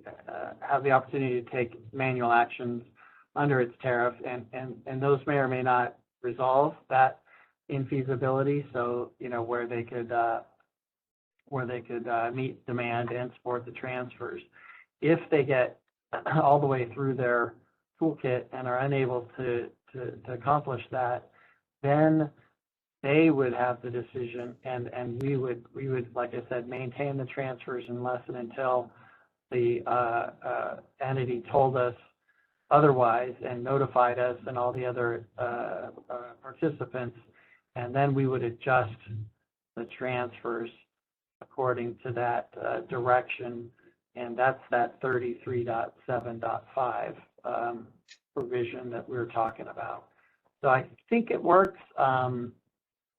have the opportunity to take manual actions under its tariff, and those may or may not resolve that infeasibility. So where they could meet demand and support the transfers. If they get all the way through their toolkit and are unable to accomplish that, then they would have the decision, and we would, like I said, maintain the transfers unless and until the entity told us otherwise and notified us and all the other participants, and then we would adjust the transfers according to that direction, and that's that 33.7.5 provision that we were talking about. So I think it works.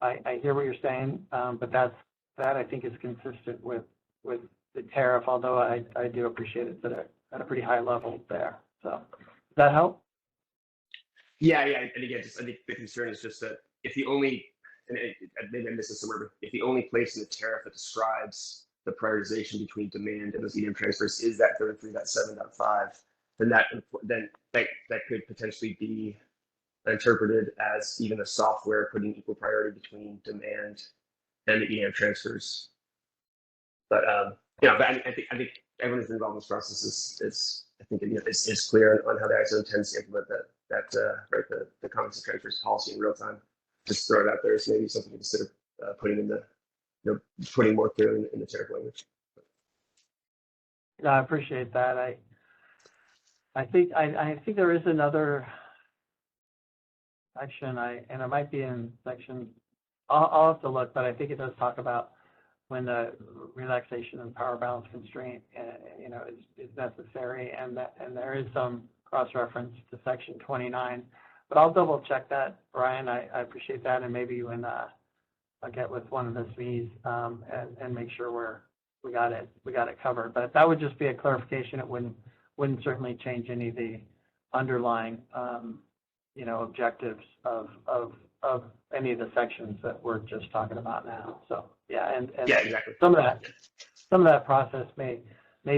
I hear what you're saying, but that I think is consistent with the tariff, although I do appreciate it at a pretty high level there. So does that help? Yeah. And again, I think the concern is just that if the only, and maybe I missed this somewhere, but if the only place in the tariff that describes the prioritization between demand and those EDM transfers is that 33.7.5, then that could potentially be interpreted as even the software putting equal priority between demand and the EDM transfers. But but I think everyone who's involved in this process is clear on how the ISO intends to implement the comments and transfers policy in real time. Just throw it out there as maybe something to consider putting in the putting more clearly in the tariff language. I appreciate that. I think there is another section, and it might be in section. I'll have to look, but I think it does talk about when the relaxation and power balance constraint, is necessary, and there is some cross-reference to section 29. But I'll double check that, Brian. I appreciate that, and maybe when I'll get with one of the SMEs and make sure we got it covered. But that would just be a clarification. It wouldn't certainly change any of the underlying objectives of any of the sections that we're just talking about now. So yeah, and yeah, exactly. Some of that process may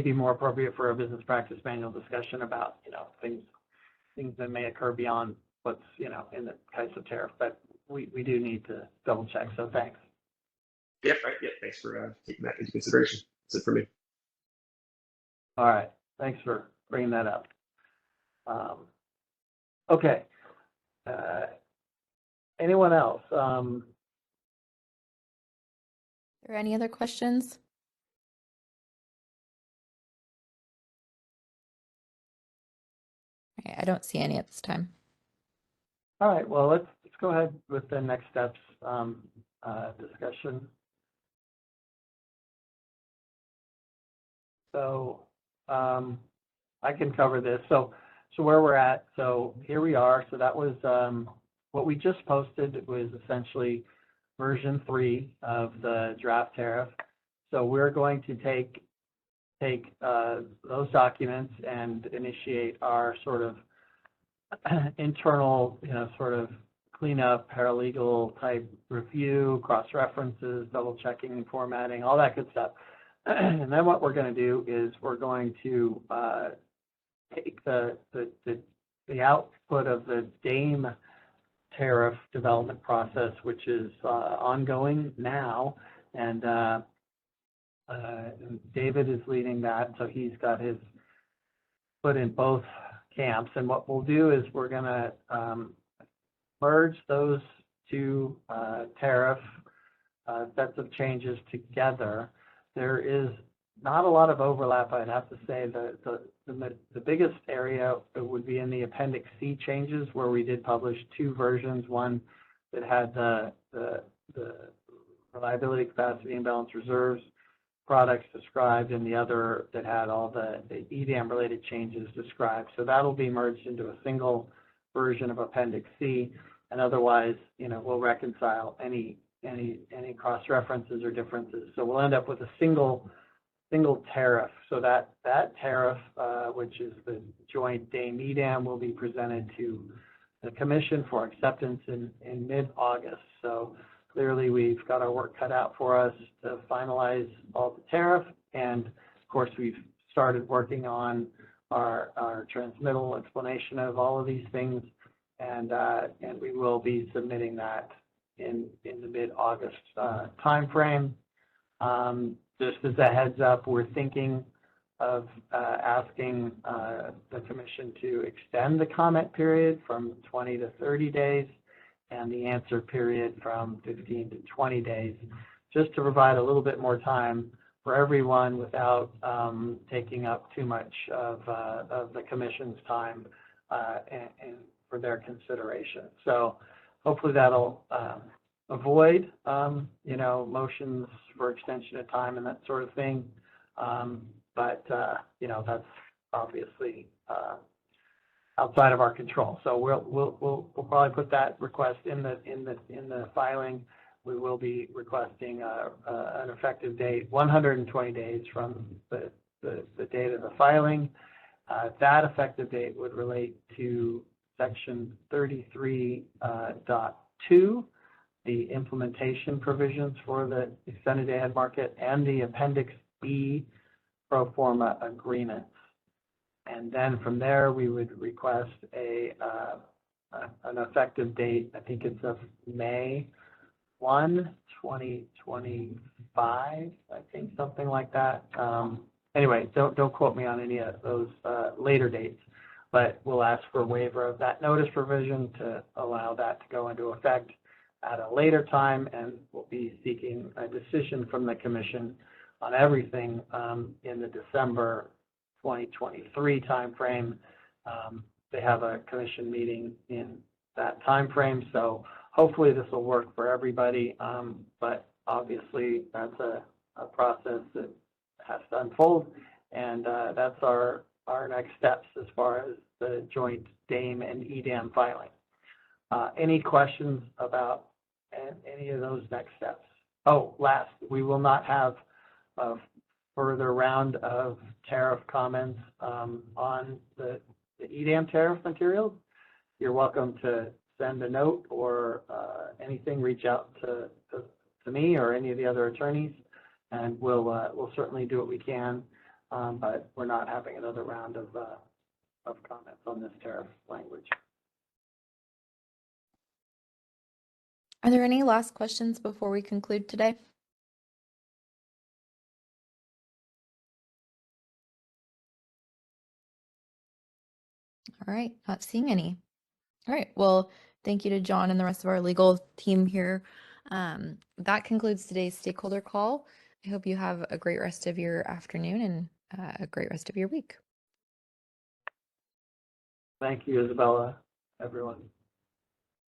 be more appropriate for a business practice manual discussion about things that may occur beyond what's in the CAISO tariff, but we do need to double check. So thanks. Yep. Right. Yep. Thanks for taking that into consideration. That's it for me. All right. Thanks for bringing that up. Okay. Anyone else? Are there any other questions? Okay, I don't see any at this time. All right. Well, let's go ahead with the next steps discussion. So I can cover this. So where we're at. So here we are. So that was what we just posted was essentially version 3 of the draft tariff. So we're going to take those documents and initiate our sort of internal, sort of cleanup, paralegal type review, cross references, double checking, formatting, all that good stuff. And then what we're going to do is we're going to take the output of the DAME tariff development process, which is ongoing now, and David is leading that, so he's got his foot in both camps. And what we'll do is we're going to merge those two tariff sets of changes together. There is not a lot of overlap, I'd have to say. The biggest area would be in the Appendix C changes, where we did publish 2 versions, one that had the reliability, capacity, and balance reserves products described, and the other that had all the EDAM related changes described. So that'll be merged into a single version of Appendix C, and otherwise, we'll reconcile any any cross references or differences. So we'll end up with a single tariff. So that tariff, which is the joint DAME-EDAM, will be presented to the commission for acceptance in mid-August. So clearly we've got our work cut out for us to finalize all the tariff. And of course, we've started working on our transmittal explanation of all of these things. And we will be submitting that in the mid-August timeframe. Just as a heads up, we're thinking of asking the commission to extend the comment period from 20 to 30 days and the answer period from 15 to 20 days, just to provide a little bit more time for everyone without taking up too much of the commission's time and for their consideration. So hopefully that'll avoid, motions for extension of time and that sort of thing. But that's obviously outside of our control. So we'll probably put that request in the filing. We will be requesting an effective date 120 days from the date of the filing. That effective date would relate to section 33.2, the implementation provisions for the extended day ahead market, and the Appendix B pro forma agreements. And then from there, we would request an effective date, I think it's of May 1, 2025, I think, something like that. Anyway, don't quote me on any of those later dates, but we'll ask for a waiver of that notice provision to allow that to go into effect at a later time, and we'll be seeking a decision from the commission on everything in the December 2023 timeframe. They have a commission meeting in that timeframe, so hopefully this will work for everybody. But obviously that's a process that has to unfold, and that's our next steps as far as the joint DAME and EDAM filing. Any questions about any of those next steps? Oh, last, we will not have a further round of tariff comments on the EDAM tariff materials. You're welcome to send a note or anything, reach out to me or any of the other attorneys, and we'll certainly do what we can. But we're not having another round of comments on this tariff language. Are there any last questions before we conclude today? All right, not seeing any. All right, well, thank you to John and the rest of our legal team here. That concludes today's stakeholder call. I hope you have a great rest of your afternoon and a great rest of your week. Thank you, Isabella, everyone.